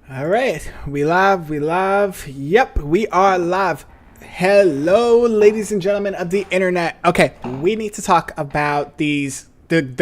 All right, we live. Yep, we are live. Hello, ladies and gentlemen of the internet. Okay, we need to talk about the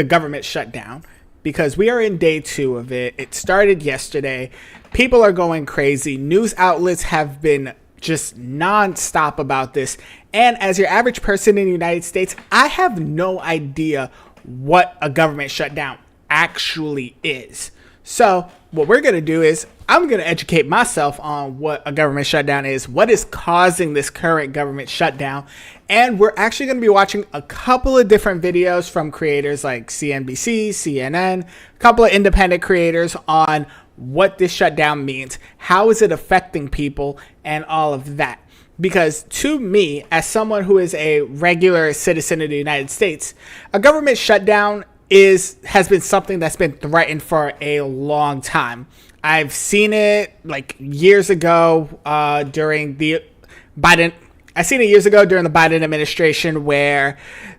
government shutdown because we are in day 2 of it. It started yesterday. People are going crazy. News outlets have been just nonstop about this. And as your average person in the United States, I have no idea what a government shutdown actually is. So what we're going to do is I'm going to educate myself on what a government shutdown is, what is causing this current government shutdown. And we're actually going to be watching a couple of different videos from creators like CNBC, CNN, a couple of independent creators on what this shutdown means, how is it affecting people, and all of that. Because to me, as someone who is a regular citizen of the United States, a government shutdown has been something that's been threatened for a long time. I've seen it like years ago during the Biden. I seen it years ago during the Biden administration where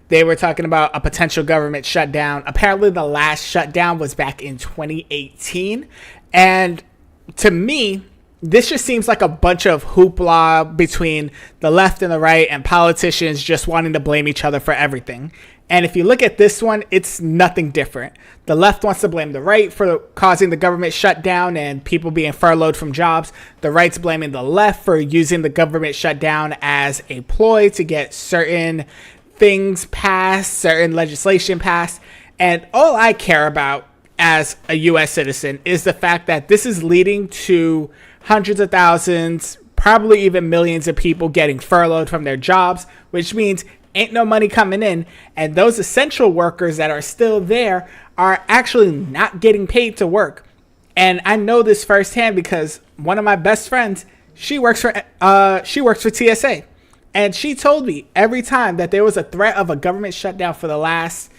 they were talking about a potential government shutdown. Apparently, the last shutdown was back in 2018, and to me, this just seems like a bunch of hoopla between the left and the right and politicians just wanting to blame each other for everything. And if you look at this one, it's nothing different. The left wants to blame the right for causing the government shutdown and people being furloughed from jobs. The right's blaming the left for using the government shutdown as a ploy to get certain things passed, certain legislation passed. And all I care about as a U.S. citizen is the fact that this is leading to hundreds of thousands, probably even millions of people getting furloughed from their jobs, which means ain't no money coming in, and those essential workers that are still there are actually not getting paid to work. And I know this firsthand because one of my best friends, she works for TSA, and she told me every time that there was a threat of a government shutdown for the last,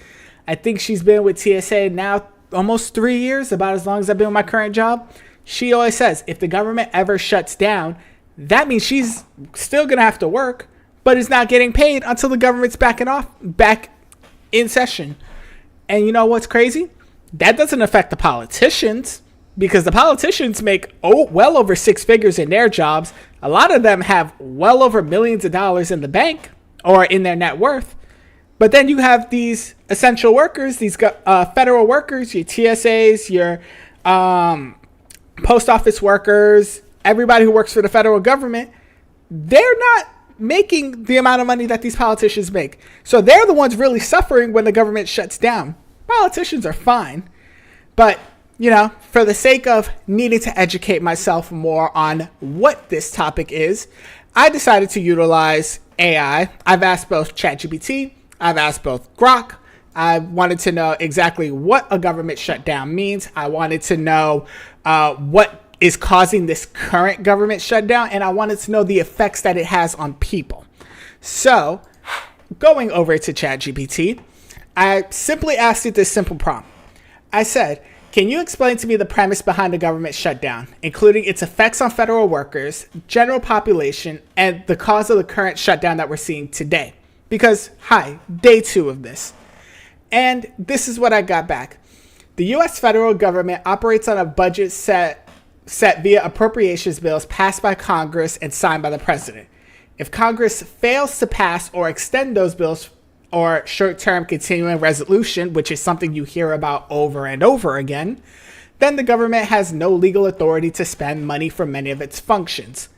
I think she's been with TSA now almost 3 years, about as long as I've been with my current job. She always says if the government ever shuts down, that means she's still gonna have to work, but is not getting paid until the government's back in session. And you know what's crazy? That doesn't affect the politicians because the politicians make well over 6 figures in their jobs. A lot of them have well over millions of dollars in the bank or in their net worth. But then you have these essential workers, these federal workers, your TSAs, your post office workers, everybody who works for the federal government. They're not making the amount of money that these politicians make. So they're the ones really suffering when the government shuts down. Politicians are fine. But, for the sake of needing to educate myself more on what this topic is, I decided to utilize AI. I've asked both ChatGPT, I've asked both Grok. I wanted to know exactly what a government shutdown means. I wanted to know what is causing this current government shutdown, and I wanted to know the effects that it has on people. So, going over to ChatGPT, I simply asked it this simple prompt. I said, can you explain to me the premise behind the government shutdown, including its effects on federal workers, general population, and the cause of the current shutdown that we're seeing today? Because, day 2 of this. And this is what I got back. The U.S. federal government operates on a budget set via appropriations bills passed by Congress and signed by the president. If Congress fails to pass or extend those bills or short-term continuing resolution, which is something you hear about over and over again, then the government has no legal authority to spend money for many of its functions.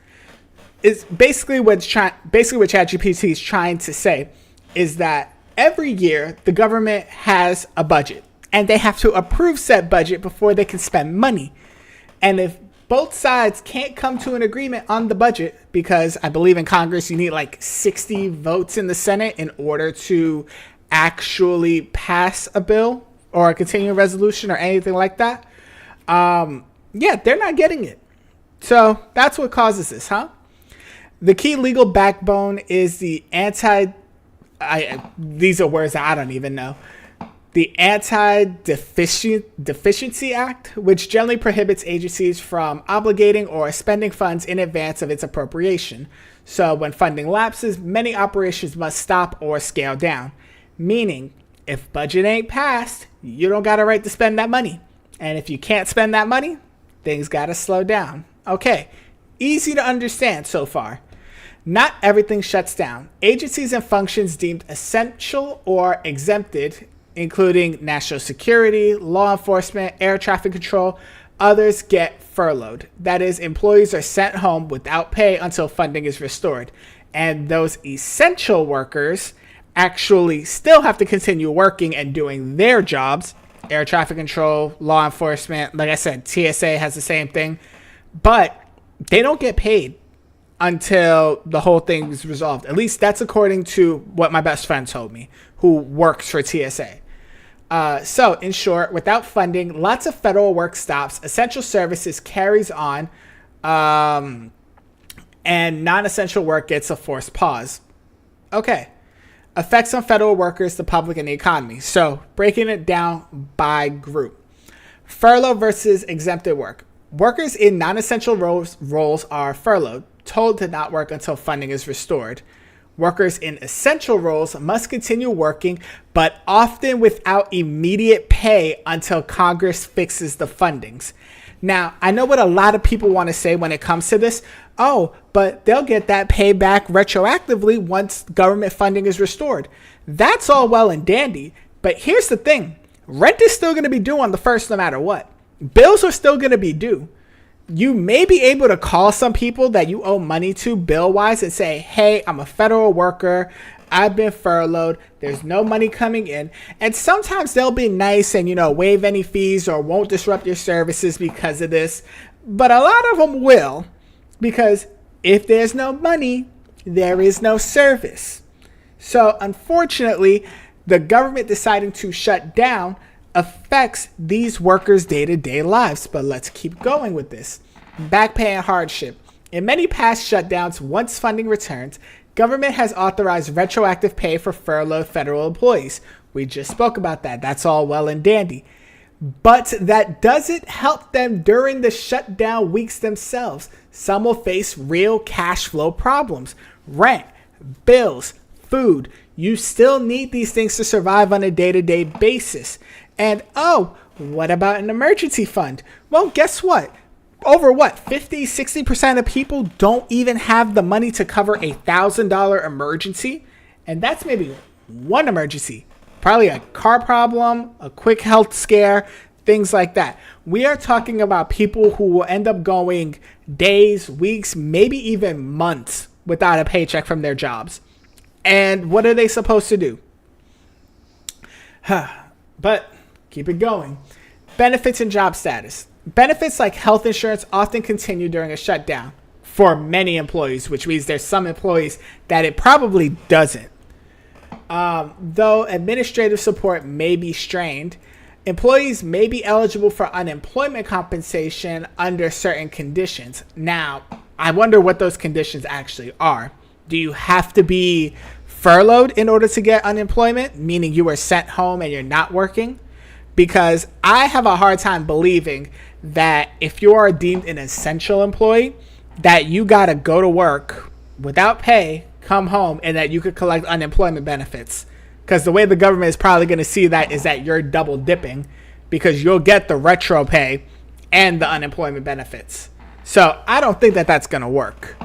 It's basically what ChatGPT is trying to say is that every year the government has a budget and they have to approve said budget before they can spend money. And if both sides can't come to an agreement on the budget, because I believe in Congress you need like 60 votes in the Senate in order to actually pass a bill or a continuing resolution or anything like that, they're not getting it. So that's what causes this, The key legal backbone is the these are words that I don't even know. The Anti-Deficiency Act, which generally prohibits agencies from obligating or spending funds in advance of its appropriation. So when funding lapses, many operations must stop or scale down. Meaning, if budget ain't passed, you don't got a right to spend that money. And if you can't spend that money, things got to slow down. Okay, easy to understand so far. Not everything shuts down. Agencies and functions deemed essential or exempted, including national security, law enforcement, air traffic control, others get furloughed. That is, employees are sent home without pay until funding is restored. And those essential workers actually still have to continue working and doing their jobs. Air traffic control, law enforcement, like I said, TSA has the same thing. But they don't get paid until the whole thing is resolved. At least that's according to what my best friend told me, who works for TSA. So, in short, without funding, lots of federal work stops, essential services carries on, and non-essential work gets a forced pause. Okay. Effects on federal workers, the public, and the economy. So, breaking it down by group. Furlough versus exempted work. Workers in non-essential roles are furloughed, told to not work until funding is restored. Workers in essential roles must continue working, but often without immediate pay until Congress fixes the fundings. Now, I know what a lot of people want to say when it comes to this. Oh, but they'll get that pay back retroactively once government funding is restored. That's all well and dandy, but here's the thing. Rent is still going to be due on the first no matter what. Bills are still going to be due. You may be able to call some people that you owe money to bill-wise and say, hey, I'm a federal worker. I've been furloughed. There's no money coming in. And sometimes they'll be nice and, waive any fees or won't disrupt your services because of this. But a lot of them will, because if there's no money, there is no service. So unfortunately, the government deciding to shut down affects these workers' day-to-day lives. But let's keep going with this. Back pay and hardship. In many past shutdowns, once funding returns, government has authorized retroactive pay for furloughed federal employees. We just spoke about that. That's all well and dandy. But that doesn't help them during the shutdown weeks themselves. Some will face real cash flow problems. Rent, bills, food. You still need these things to survive on a day-to-day basis. And what about an emergency fund? Well, guess what? Over 50-60% of people don't even have the money to cover a $1,000 emergency. And that's maybe one emergency. Probably a car problem, a quick health scare, things like that. We are talking about people who will end up going days, weeks, maybe even months without a paycheck from their jobs. And what are they supposed to do? But keep it going. Benefits and job status. Benefits like health insurance often continue during a shutdown for many employees, which means there's some employees that it probably doesn't. Though administrative support may be strained, employees may be eligible for unemployment compensation under certain conditions. Now, I wonder what those conditions actually are. Do you have to be furloughed in order to get unemployment, meaning you were sent home and you're not working? Because I have a hard time believing that if you are deemed an essential employee, that you got to go to work without pay, come home, and that you could collect unemployment benefits. Because the way the government is probably going to see that is that you're double dipping, because you'll get the retro pay and the unemployment benefits. So I don't think that that's going to work.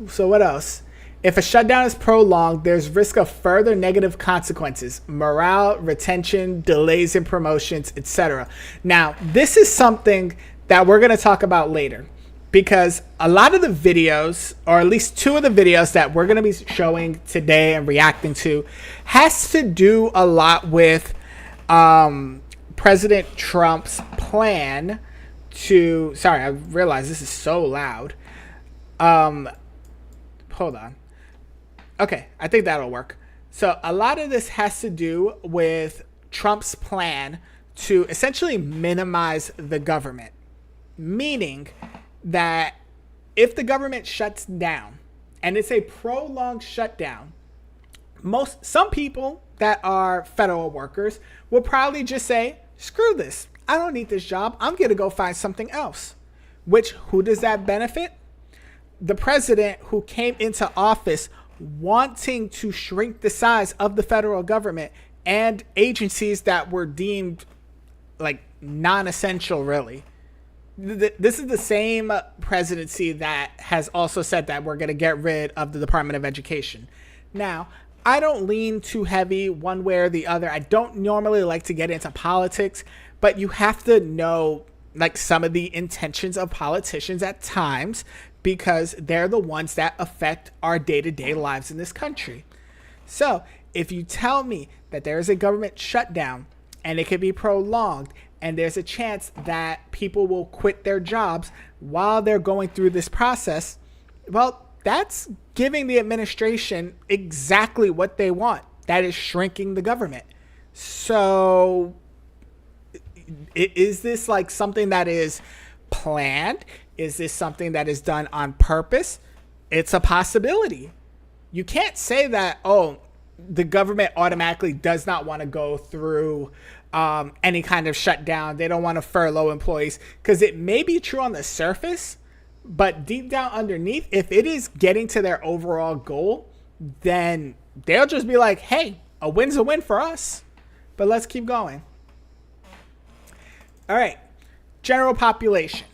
So what else? If a shutdown is prolonged, there's risk of further negative consequences, morale, retention, delays in promotions, etc. Now, this is something that we're going to talk about later, because a lot of the videos, or at least two of the videos that we're going to be showing today and reacting to, has to do a lot with President Trump's plan to... Sorry, I realize this is so loud. Hold on. Okay, I think that'll work. So a lot of this has to do with Trump's plan to essentially minimize the government, meaning that if the government shuts down, and it's a prolonged shutdown, some people that are federal workers will probably just say, screw this, I don't need this job, I'm going to go find something else. Which, who does that benefit? The president, who came into office wanting to shrink the size of the federal government and agencies that were deemed like non-essential, really. this is the same presidency that has also said that we're going to get rid of the Department of Education. Now, I don't lean too heavy one way or the other. I don't normally like to get into politics, but you have to know like some of the intentions of politicians at times, because they're the ones that affect our day-to-day lives in this country. So if you tell me that there is a government shutdown and it could be prolonged, and there's a chance that people will quit their jobs while they're going through this process, well, that's giving the administration exactly what they want. That is shrinking the government. So is this like something that is planned? Is this something that is done on purpose? It's a possibility. You can't say that, oh, the government automatically does not want to go through any kind of shutdown. They don't want to furlough employees, because it may be true on the surface, but deep down underneath, if it is getting to their overall goal, then they'll just be like, hey, a win's a win for us. But let's keep going. All right. General population.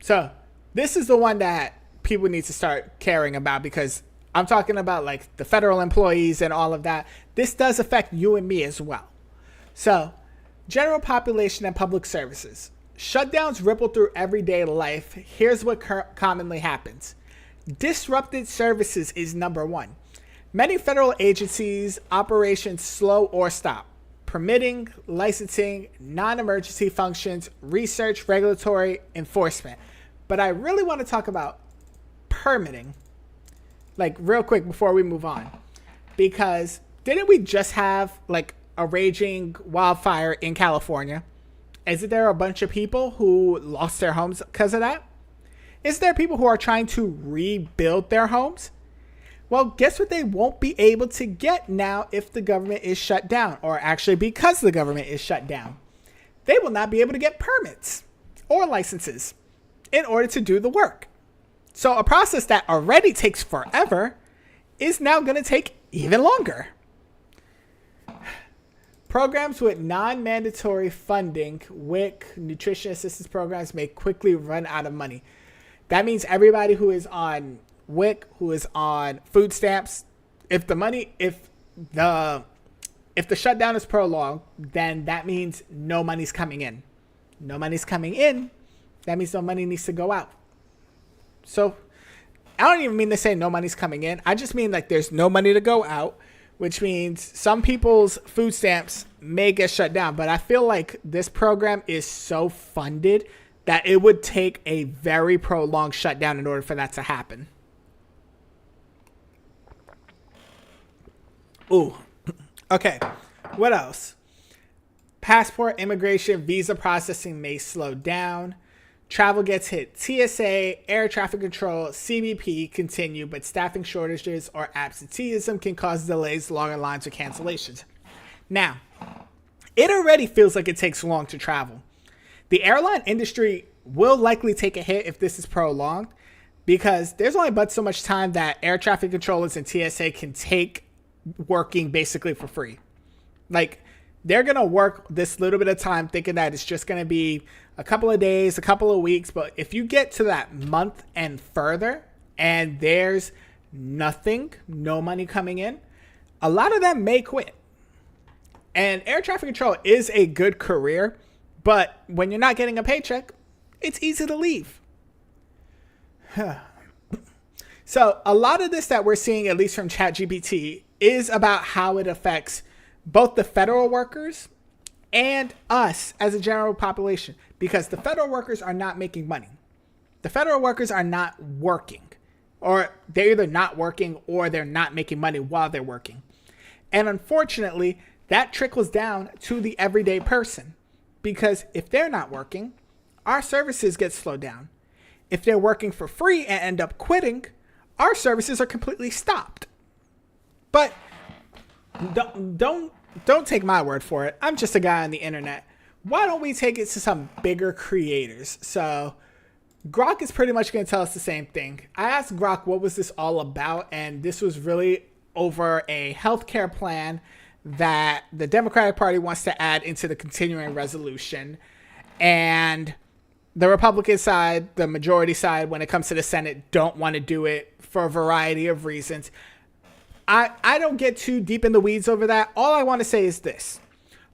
So this is the one that people need to start caring about, because I'm talking about like the federal employees and all of that. This does affect you and me as well. So general population and public services. Shutdowns ripple through everyday life. Here's what commonly happens. Disrupted services is number one. Many federal agencies' operations slow or stop. Permitting, licensing, non-emergency functions, research, regulatory, enforcement. But I really want to talk about permitting, like real quick before we move on. Because didn't we just have like a raging wildfire in California? Isn't there a bunch of people who lost their homes because of that? Is there people who are trying to rebuild their homes? Well, guess what they won't be able to get now if the government is shut down, or actually because the government is shut down. They will not be able to get permits or licenses in order to do the work. So a process that already takes forever is now going to take even longer. Programs with non-mandatory funding, WIC, nutrition assistance programs, may quickly run out of money. That means everybody who is on WIC, who is on food stamps, if the shutdown is prolonged, then that means no money's coming in. No money's coming in. That means no money needs to go out. So I don't even mean to say no money's coming in. I just mean like there's no money to go out, which means some people's food stamps may get shut down. But I feel like this program is so funded that it would take a very prolonged shutdown in order for that to happen. Ooh. Okay. What else? Passport, immigration, visa processing may slow down. Travel gets hit. TSA, air traffic control, CBP continue, but staffing shortages or absenteeism can cause delays, longer lines, or cancellations. Now, it already feels like it takes long to travel. The airline industry will likely take a hit if this is prolonged, because there's only but so much time that air traffic controllers and TSA can take working basically for free. Like, they're going to work this little bit of time thinking that it's just going to be a couple of days, a couple of weeks. But if you get to that month and further and there's nothing, no money coming in, a lot of them may quit. And air traffic control is a good career, but when you're not getting a paycheck, it's easy to leave. So a lot of this that we're seeing, at least from ChatGPT, is about how it affects both the federal workers and us as a general population, because the federal workers are not making money. The federal workers are not working, or they're either not working or they're not making money while they're working. And unfortunately, that trickles down to the everyday person, because if they're not working, our services get slowed down. If they're working for free and end up quitting, our services are completely stopped. But don't take my word for it. I'm just a guy on the internet. Why don't we take it to some bigger creators? So Grok is pretty much going to tell us the same thing. I asked Grok what was this all about, and this was really over a healthcare plan that the Democratic Party wants to add into the continuing resolution. And the Republican side, the majority side, when it comes to the Senate, don't want to do it for a variety of reasons. I don't get too deep in the weeds over that. All I want to say is this.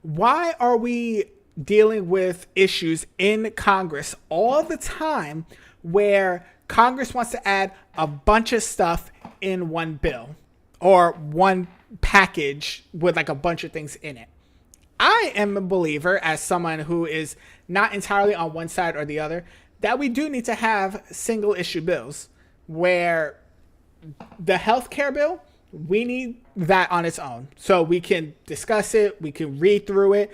Why are we dealing with issues in Congress all the time where Congress wants to add a bunch of stuff in one bill or one package with like a bunch of things in it? I am a believer, as someone who is not entirely on one side or the other, that we do need to have single issue bills where the healthcare bill, we need that on its own so we can discuss it, we can read through it,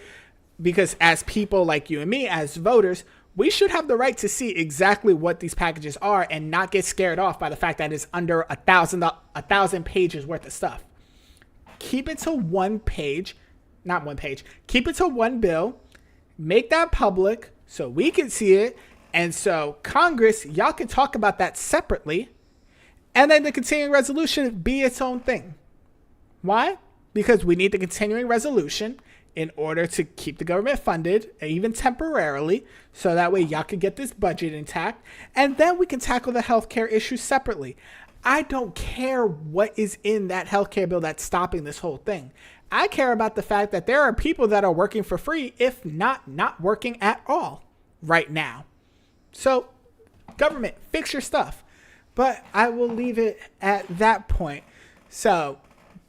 because as people like you and me, as voters, we should have the right to see exactly what these packages are and not get scared off by the fact that it's under a thousand pages worth of stuff. Keep it to one page. Not one page. Keep it to one bill. Make that public so we can see it. And so Congress, y'all can talk about that separately. And then the continuing resolution be its own thing. Why? Because we need the continuing resolution in order to keep the government funded, even temporarily, so that way y'all can get this budget intact. And then we can tackle the healthcare issue separately. I don't care what is in that healthcare bill that's stopping this whole thing. I care about the fact that there are people that are working for free, if not working at all right now. So, government, fix your stuff. But I will leave it at that point. So,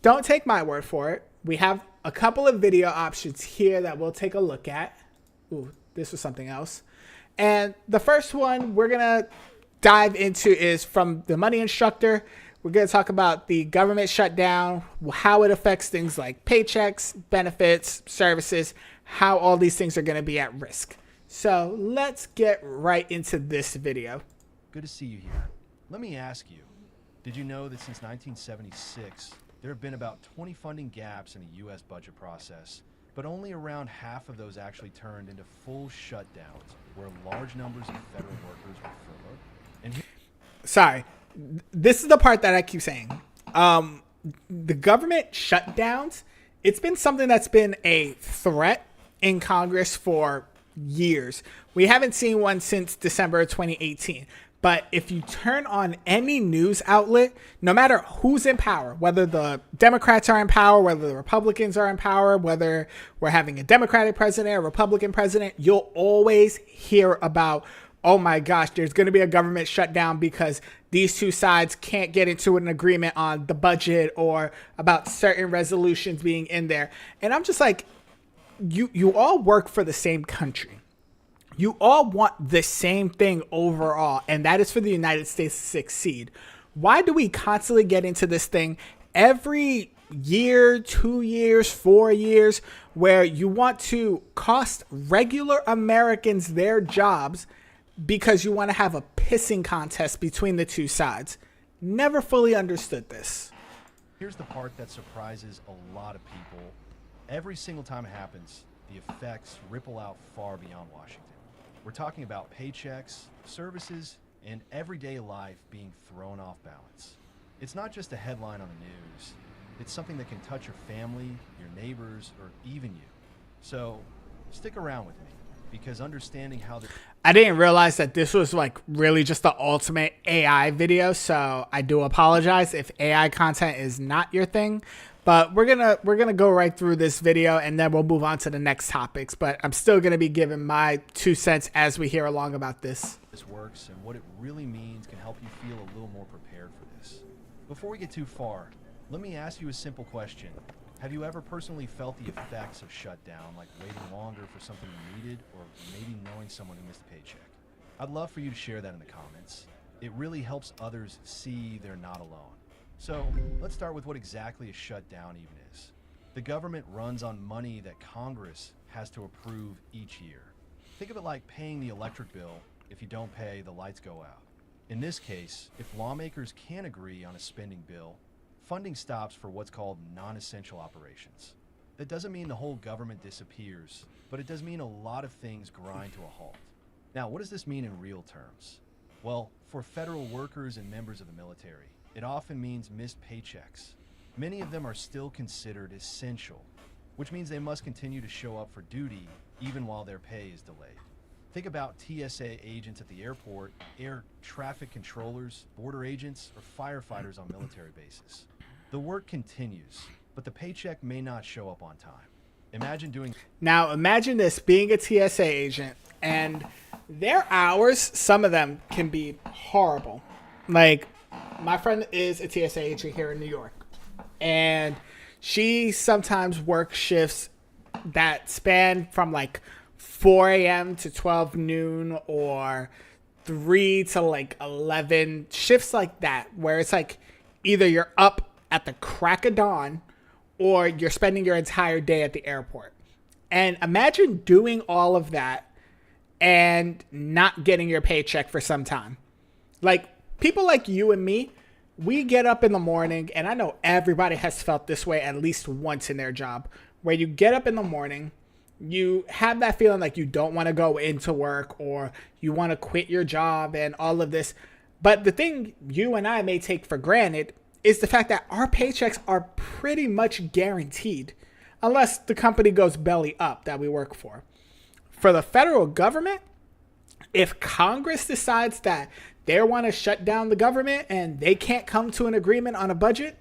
don't take my word for it. We have a couple of video options here that we'll take a look at. Ooh, this was something else. And the first one we're going to dive into is from the Money Instructor. We're going to talk about the government shutdown, how it affects things like paychecks, benefits, services, how all these things are going to be at risk. So let's get right into this video. Good to see you here. Let me ask you, did you know that since 1976, there have been about 20 funding gaps in the U.S. budget process, but only around half of those actually turned into full shutdowns, where large numbers of federal workers were furloughed? And sorry. This is the part that I keep saying. The government shutdowns, it's been something that's been a threat in Congress for years. We haven't seen one since December of 2018. But if you turn on any news outlet, no matter who's in power, whether the Democrats are in power, whether the Republicans are in power, whether we're having a Democratic president or Republican president, you'll always hear about, oh my gosh, there's going to be a government shutdown because these two sides can't get into an agreement on the budget or about certain resolutions being in there. And I'm just like, you all work for the same country. You all want the same thing overall, and that is for the United States to succeed. Why do we constantly get into this thing every year, 2 years, 4 years, where you want to cost regular Americans their jobs because you want to have a pissing contest between the two sides? Never fully understood this. Here's the part that surprises a lot of people. Every single time it happens, the effects ripple out far beyond Washington. We're talking about paychecks, services, and everyday life being thrown off balance. It's not just a headline on the news. It's something that can touch your family, your neighbors, or even you. So stick around with me, because understanding how I didn't realize that this was like really just the ultimate AI video, so I do apologize if AI content is not your thing. But we're gonna go right through this video and then we'll move on to the next topics. But I'm still gonna be giving my 2 cents as we hear along about this. This works and what it really means can help you feel a little more prepared for this. Before we get too far, let me ask you a simple question. Have you ever personally felt the effects of shutdown, like waiting longer for something you needed, or maybe knowing someone who missed a paycheck? I'd love for you to share that in the comments. It really helps others see they're not alone. So let's start with what exactly a shutdown even is. The government runs on money that Congress has to approve each year. Think of it like paying the electric bill. If you don't pay, the lights go out. In this case, if lawmakers can't agree on a spending bill, funding stops for what's called non-essential operations. That doesn't mean the whole government disappears, but it does mean a lot of things grind to a halt. Now, what does this mean in real terms? Well, for federal workers and members of the military, it often means missed paychecks. Many of them are still considered essential, which means they must continue to show up for duty even while their pay is delayed. Think about TSA agents at the airport, air traffic controllers, border agents, or firefighters on military bases. The work continues, but the paycheck may not show up on time. Now imagine this, being a TSA agent, and their hours, some of them can be horrible. Like, my friend is a TSA agent here in New York, and she sometimes works shifts that span from like 4 a.m. to 12 noon or 3 to like 11, shifts like that, where it's like either you're up at the crack of dawn or you're spending your entire day at the airport. And imagine doing all of that and not getting your paycheck for some time. Like, people like you and me, we get up in the morning, and I know everybody has felt this way at least once in their job, where you get up in the morning, you have that feeling like you don't want to go into work or you want to quit your job and all of this. But the thing you and I may take for granted is the fact that our paychecks are pretty much guaranteed, unless the company goes belly up that we work for. For the federal government, if Congress decides that they want to shut down the government and they can't come to an agreement on a budget,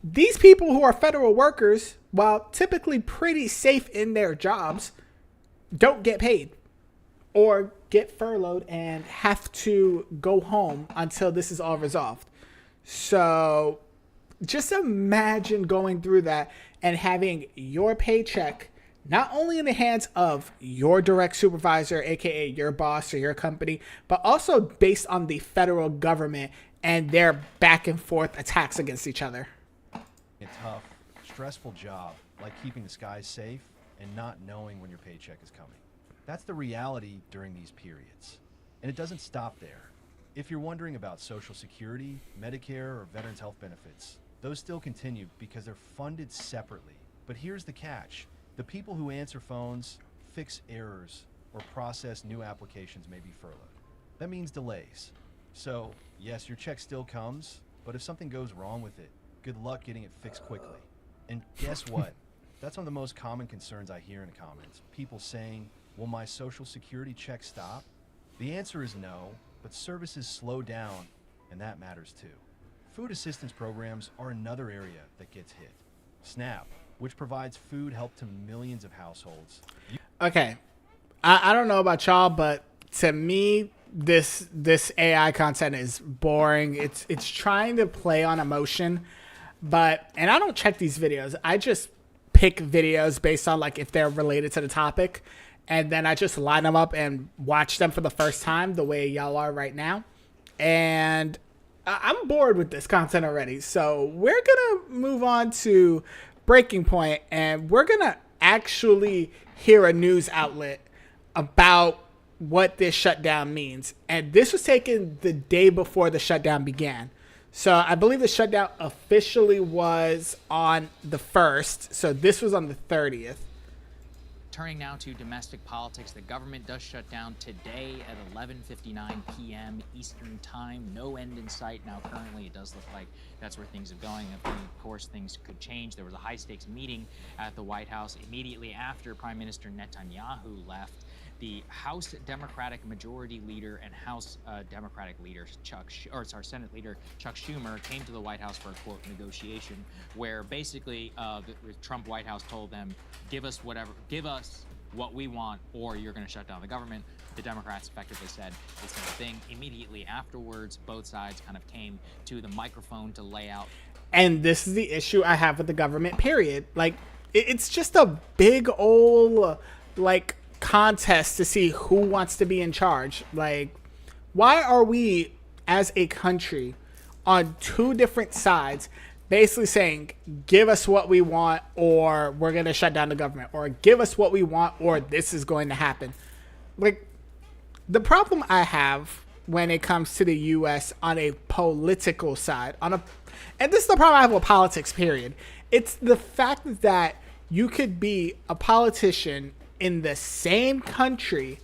these people who are federal workers, while typically pretty safe in their jobs, don't get paid or get furloughed and have to go home until this is all resolved. So just imagine going through that and having your paycheck not only in the hands of your direct supervisor, aka your boss or your company, but also based on the federal government and their back and forth attacks against each other. A tough, stressful job, like keeping the skies safe and not knowing when your paycheck is coming. That's the reality during these periods. And it doesn't stop there. If you're wondering about Social Security, Medicare, or Veterans Health benefits, those still continue because they're funded separately. But here's the catch. The people who answer phones, fix errors, or process new applications may be furloughed. That means delays. So, yes, your check still comes, but if something goes wrong with it, good luck getting it fixed quickly. And guess what? That's one of the most common concerns I hear in the comments. People saying, will my Social Security check stop? The answer is no, but services slow down, and that matters too. Food assistance programs are another area that gets hit. SNAP, which provides food help to millions of households. Okay, I don't know about y'all, but to me, this AI content is boring. It's trying to play on emotion, and I don't check these videos. I just pick videos based on like if they're related to the topic, and then I just line them up and watch them for the first time the way y'all are right now. And I'm bored with this content already. So we're going to move on to Breaking Point, and we're going to actually hear a news outlet about what this shutdown means. And this was taken the day before the shutdown began. So I believe the shutdown officially was on the 1st. So this was on the 30th. Turning now to domestic politics, the government does shut down today at 11:59 p.m. Eastern Time. No end in sight. Now, currently, it does look like that's where things are going. Of course, things could change. There was a high-stakes meeting at the White House immediately after Prime Minister Netanyahu left. The House Democratic Majority Leader and House Democratic Leader Senate Leader Chuck Schumer came to the White House for a quote negotiation, where basically the Trump White House told them, give us what we want, or you're going to shut down the government. The Democrats effectively said the same thing. Immediately afterwards, both sides kind of came to the microphone to lay out. And this is the issue I have with the government, period. Like, it's just a big old, like, contest to see who wants to be in charge. Like, why are we as a country on two different sides basically saying, give us what we want or we're going to shut down the government, or give us what we want or this is going to happen? Like, the problem I have when it comes to the U.S. on a political side, and this is the problem I have with politics, period. It's the fact that you could be a politician in the same country,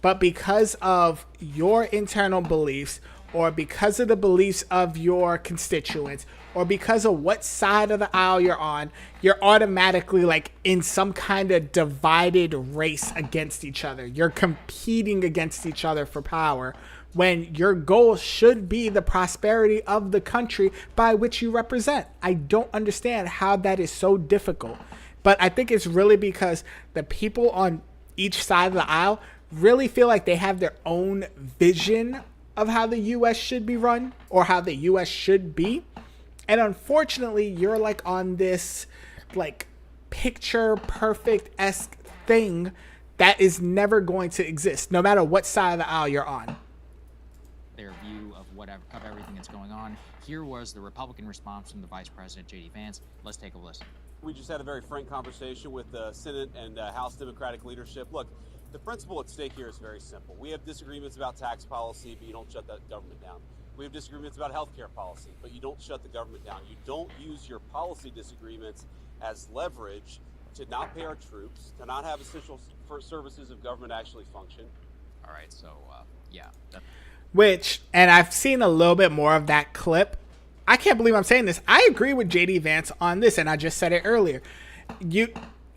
but because of your internal beliefs or because of the beliefs of your constituents, or because of what side of the aisle you're on, you're automatically like in some kind of divided race against each other. You're competing against each other for power when your goal should be the prosperity of the country by which you represent. I don't understand how that is so difficult. But I think it's really because the people on each side of the aisle really feel like they have their own vision of how the U.S. should be run or how the U.S. should be. And unfortunately, you're like on this like picture perfect-esque thing that is never going to exist, no matter what side of the aisle you're on. Their view of everything that's going on. Here was the Republican response from the Vice President, J.D. Vance. Let's take a listen. We just had a very frank conversation with the Senate and House Democratic leadership. Look, the principle at stake here is very simple. We have disagreements about tax policy, but you don't shut that government down. We have disagreements about healthcare policy, but you don't shut the government down. You don't use your policy disagreements as leverage to not pay our troops, to not have essential services of government actually function. All right, so, yeah. Which, and I've seen a little bit more of that clip. I can't believe I'm saying this. I agree with J.D. Vance on this, and I just said it earlier.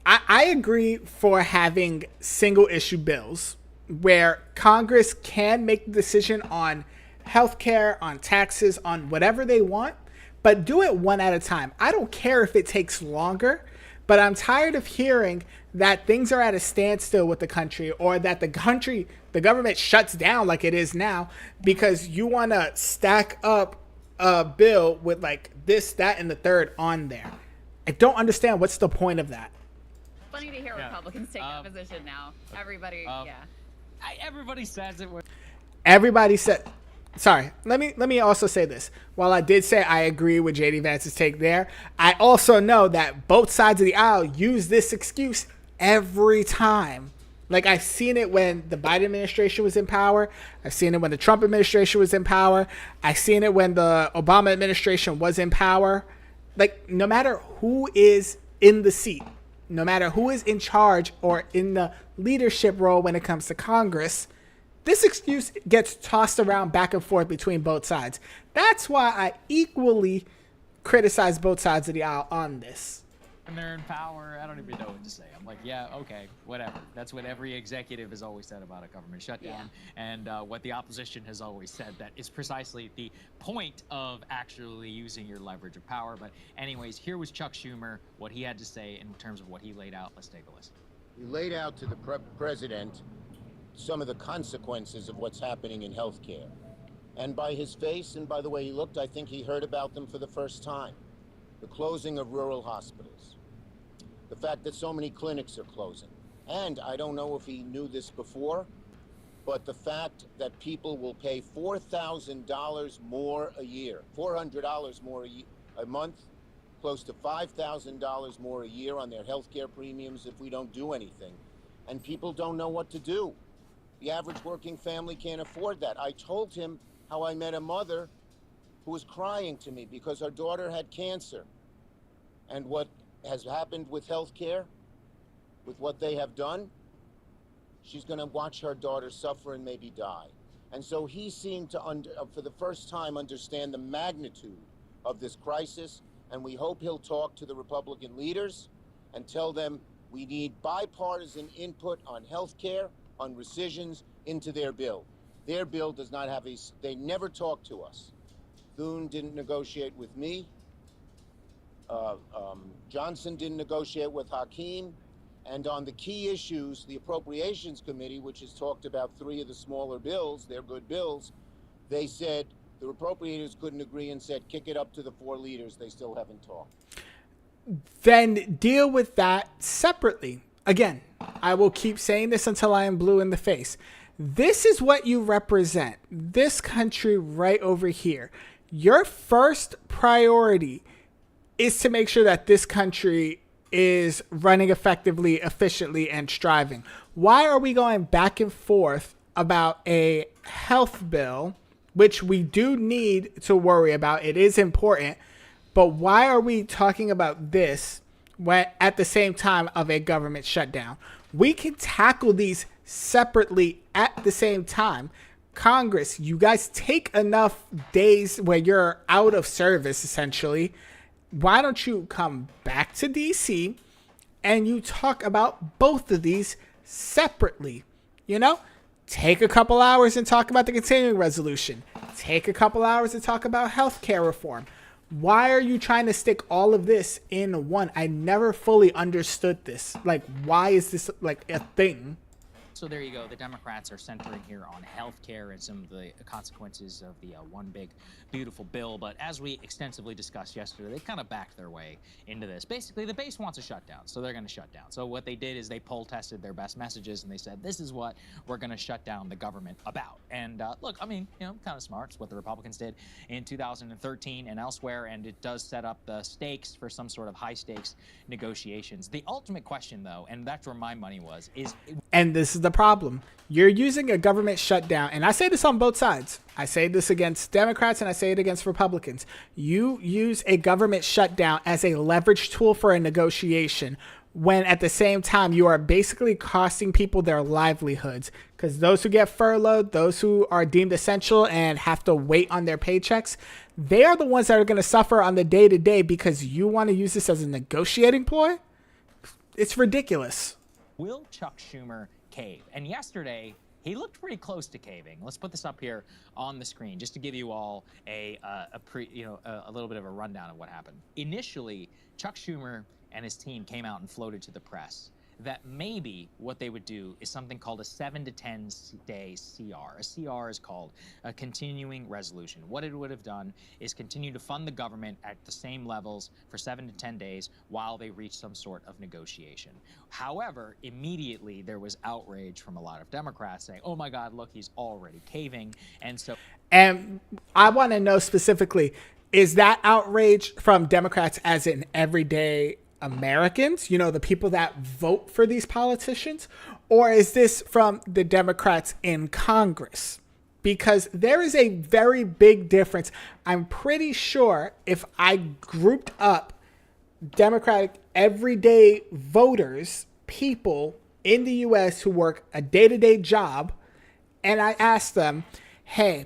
I agree for having single issue bills where Congress can make the decision on healthcare, on taxes, on whatever they want, but do it one at a time. I don't care if it takes longer, but I'm tired of hearing that things are at a standstill with the country, or that the government shuts down like it is now because you want to stack up a bill with like this, that, and the third on there. I don't understand what's the point of that. Funny to hear Republicans take that position now. Everybody, Everybody says it. Everybody said. Sorry, let me also say this. While I did say I agree with J.D. Vance's take there, I also know that both sides of the aisle use this excuse every time. Like, I've seen it when the Biden administration was in power. I've seen it when the Trump administration was in power. I've seen it when the Obama administration was in power. Like, no matter who is in the seat, no matter who is in charge or in the leadership role when it comes to Congress, this excuse gets tossed around back and forth between both sides. That's why I equally criticize both sides of the aisle on this. When they're in power, I don't even know what to say. I'm like, yeah, okay, whatever. That's what every executive has always said about a government shutdown, and what the opposition has always said. That is precisely the point of actually using your leverage of power. But anyways, here was Chuck Schumer, what he had to say in terms of what he laid out. Let's take a listen. He laid out to the president some of the consequences of what's happening in healthcare. And by his face and by the way he looked, I think he heard about them for the first time. The closing of rural hospitals. The fact that so many clinics are closing. And I don't know if he knew this before, but the fact that people will pay $4,000 more a year, $400 more a month, close to $5,000 more a year on their healthcare premiums if we don't do anything. And people don't know what to do. The average working family can't afford that. I told him how I met a mother who was crying to me because her daughter had cancer. And what has happened with healthcare, with what they have done, she's going to watch her daughter suffer and maybe die. And so he seemed to, for the first time, understand the magnitude of this crisis. And we hope he'll talk to the Republican leaders and tell them we need bipartisan input on healthcare, on rescissions into their bill. Their bill does not have they never talk to us. Thune didn't negotiate with me. Johnson didn't negotiate with Hakeem. And on the key issues, the Appropriations Committee, which has talked about 3 of the smaller bills, they're good bills, they said the appropriators couldn't agree and said, kick it up to the 4 leaders. They still haven't talked. Then deal with that separately. Again, I will keep saying this until I am blue in the face. This is what you represent. This country right over here. Your first priority is to make sure that this country is running effectively, efficiently, and striving. Why are we going back and forth about a health bill, which we do need to worry about? It is important. But why are we talking about this when at the same time of a government shutdown? We can tackle these separately at the same time. Congress, you guys take enough days where you're out of service, essentially. Why don't you come back to DC and you talk about both of these separately? You know, take a couple hours and talk about the continuing resolution. Take a couple hours to talk about healthcare reform. Why are you trying to stick all of this in one? I never fully understood this. Like, why is this like a thing? So there you go. The Democrats are centering here on healthcare and some of the consequences of the one big beautiful bill. But as we extensively discussed yesterday, they kind of backed their way into this. Basically, the base wants a shutdown, so they're going to shut down. So what they did is they poll tested their best messages, and they said, this is what we're going to shut down the government about. And look, I mean, you know, kind of smart. It's what the Republicans did in 2013 and elsewhere, and it does set up the stakes for some sort of high-stakes negotiations. The ultimate question, though, and that's where my money was, is... And this is the problem. You're using a government shutdown, and I say this on both sides. I say this against Democrats and I say it against Republicans. You use a government shutdown as a leverage tool for a negotiation when at the same time you are basically costing people their livelihoods, because those who get furloughed, those who are deemed essential and have to wait on their paychecks, they are the ones that are going to suffer on the day-to-day because you want to use this as a negotiating ploy. It's ridiculous. Will Chuck Schumer cave? And yesterday, he looked pretty close to caving. Let's put this up here on the screen just to give you all a little bit of a rundown of what happened. Initially, Chuck Schumer and his team came out and floated to the press that maybe what they would do is something called a 7 to 10 day CR. A CR is called a continuing resolution. What it would have done is continue to fund the government at the same levels for 7 to 10 days while they reach some sort of negotiation. However, immediately there was outrage from a lot of Democrats saying, oh my God, look, he's already caving. And I want to know specifically, is that outrage from Democrats as in everyday Americans, you know, the people that vote for these politicians, or is this from the Democrats in Congress? Because there is a very big difference. I'm pretty sure if I grouped up Democratic everyday voters, people in the US who work a day-to-day job, and I asked them, hey,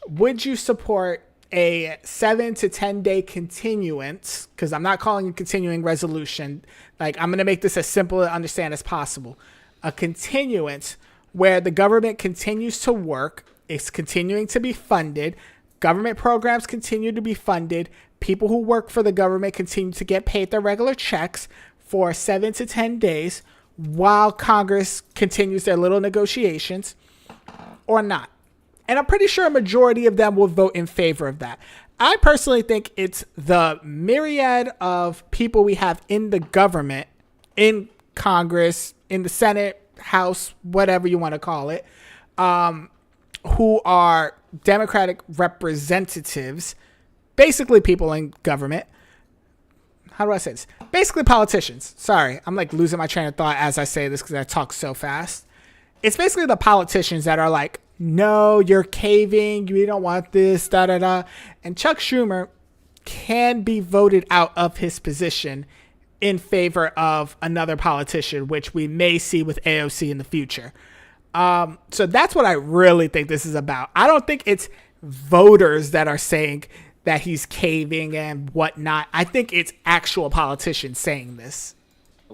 would you support a 7 to 10 day continuance, because I'm not calling it continuing resolution. Like, I'm going to make this as simple to understand as possible. A continuance where the government continues to work, it's continuing to be funded, government programs continue to be funded, people who work for the government continue to get paid their regular checks for 7 to 10 days while Congress continues their little negotiations, or not. And I'm pretty sure a majority of them will vote in favor of that. I personally think it's the myriad of people we have in the government, in Congress, in the Senate, House, whatever you want to call it, who are Democratic representatives, basically people in government. How do I say this? Basically politicians. Sorry, I'm like losing my train of thought as I say this because I talk so fast. It's basically the politicians that are like, no, you're caving, you don't want this, da-da-da. And Chuck Schumer can be voted out of his position in favor of another politician, which we may see with AOC in the future. So that's what I really think this is about. I don't think it's voters that are saying that he's caving and whatnot. I think it's actual politicians saying this.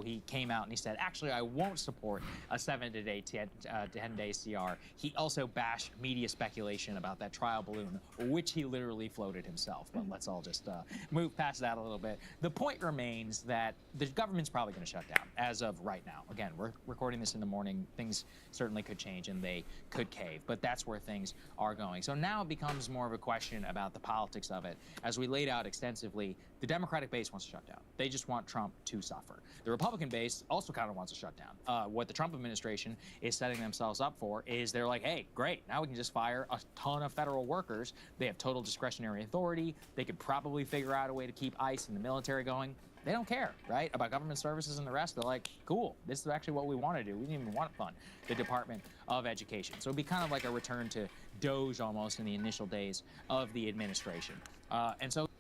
He came out and he said, actually, I won't support a 7 to 10 day CR. He also bashed media speculation about that trial balloon, which he literally floated himself. But let's all just move past that a little bit. The point remains that the government's probably going to shut down as of right now. Again, we're recording this in the morning. Things certainly could change and they could cave, but that's where things are going. So now it becomes more of a question about the politics of it. As we laid out extensively, the Democratic base wants to shut down. They just want Trump to suffer. The Republican base also kind of wants a shutdown. What the Trump administration is setting themselves up for is they're like, hey, great, now we can just fire a ton of federal workers. They have total discretionary authority. They could probably figure out a way to keep ICE and the military going. They don't care, right, about government services and the rest. They're like, cool, this is actually what we want to do. We didn't even want to fund the Department of Education. So it'd be kind of like a return to Doge almost in the initial days of the administration.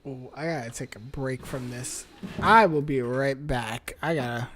Ooh, I gotta take a break from this. I will be right back. I gotta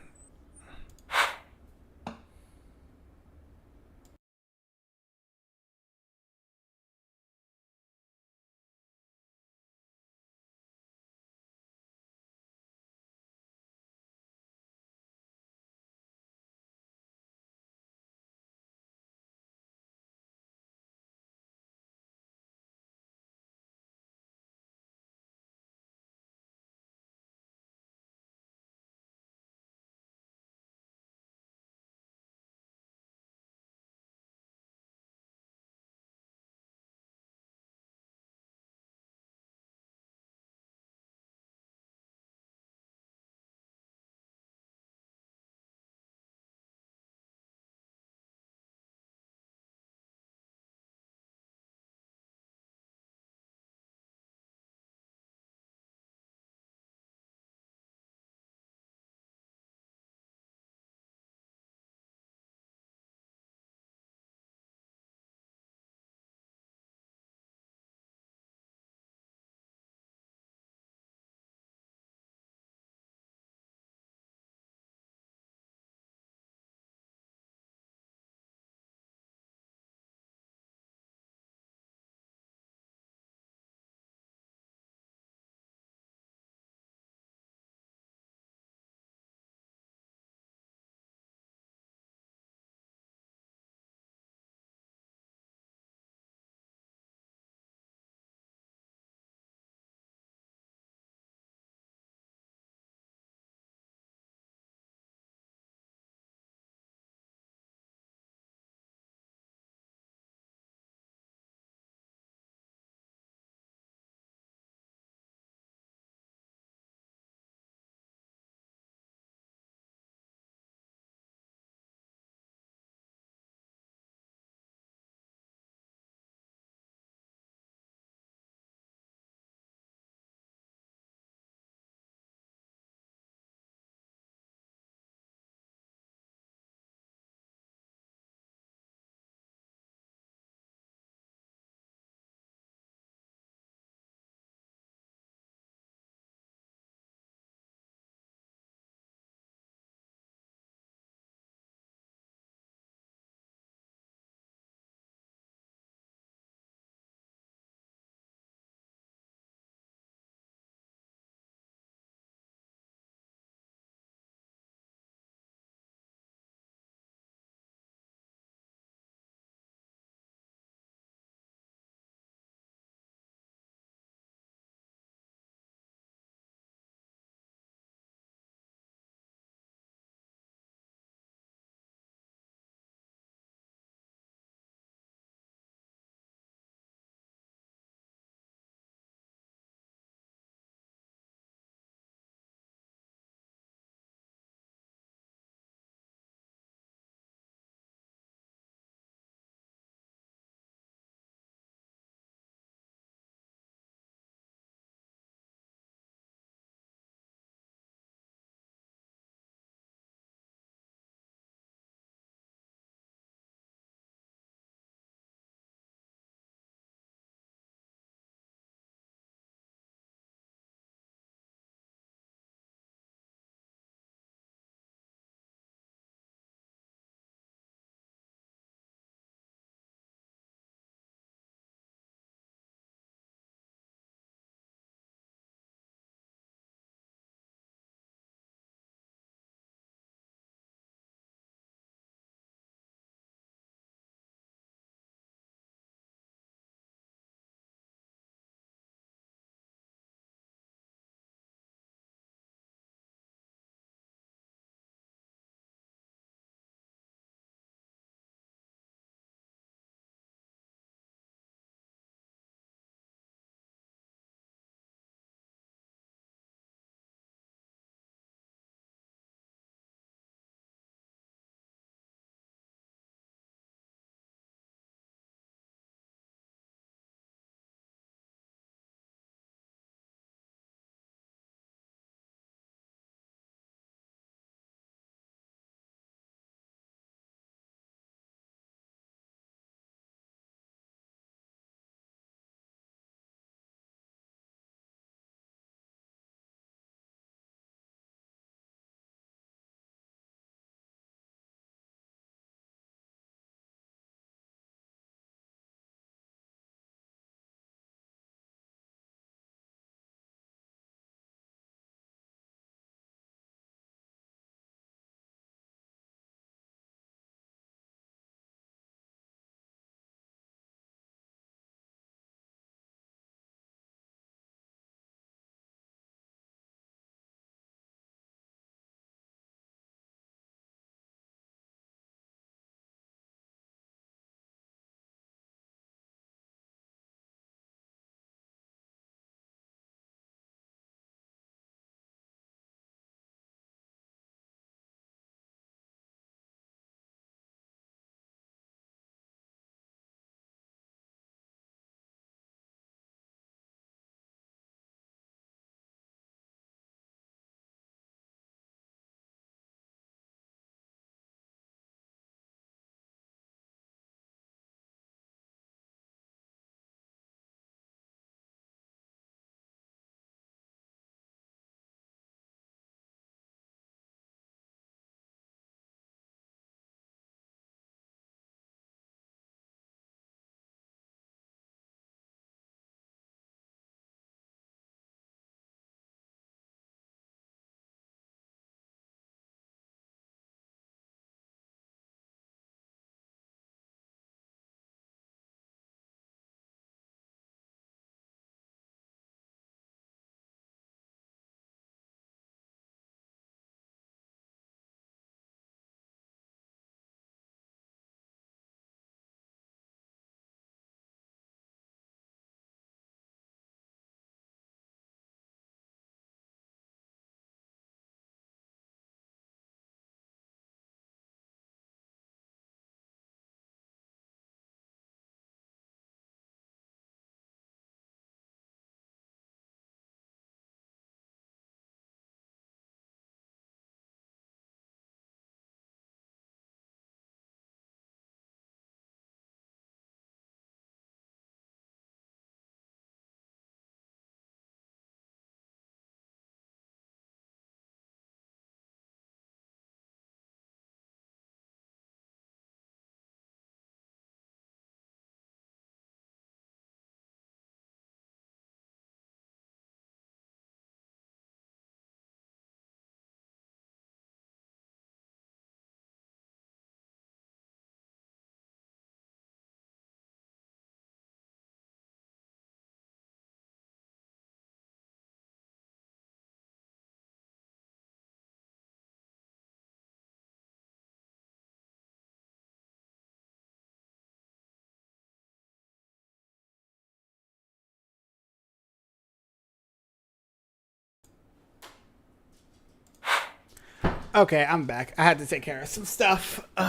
Okay, I'm back. I had to take care of some stuff. All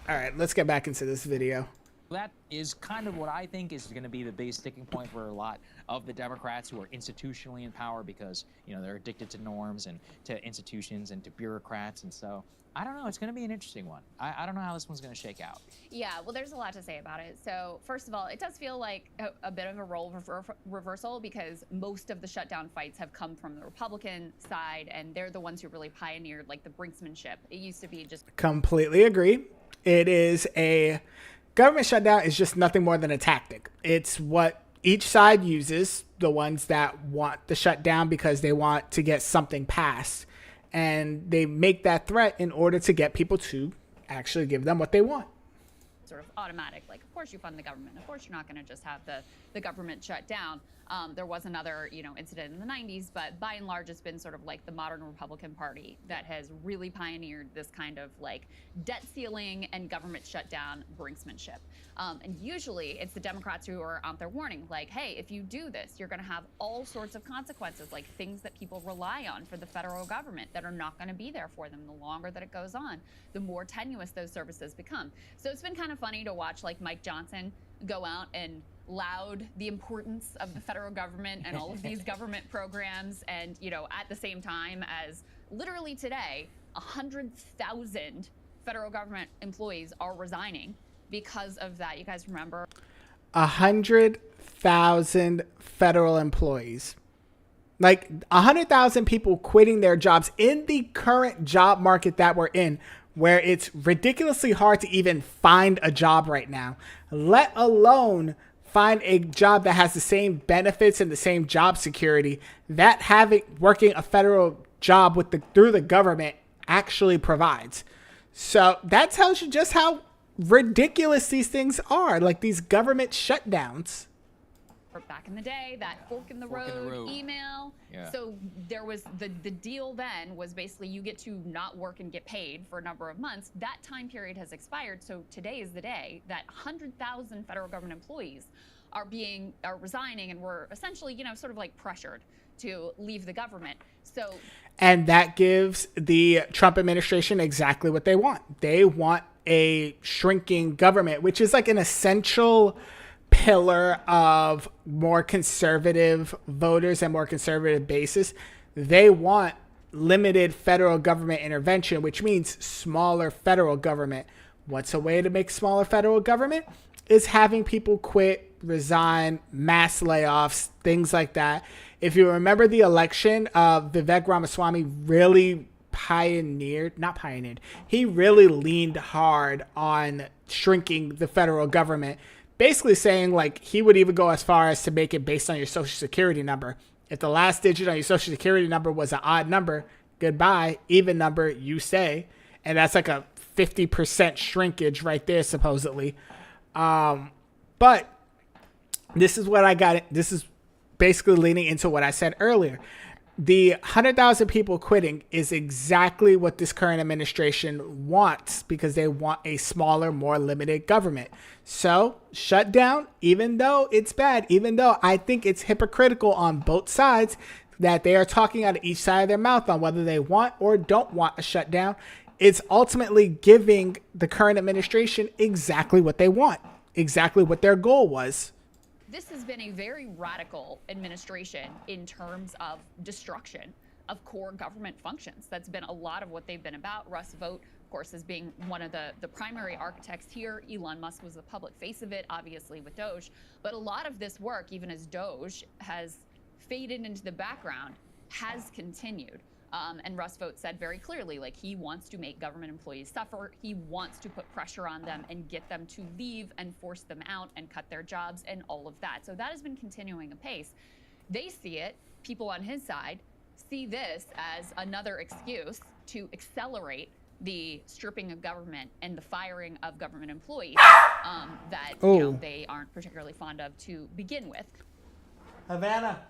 right, let's get back into this video. That is kind of what I think is going to be the biggest sticking point for a lot of the Democrats who are institutionally in power because, you know, they're addicted to norms and to institutions and to bureaucrats. And so I don't know. It's going to be an interesting one. I don't know how this one's going to shake out. Yeah, well, there's a lot to say about it. So first of all, it does feel like a bit of a role reversal because most of the shutdown fights have come from the Republican side, and they're the ones who really pioneered like the brinksmanship. It used to be just Completely agree. It is a government shutdown is just nothing more than a tactic. It's what each side uses, the ones that want the shutdown because they want to get something passed. And they make that threat in order to get people to actually give them what they want. sort of automatic, like, of course you fund the government. Of course you're not going to just have the government shut down. There was another, incident in the 90s, but by and large, it's been sort of like the modern Republican Party that has really pioneered this kind of like debt ceiling and government shutdown brinksmanship. And usually it's the Democrats who are out there warning, like, hey, if you do this, you're going to have all sorts of consequences, like things that people rely on for the federal government that are not going to be there for them. The longer that it goes on, the more tenuous those services become. So it's been kind of funny to watch like Mike Johnson go out and laud the importance of the federal government and all of these government programs. And, at the same time as literally today, 100,000 federal government employees are resigning because of that. You guys remember? 100,000 federal employees. Like 100,000 people quitting their jobs in the current job market that we're in, where it's ridiculously hard to even find a job right now, let alone find a job that has the same benefits and the same job security that working a federal job through the government actually provides. So that tells you just how ridiculous these things are, like these government shutdowns. Back in the day, that fork in the road email. Yeah. So there was the deal then was basically you get to not work and get paid for a number of months. That time period has expired. So today is the day that 100,000 federal government employees are resigning, and were essentially, sort of like pressured to leave the government. So, and that gives the Trump administration exactly what they want. They want a shrinking government, which is like an essential pillar of more conservative voters and more conservative bases. They want limited federal government intervention, which means smaller federal government. What's a way to make smaller federal government? Is having people quit, resign, mass layoffs, things like that. If you remember the election, Vivek Ramaswamy really he really leaned hard on shrinking the federal government, basically saying like he would even go as far as to make it based on your social security number. If the last digit on your social security number was an odd number, goodbye, even number, you stay. And that's like a 50% shrinkage right there, supposedly. But this is what I got. This is basically leaning into what I said earlier. The 100,000 people quitting is exactly what this current administration wants, because they want a smaller, more limited government. So shut down, even though it's bad, even though I think it's hypocritical on both sides that they are talking out of each side of their mouth on whether they want or don't want a shutdown, it's ultimately giving the current administration exactly what they want, exactly what their goal was. This has been a very radical administration in terms of destruction of core government functions. That's been a lot of what they've been about. Russ Vought, of course, as being one of the primary architects here. Elon Musk was the public face of it, obviously, with Doge. But a lot of this work, even as Doge has faded into the background, has continued. And Russ Vought said very clearly, like, he wants to make government employees suffer. He wants to put pressure on them and get them to leave and force them out and cut their jobs and all of that. So that has been continuing apace. They see it, people on his side see this as another excuse to accelerate the stripping of government and the firing of government employees that they aren't particularly fond of to begin with. Havana.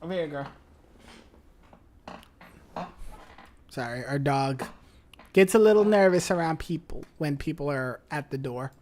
Over here, girl. Sorry, our dog gets a little nervous around people when people are at the door.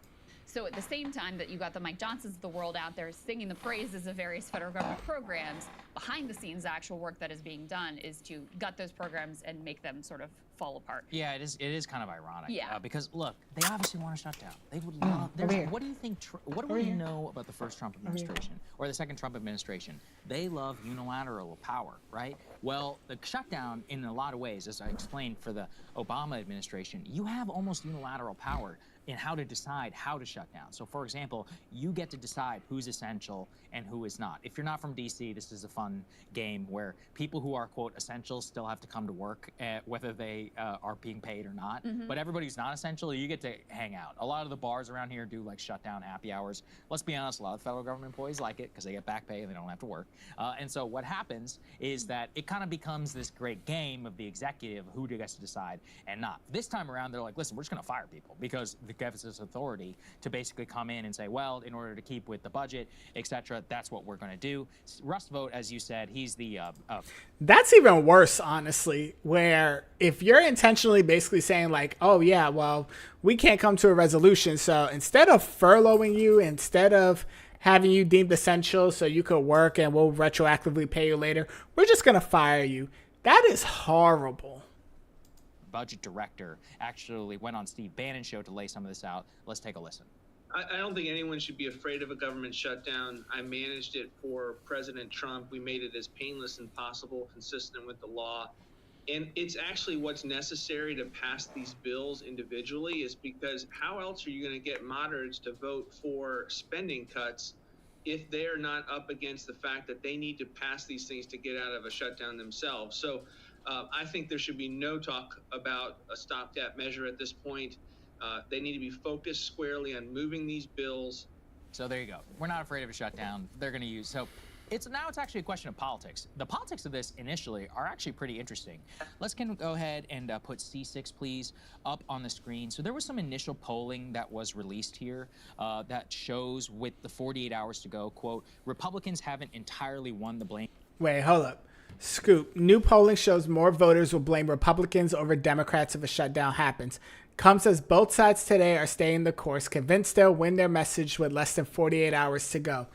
So at the same time that you got the Mike Johnsons of the world out there singing the praises of various federal government programs, behind the scenes, the actual work that is being done is to gut those programs and make them sort of fall apart. Yeah, it is kind of ironic. Yeah. Because look, they obviously want to shut down. They would love. What do you think? What do we know about the first Trump administration or the second Trump administration? They love unilateral power, right? Well, the shutdown, in a lot of ways, as I explained for the Obama administration, you have almost unilateral power in how to decide how to shut down. So, for example, you get to decide who's essential and who is not. If you're not from DC, this is a fun game where people who are, quote, essential still have to come to work, whether they are being paid or not. But everybody who's not essential, you get to hang out. A lot of the bars around here do like shutdown happy hours. Let's be honest, a lot of federal government employees like it because they get back pay and they don't have to work. And so what happens is that it kind of becomes this great game of the executive, who gets to decide and not. This time around, they're like, listen, we're just going to fire people because it gives us authority to basically come in and say, well, in order to keep with the budget, etc., that's what we're going to do. Russ Vogt, as you said, he's the... That's even worse, honestly, where if you're intentionally basically saying like, oh, yeah, well, we can't come to a resolution. So instead of furloughing you, instead of having you deemed essential so you could work and we'll retroactively pay you later, we're just going to fire you. That is horrible. Budget director actually went on Steve Bannon's show to lay some of this out. Let's take a listen. I don't think anyone should be afraid of a government shutdown. I managed it for President Trump. We made it as painless as possible, consistent with the law. And it's actually what's necessary to pass these bills individually, is because how else are you going to get moderates to vote for spending cuts if they're not up against the fact that they need to pass these things to get out of a shutdown themselves? So I think there should be no talk about a stopgap measure at this point. They need to be focused squarely on moving these bills. So there you go. We're not afraid of a shutdown. They're going to use... So it's actually a question of politics. The politics of this initially are actually pretty interesting. Let's go ahead and put C6, please, up on the screen. So there was some initial polling that was released here that shows, with the 48 hours to go, quote, Republicans haven't entirely won the blame. Wait, hold up. Scoop. New polling shows more voters will blame Republicans over Democrats if a shutdown happens. Comes as both sides today are staying the course, convinced they'll win their message with less than 48 hours to go.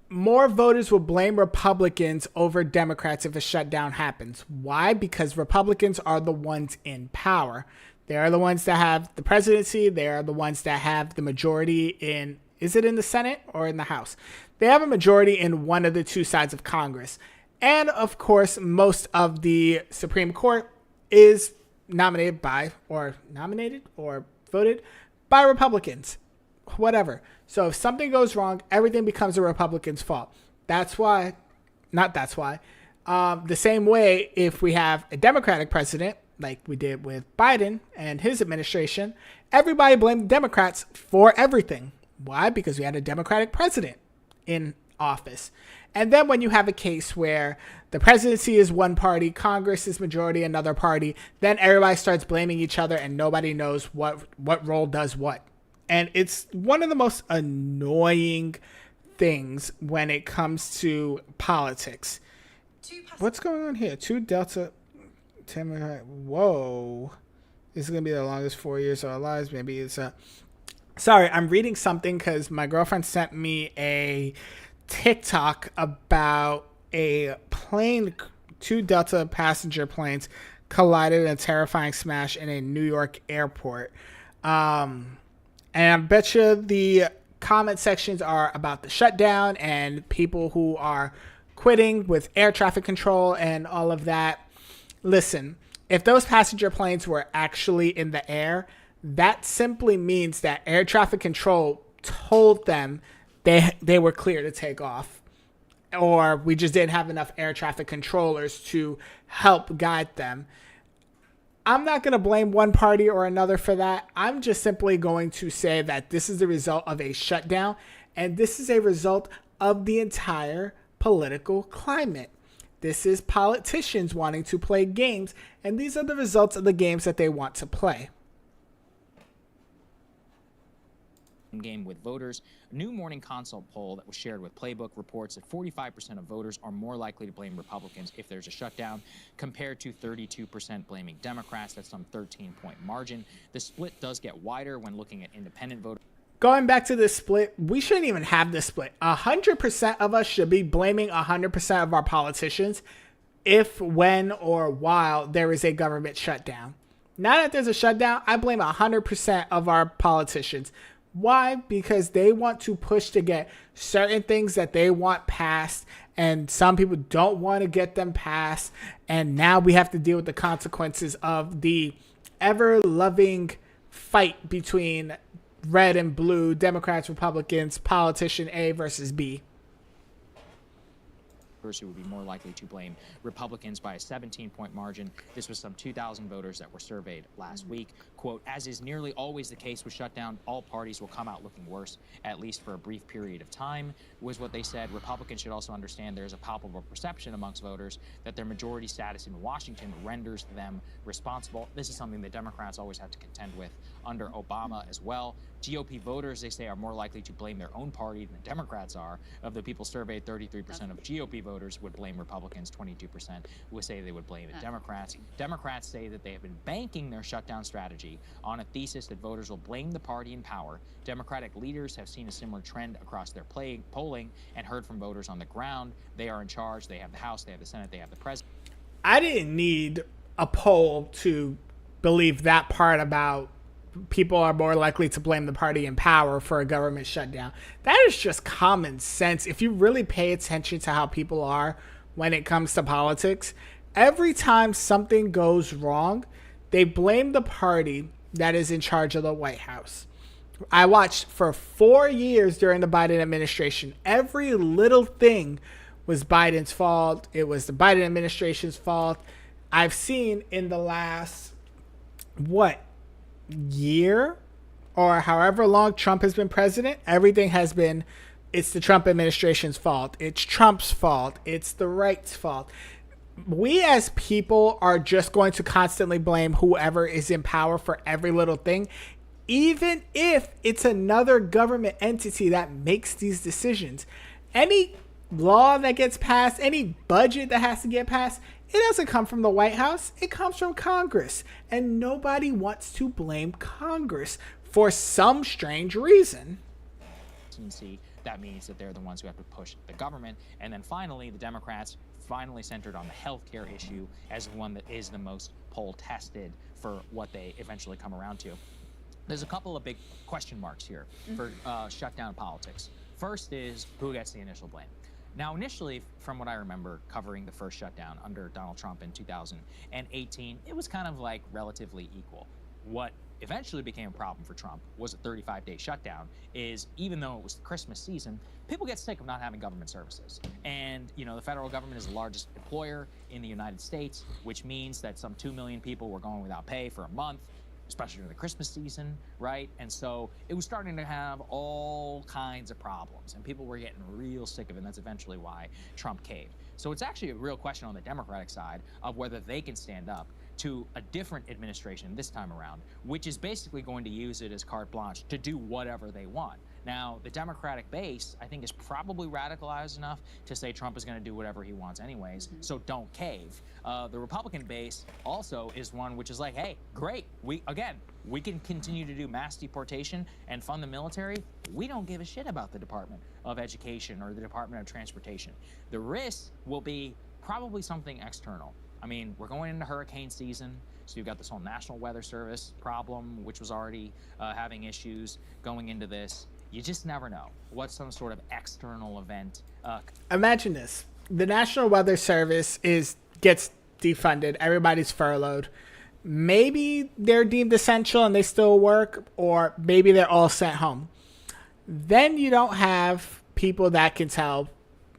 More voters will blame Republicans over Democrats if a shutdown happens. Why? Because Republicans are the ones in power. They are the ones that have the presidency. They are the ones that have the majority in, is it in the Senate or in the House? They have a majority in one of the two sides of Congress. And of course, most of the Supreme Court is nominated or voted by Republicans, whatever. So if something goes wrong, everything becomes a Republican's fault. The same way, if we have a Democratic president, like we did with Biden and his administration, everybody blamed the Democrats for everything. Why? Because we had a Democratic president in office. And then when you have a case where the presidency is one party, Congress is majority another party, then everybody starts blaming each other and nobody knows what role does what. And it's one of the most annoying things when it comes to politics. What's going on here? 2 Delta. Whoa. This is going to be the longest 4 years of our lives. Maybe it's Sorry, I'm reading something because my girlfriend sent me a TikTok about a plane, 2 Delta passenger planes collided in a terrifying smash in a New York airport. And I bet you the comment sections are about the shutdown and people who are quitting with air traffic control and all of that. Listen, if those passenger planes were actually in the air, that simply means that air traffic control told them they were clear to take off, or we just didn't have enough air traffic controllers to help guide them. I'm not going to blame one party or another for that. I'm just simply going to say that this is the result of a shutdown, and this is a result of the entire political climate. This is politicians wanting to play games, and these are the results of the games that they want to play. Game with voters. A new Morning Consult poll that was shared with Playbook reports that 45% of voters are more likely to blame Republicans if there's a shutdown, compared to 32% blaming Democrats. That's some 13-point margin. The split does get wider when looking at independent voters. going back to this split, we shouldn't even have this split. 100% of us should be blaming 100% of our politicians if, when, or while there is a government shutdown. Now that there's a shutdown, I blame 100% of our politicians. Why? Because they want to push to get certain things that they want passed, and some people don't want to get them passed, and now we have to deal with the consequences of the ever-loving fight between red and blue, Democrats, Republicans, politician A versus B. Who would be more likely to blame Republicans by a 17-point margin. This was some 2,000 voters that were surveyed last week. Quote, as is nearly always the case with shutdown, all parties will come out looking worse, at least for a brief period of time, was what they said. Republicans should also understand there's a palpable perception amongst voters that their majority status in Washington renders them responsible. This is something that Democrats always have to contend with under Obama as well. GOP voters, they say, are more likely to blame their own party than Democrats are. Of the people surveyed, 33% of GOP voters would blame Republicans, 22% would say they would blame the Democrats. Democrats say that they have been banking their shutdown strategy on a thesis that voters will blame the party in power. Democratic leaders have seen a similar trend across their polling and heard from voters on the ground. They are in charge. They have the House, they have the Senate, they have the president. I didn't need a poll to believe that part about people are more likely to blame the party in power for a government shutdown. That is just common sense. If you really pay attention to how people are when it comes to politics, every time something goes wrong, they blame the party that is in charge of the White House. I watched for 4 years during the Biden administration. Every little thing was Biden's fault. It was the Biden administration's fault. I've seen in the last, year or however long Trump has been president, everything has been, it's the Trump administration's fault. It's Trump's fault. It's the right's fault. We as people are just going to constantly blame whoever is in power for every little thing, even if it's another government entity that makes these decisions. Any law that gets passed, any budget that has to get passed, it doesn't come from the White House. It comes from Congress. And nobody wants to blame Congress for some strange reason. That means that they're the ones who have to push the government. And then finally, the Democrats finally centered on the healthcare issue as the one that is the most poll tested for what they eventually come around to. There's a couple of big question marks here for shutdown politics. First is who gets the initial blame. Now, initially, from what I remember covering the first shutdown under Donald Trump in 2018, it was kind of like relatively equal. What eventually became a problem for Trump was a 35-day shutdown is, even though it was the Christmas season, people get sick of not having government services. And, you know, the federal government is the largest employer in the United States, which means that some 2 million people were going without pay for a month, especially during the Christmas season, right? And so it was starting to have all kinds of problems, and people were getting real sick of it, and that's eventually why Trump caved. So it's actually a real question on the Democratic side of whether they can stand up to a different administration this time around, which is basically going to use it as carte blanche to do whatever they want. Now, the Democratic base, I think, is probably radicalized enough to say Trump is going to do whatever he wants anyways, so don't cave. The Republican base also is one which is like, hey, great, we can continue to do mass deportation and fund the military. We don't give a shit about the Department of Education or the Department of Transportation. The risk will be probably something external. I mean, we're going into hurricane season, so you've got this whole National Weather Service problem, which was already having issues going into this. You just never know what some sort of external event. Imagine this. The National Weather Service gets defunded. Everybody's furloughed. Maybe they're deemed essential and they still work, or maybe they're all sent home. Then you don't have people that can tell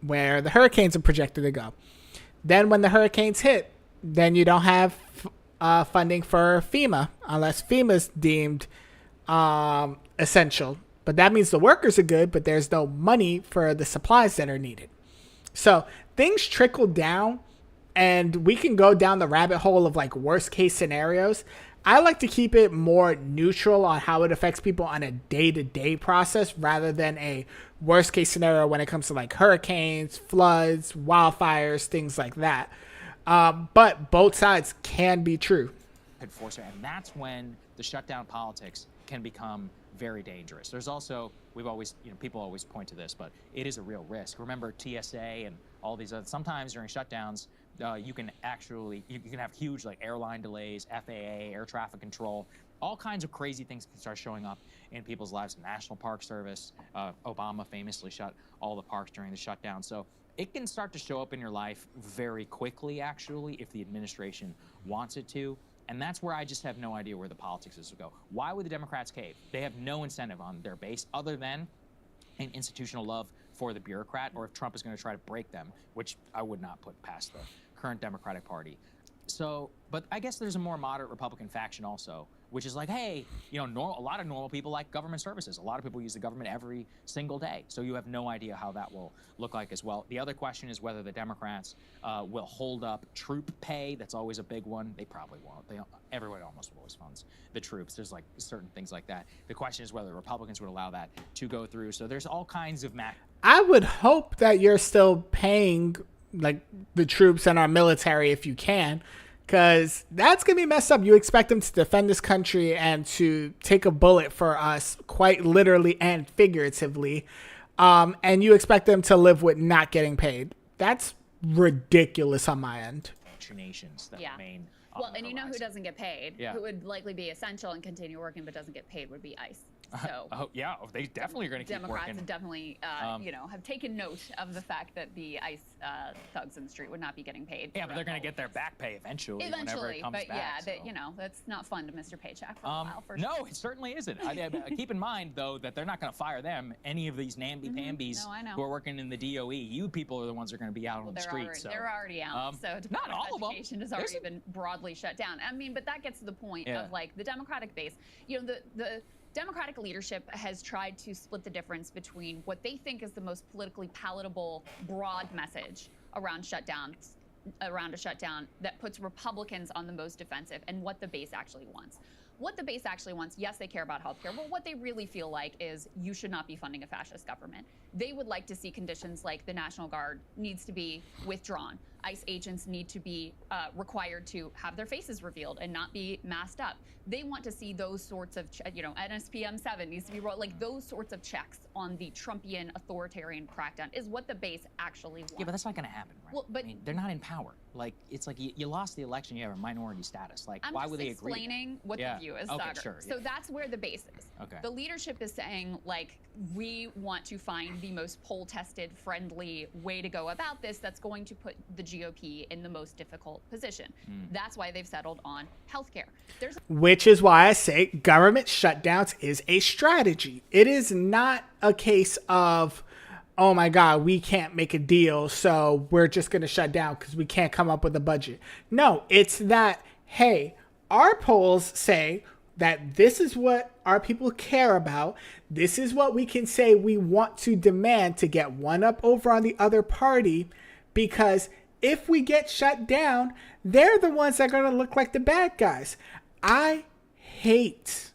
where the hurricanes are projected to go. Then when the hurricanes hit, then you don't have funding for FEMA unless FEMA's deemed essential. But that means the workers are good, but there's no money for the supplies that are needed. So things trickle down, and we can go down the rabbit hole of like worst case scenarios. I like to keep it more neutral on how it affects people on a day-to-day process rather than a worst case scenario when it comes to like hurricanes, floods, wildfires, things like that. But both sides can be true. And that's when the shutdown politics can become very dangerous. There's also, we've always, people always point to this, but it is a real risk. Remember TSA and all these other, sometimes during shutdowns, you can have huge like airline delays, FAA, air traffic control, all kinds of crazy things can start showing up in people's lives. National Park Service, Obama famously shut all the parks during the shutdown. So it can start to show up in your life very quickly, actually, if the administration wants it to. And that's where I just have no idea where the politics is to go. Why would the Democrats cave? They have no incentive on their base other than an institutional love for the bureaucrat, or if Trump is going to try to break them, which I would not put past the current Democratic Party. So, but I guess there's a more moderate Republican faction also, which is like, hey, a lot of normal people like government services. A lot of people use the government every single day. So you have no idea how that will look like as well. The other question is whether the Democrats will hold up troop pay. That's always a big one. They probably won't. Everyone almost always funds the troops. There's like certain things like that. The question is whether Republicans would allow that to go through. So there's all kinds of I would hope that you're still paying like the troops and our military if you can, because that's going to be messed up. You expect them to defend this country and to take a bullet for us, quite literally and figuratively. And you expect them to live with not getting paid. That's ridiculous on my end. Nations that remain. Well, and who doesn't get paid? Yeah. Who would likely be essential and continue working but doesn't get paid would be ICE. So they definitely are going to keep Democrats working. definitely, have taken note of the fact that the ICE thugs in the street would not be getting paid. Yeah, but they're going to get their back pay eventually whenever it comes but back. That's not fun to miss your paycheck for a while. For no, sure. it certainly isn't. Keep in mind, though, that they're not going to fire them. Any of these namby-pambies who are working in the DOE, you people are the ones that are going to be out on the streets. They're already out. So not all of them. Education has already been broadly shut down. I mean, but that gets to the point of like the Democratic base. The Democratic leadership has tried to split the difference between what they think is the most politically palatable, broad message around a shutdown that puts Republicans on the most defensive, and what the base actually wants. What the base actually wants, yes, they care about healthcare, but what they really feel like is you should not be funding a fascist government. They would like to see conditions like the National Guard needs to be withdrawn. ICE agents need to be required to have their faces revealed and not be masked up. They want to see those sorts of, NSPM 7 needs to be like those sorts of checks on the Trumpian authoritarian crackdown is what the base actually wants. Yeah, but that's not going to happen, right? Well, but they're not in power. Like, it's like you lost the election, you have a minority status. Like, why would they agree? I'm just explaining what the view is, Sagar. Sure, So that's where the base is. Okay. The leadership is saying, like, we want to find the most poll-tested, friendly way to go about this that's going to put the GOP in the most difficult position. That's why they've settled on healthcare. Which is why I say government shutdowns is a strategy. It is not a case of, oh my God, we can't make a deal, so we're just going to shut down because we can't come up with a budget. No, it's that, hey, our polls say that this is what our people care about. This is what we can say we want to demand to get one up over on the other party, because if we get shut down, they're the ones that are going to look like the bad guys. I hate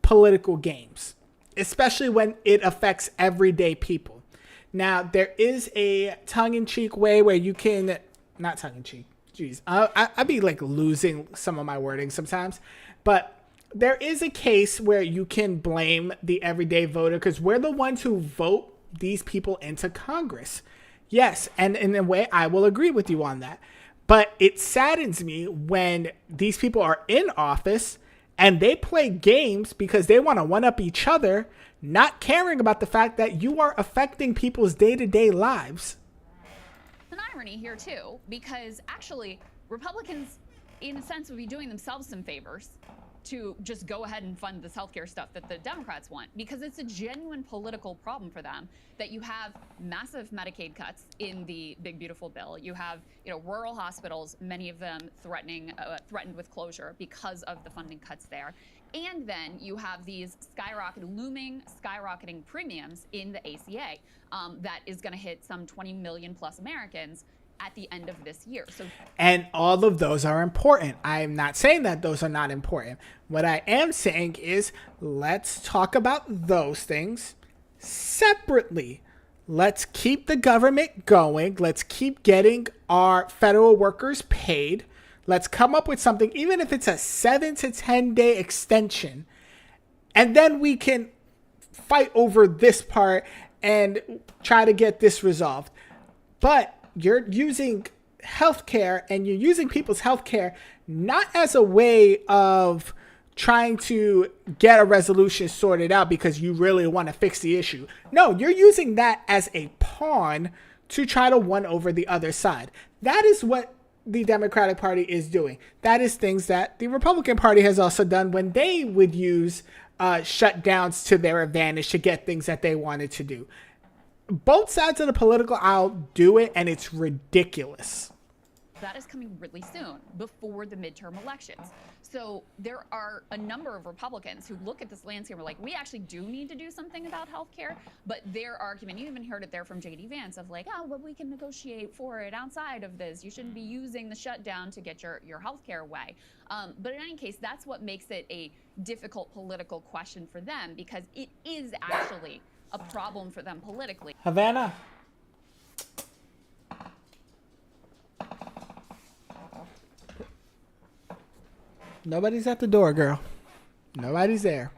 political games, especially when it affects everyday people. Now, there is a tongue-in-cheek way where you can, not tongue-in-cheek, geez, I'd be like losing some of my wording sometimes, but there is a case where you can blame the everyday voter because we're the ones who vote these people into Congress. Yes, and in a way, I will agree with you on that. But it saddens me when these people are in office and they play games because they want to one-up each other, not caring about the fact that you are affecting people's day-to-day lives. An irony here, too, because actually Republicans, in a sense, would be doing themselves some favors to just go ahead and fund this healthcare stuff that the Democrats want, because it's a genuine political problem for them that you have massive Medicaid cuts in the big beautiful bill. You have, rural hospitals, many of them threatened with closure because of the funding cuts there. And then you have these skyrocketing premiums in the ACA that is going to hit some 20 million plus Americans at the end of this year. And all of those are important. I'm not saying that those are not important. What I am saying is let's talk about those things separately. Let's keep the government going. Let's keep getting our federal workers paid. Let's come up with something, even if it's a 7 to 10 day extension. And then we can fight over this part and try to get this resolved. But you're using healthcare, and you're using people's healthcare not as a way of trying to get a resolution sorted out because you really want to fix the issue. No, you're using that as a pawn to try to win over the other side. That is what the Democratic Party is doing. That is things that the Republican Party has also done when they would use shutdowns to their advantage to get things that they wanted to do. Both sides of the political aisle do it, and it's ridiculous. That is coming really soon, before the midterm elections. So there are a number of Republicans who look at this landscape and are like, we actually do need to do something about healthcare. But their argument, you even heard it there from J.D. Vance, of like, oh, well, we can negotiate for it outside of this. You shouldn't be using the shutdown to get your healthcare way. But in any case, that's what makes it a difficult political question for them, because it is actually a problem for them politically. Havana. Nobody's at the door, girl. Nobody's there.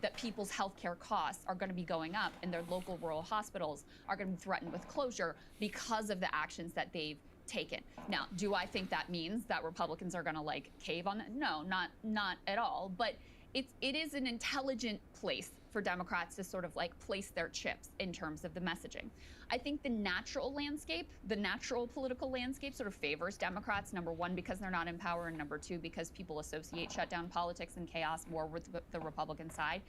That people's healthcare costs are going to be going up, and their local rural hospitals are going to be threatened with closure because of the actions that they've taken. Now, do I think that means that Republicans are going to like cave on that? No, not at all. But it is an intelligent place for Democrats to sort of like place their chips in terms of the messaging. I think the natural landscape, the natural political landscape sort of favors Democrats, number one, because they're not in power, and number two, because people associate shutdown politics and chaos more with the Republican side.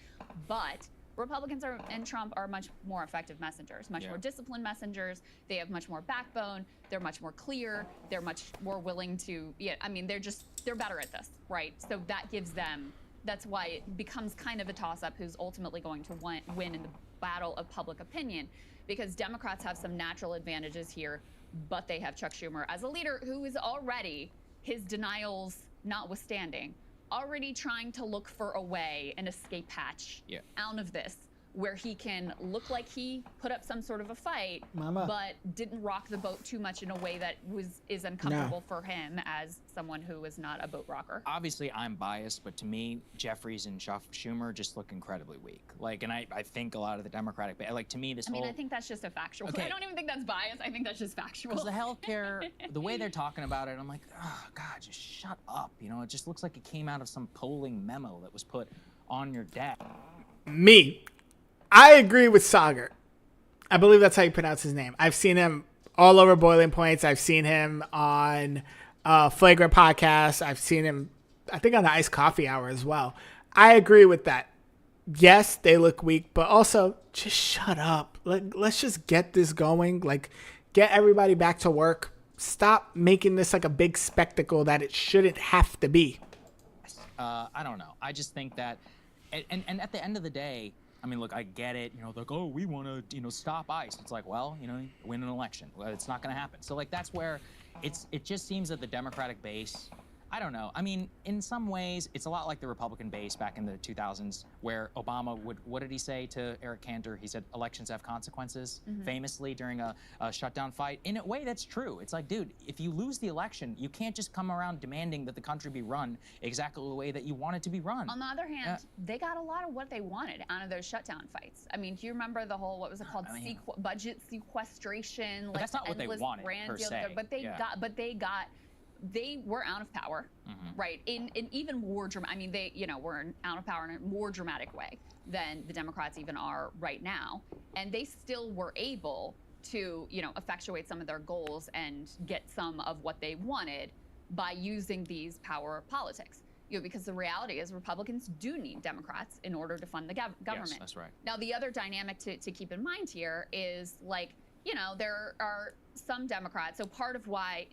But Republicans and Trump are much more effective messengers, much more disciplined messengers. They have much more backbone. They're much more clear. They're much more willing to, they're better at this, right? So that gives them, that's why it becomes kind of a toss-up who's ultimately going to win in the battle of public opinion, because Democrats have some natural advantages here, but they have Chuck Schumer as a leader who is already, his denials notwithstanding, already trying to look for a way, an escape hatch out of this, where he can look like he put up some sort of a fight, but didn't rock the boat too much in a way that is uncomfortable for him as someone who is not a boat rocker. Obviously, I'm biased, but to me, Jeffries and Schumer just look incredibly weak. Like, and I think a lot of the Democratic, like, to me, I think that's just a factual. Okay. I don't even think that's bias. I think that's just factual. Because the healthcare, the way they're talking about it, I'm like, oh, God, just shut up. You know, it just looks like it came out of some polling memo that was put on your desk. I agree with Sagar. I believe that's how you pronounce his name. I've seen him all over Boiling Points. I've seen him on Flagrant Podcast. I've seen him, I think, on the Iced Coffee Hour as well. I agree with that. Yes, they look weak, but also just shut up. Let's just get this going. Like, get everybody back to work. Stop making this like a big spectacle that it shouldn't have to be. I don't know. I just think that, and at the end of the day, I mean, look, I get it. You know, like, oh, we want to, stop ICE. It's like, well, win an election. Well, it's not going to happen. So, like, that's where it just seems that the Democratic base, I don't know. I mean, in some ways, it's a lot like the Republican base back in the 2000s, where Obama what did he say to Eric Cantor? He said, elections have consequences, famously during a shutdown fight. In a way, that's true. It's like, dude, if you lose the election, you can't just come around demanding that the country be run exactly the way that you want it to be run. On the other hand, they got a lot of what they wanted out of those shutdown fights. I mean, do you remember the whole, what was it called, budget sequestration? But that's not what they wanted, per se. They were out of power, right? In even more dramatic. I mean, they were out of power in a more dramatic way than the Democrats even are right now, and they still were able to effectuate some of their goals and get some of what they wanted by using these power politics. Because the reality is Republicans do need Democrats in order to fund the government. Yes, that's right. Now, the other dynamic to keep in mind here is, like, there are some Democrats. So part of why,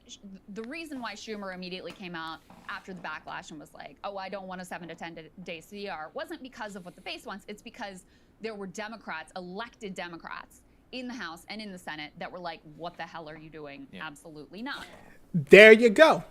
the reason why Schumer immediately came out after the backlash and was like, oh, I don't want a 7 to 10 day CR, wasn't because of what the base wants. It's because there were Democrats, elected Democrats, in the House and in the Senate that were like, what the hell are you doing? Absolutely not. There you go.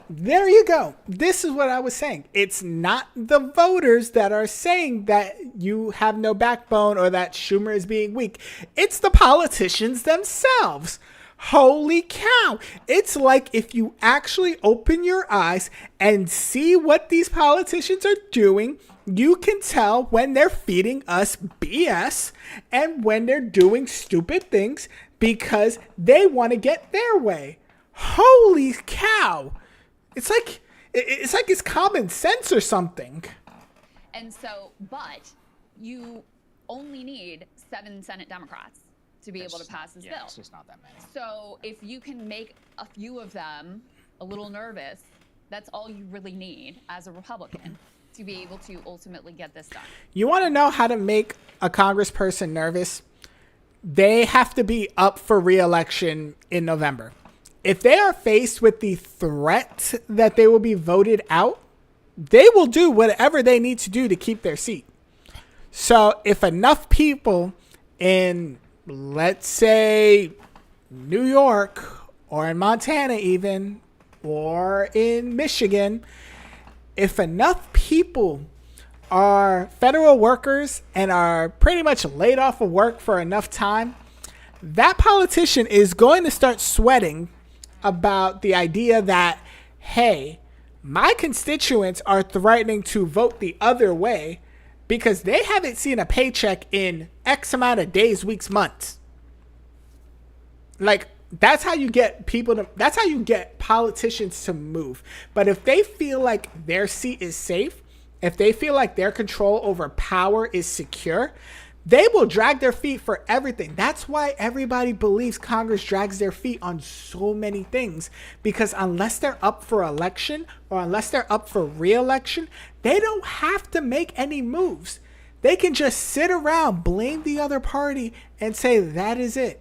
There you go. This is what I was saying. It's not the voters that are saying that you have no backbone or that Schumer is being weak. It's the politicians themselves. Holy cow. It's like if you actually open your eyes and see what these politicians are doing, you can tell when they're feeding us BS and when they're doing stupid things because they want to get their way. Holy cow. It's like it's common sense or something. And so, but you only need 7 Senate Democrats to be able to pass this bill. It's just not that many. So if you can make a few of them a little nervous, that's all you really need as a Republican to be able to ultimately get this done. You want to know how to make a congressperson nervous? They have to be up for re-election in November. If they are faced with the threat that they will be voted out, they will do whatever they need to do to keep their seat. So if enough people in, let's say, New York or in Montana even, or in Michigan, if enough people are federal workers and are pretty much laid off of work for enough time, that politician is going to start sweating about the idea that, hey, my constituents are threatening to vote the other way because they haven't seen a paycheck in X amount of days, weeks, months. Like, that's how you get that's how you get politicians to move. But if they feel like their seat is safe, if they feel like their control over power is secure, they will drag their feet for everything. That's why everybody believes Congress drags their feet on so many things, because unless they're up for election or unless they're up for re-election, they don't have to make any moves. They can just sit around, blame the other party, and say that is it.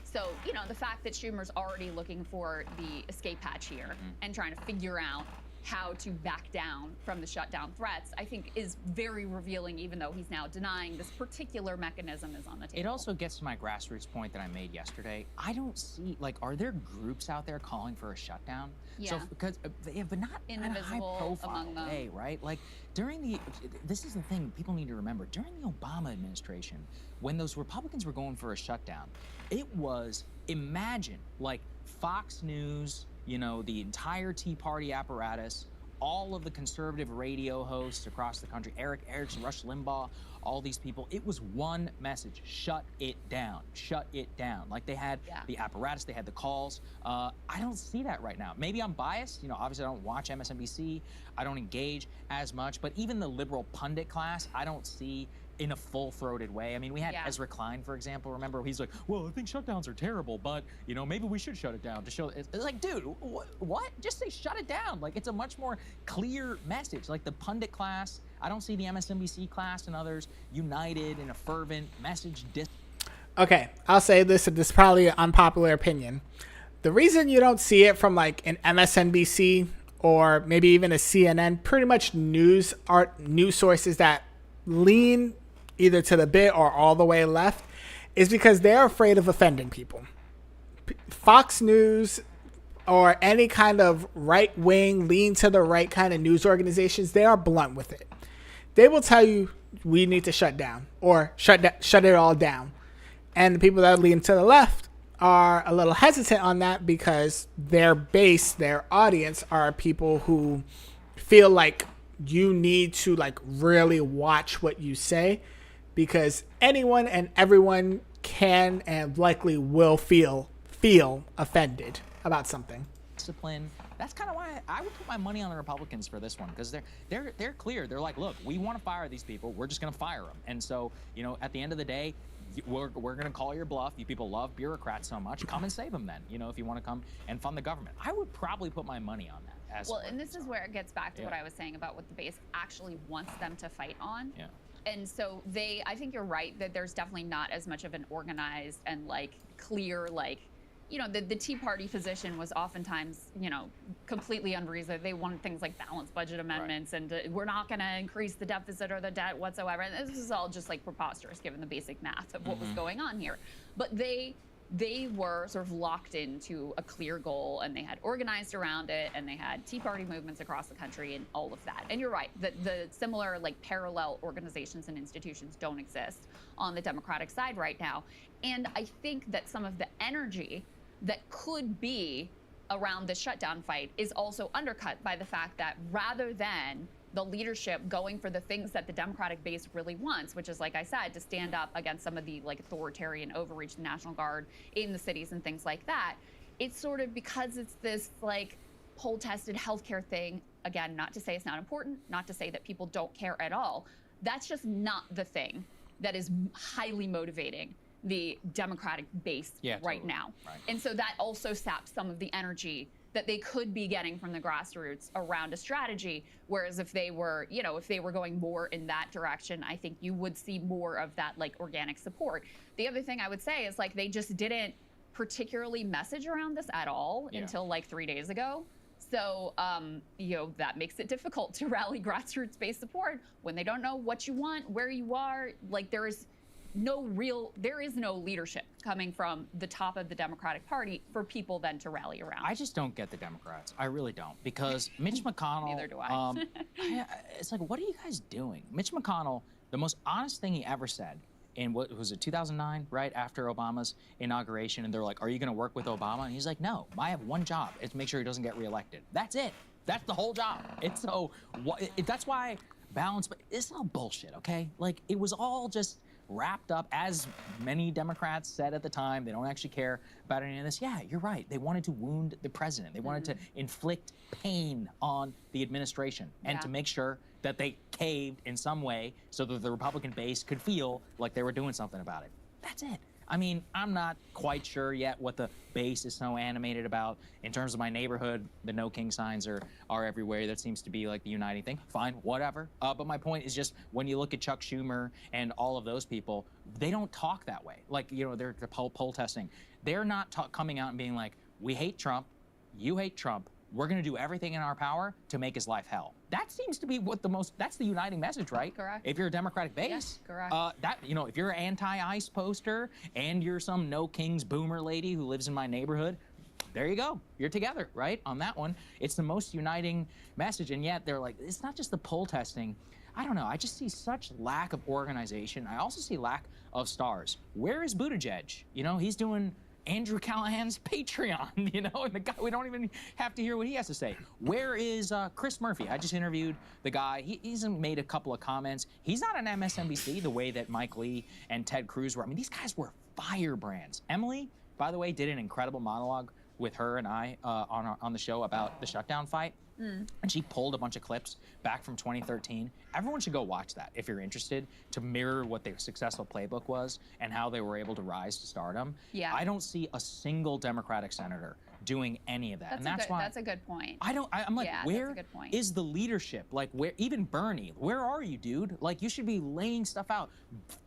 So, you know, the fact that Schumer's already looking for the escape hatch here and trying to figure out how to back down from the shutdown threats, I think is very revealing, even though he's now denying this particular mechanism is on the table. It also gets to my grassroots point that I made yesterday. I don't see, like, are there groups out there calling for a shutdown? Yeah. So, because, yeah, but not in a high profile among them. way, right? Like, this is the thing people need to remember. During the Obama administration, when those Republicans were going for a shutdown, it was, imagine, like, Fox News, you know, the entire Tea Party apparatus, all of the conservative radio hosts across the country, Eric Erickson, Rush Limbaugh, all these people, it was one message: shut it down, shut it down. Like, they had the apparatus, they had the calls. I don't see that right now. Maybe I'm biased. You know, obviously I don't watch MSNBC. I don't engage as much, but even the liberal pundit class, I don't see in a full-throated way. I mean, we had Ezra Klein, for example. Remember, he's like, well, I think shutdowns are terrible, but, you know, maybe we should shut it down to show. It's like, dude, what? Just say shut it down. Like, it's a much more clear message. Like, the pundit class, I don't see the MSNBC class and others united in a fervent message. Okay, I'll say this, and this is probably an unpopular opinion. The reason you don't see it from, like, an MSNBC or maybe even a CNN, pretty much news sources that lean either to the bit or all the way left, is because they're afraid of offending people. Fox News or any kind of right-wing, lean to the right kind of news organizations, they are blunt with it. They will tell you, we need to shut down or shut it all down. And the people that lean to the left are a little hesitant on that because their base, their audience, are people who feel like you need to, like, really watch what you say, because anyone and everyone can and likely will feel offended about something. Discipline. That's kind of why I would put my money on the Republicans for this one, because they're clear. They're like, look, we want to fire these people. We're just going to fire them. And so, you know, at the end of the day, we're going to call your bluff. You people love bureaucrats so much. Come and save them then, you know, if you want to come and fund the government. I would probably put my money on that. Well, and this is where it gets back to what I was saying about what the base actually wants them to fight on. Yeah. And so I think you're right that there's definitely not as much of an organized and, like, clear, like, you know, the Tea Party position was oftentimes, you know, completely unreasonable. They wanted things like balanced budget amendments, and we're not going to increase the deficit or the debt whatsoever. And this is all just, like, preposterous given the basic math of what was going on here. But they they were sort of locked into a clear goal, and they had organized around it, and they had Tea Party movements across the country and all of that. And you're right, the similar like parallel organizations and institutions don't exist on the Democratic side right now. And I think that some of the energy that could be around the shutdown fight is also undercut by the fact that rather than the leadership going for the things that the Democratic base really wants, which is, like I said, to stand up against some of the like authoritarian overreach of the National Guard in the cities and things like that, it's sort of because it's this like poll-tested healthcare thing. Again, not to say it's not important, not to say that people don't care at all. That's just not the thing that is highly motivating the Democratic base right now. Right. And so that also saps some of the energy that they could be getting from the grassroots around a strategy. Whereas if they were, you know, if they were going more in that direction, I think you would see more of that like organic support. The other thing I would say is like they just didn't particularly message around this at all until like 3 days ago. So, you know, that makes it difficult to rally grassroots-based support when they don't know what you want, where you are. Like there is no leadership coming from the top of the Democratic Party for people then to rally around. I just don't get the Democrats. I really don't, because Mitch McConnell. Neither do I. It's like, what are you guys doing? Mitch McConnell, the most honest thing he ever said in what was it, 2009, right after Obama's inauguration, and they're like, "Are you going to work with Obama?" And he's like, "No, I have one job: it's to make sure he doesn't get reelected. That's it. That's the whole job." It's so that's why balance, but it's all bullshit. Okay, like it was all just wrapped up, as many Democrats said at the time. They don't actually care about any of this. Yeah, you're right. They wanted to wound the president. They wanted to inflict pain on the administration and to make sure that they caved in some way so that the Republican base could feel like they were doing something about it. That's it. I mean, I'm not quite sure yet what the base is so animated about. In terms of my neighborhood, the no king signs are everywhere. That seems to be like the uniting thing. Fine, whatever. But my point is just when you look at Chuck Schumer and all of those people, they don't talk that way. Like, you know, they're poll testing. They're not coming out and being like, we hate Trump, you hate Trump, we're going to do everything in our power to make his life hell. That seems to be that's the uniting message, right? Correct. If you're a Democratic base. Yes, correct. You know, if you're an anti-ICE poster and you're some no kings boomer lady who lives in my neighborhood, there you go. You're together, right? On that one. It's the most uniting message. And yet they're like, it's not just the poll testing. I don't know. I just see such lack of organization. I also see lack of stars. Where is Buttigieg? You know, he's doing Andrew Callahan's Patreon, you know, and the guy, we don't even have to hear what he has to say. Where is Chris Murphy? I just interviewed the guy. He's made a couple of comments. He's not on MSNBC the way that Mike Lee and Ted Cruz were. I mean, these guys were firebrands. Emily, by the way, did an incredible monologue with her and I on the show about the shutdown fight. And she pulled a bunch of clips back from 2013. Everyone should go watch that if you're interested, to mirror what their successful playbook was and how they were able to rise to stardom. Yeah. I don't see a single Democratic senator doing any of that. That's a good point. I'm like, where is the leadership? Like, where, even Bernie, where are you, dude? Like, you should be laying stuff out.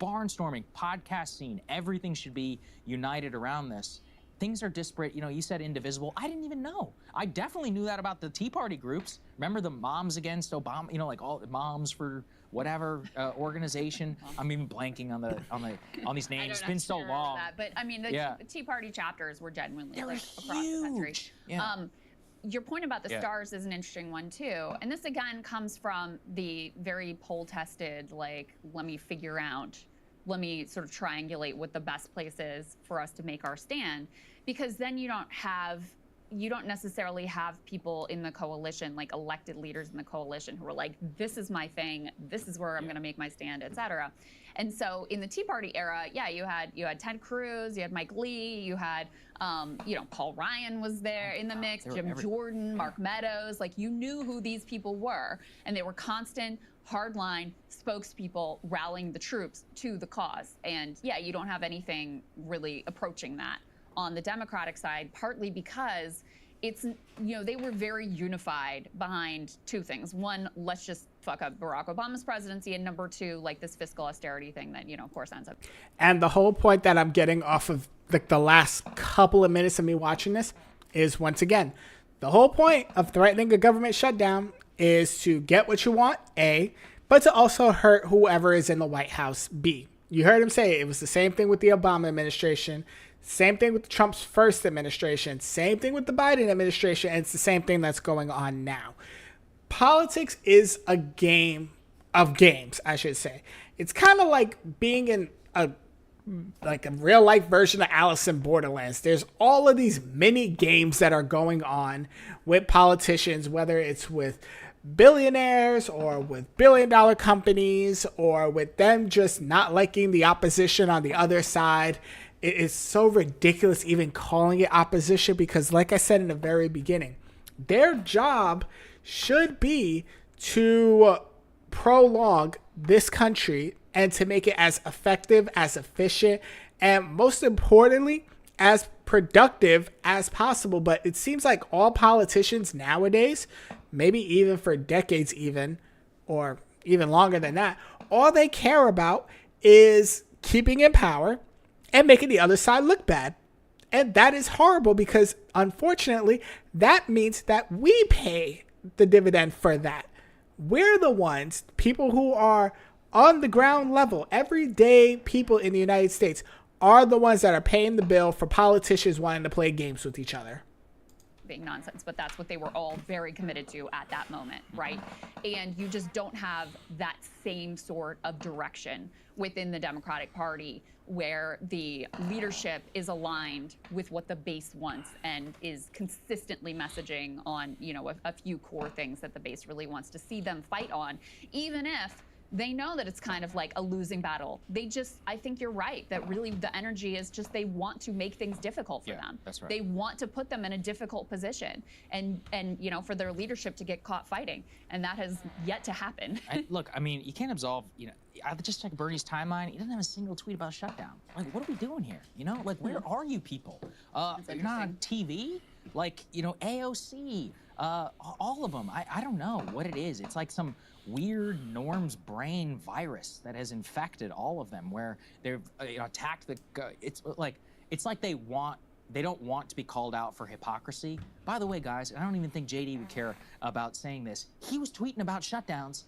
Barnstorming, podcast scene, everything should be united around this. Things are disparate. You know, you said indivisible. I didn't even know. I definitely knew that about the Tea Party groups. Remember the Moms Against Obama? You know, like all the Moms for whatever organization. I'm even blanking on these names. It's been so long. But I mean, the Tea Party chapters were genuinely like across the country. Yeah. Your point about the stars is an interesting one too. And this again comes from the very poll tested, like, let me sort of triangulate what the best place is for us to make our stand, because then you don't necessarily have people in the coalition, like elected leaders in the coalition, who are like, this is my thing, this is where I'm going to make my stand, et cetera. And so in the Tea Party era, you had Ted Cruz, you had Mike Lee, you had Paul Ryan was there in the mix, Jim Jordan, Mark Meadows. Like, you knew who these people were, and they were constant hardline spokespeople rallying the troops to the cause. And you don't have anything really approaching that on the Democratic side, partly because it's, they were very unified behind two things. One, let's just fuck up Barack Obama's presidency, and number two, like this fiscal austerity thing that, of course ends up. And the whole point that I'm getting off of the last couple of minutes of me watching this is, once again, the whole point of threatening a government shutdown is to get what you want, A, but to also hurt whoever is in the White House, B. You heard him say it was the same thing with the Obama administration. Same thing with Trump's first administration. Same thing with the Biden administration. And it's the same thing that's going on now. Politics is a game of games, I should say. It's kind of like being in a real life version of Alice in Borderlands. There's all of these mini games that are going on with politicians, whether it's with billionaires or with billion-dollar companies or with them just not liking the opposition on the other side. It is so ridiculous even calling it opposition because, like I said in the very beginning, their job should be to prolong this country and to make it as effective, as efficient, and most importantly, as productive as possible. But it seems like all politicians nowadays, maybe even for decades even, or even longer than that, all they care about is keeping in power and making the other side look bad. And that is horrible because, unfortunately, that means that we pay the dividend for that. We're the ones, people who are on the ground level, everyday people in the United States, are the ones that are paying the bill for politicians wanting to play games with each other. Being nonsense, but that's what they were all very committed to at that moment, right? And you just don't have that same sort of direction within the Democratic Party where the leadership is aligned with what the base wants and is consistently messaging on, you know, a few core things that the base really wants to see them fight on, even if they know that it's kind of like a losing battle. They just, I think you're right, that really the energy is just they want to make things difficult for them. That's right. They want to put them in a difficult position and you know, for their leadership to get caught fighting. And that has yet to happen. Look, I mean, you can't absolve, you know, I just checked Bernie's timeline. He doesn't have a single tweet about shutdown. Like, what are we doing here? You know, like, where are you people? You're not on TV? Like, you know, AOC, all of them. I don't know what it is. It's like some weird Norm's brain virus that has infected all of them, where they've attacked the. It's like they don't want to be called out for hypocrisy. By the way, guys, I don't even think JD would care about saying this. He was tweeting about shutdowns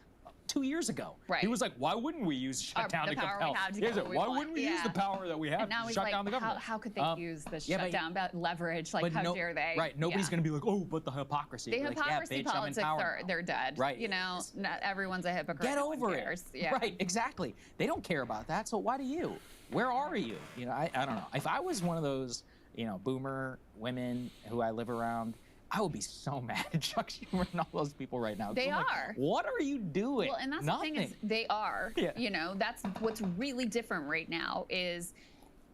2 years ago. Right. He was like, why wouldn't we use shutdown to compel? Why wouldn't we use the power that we have to shut down the government? How could they use the shutdown about leverage? Like, how dare they? Right. Nobody's going to be like, oh, but the hypocrisy. The hypocrisy politics they're dead. Right. You know, not everyone's a hypocrite. Get over it. Yeah. Right. Exactly. They don't care about that. So why do you? Where are you? You know, I don't know. If I was one of those, you know, boomer women who I live around, I would be so mad at Chuck Schumer and all those people right now. They are. Like, what are you doing? Well, and that's Nothing. the thing is they are. Yeah. You know, that's what's really different right now is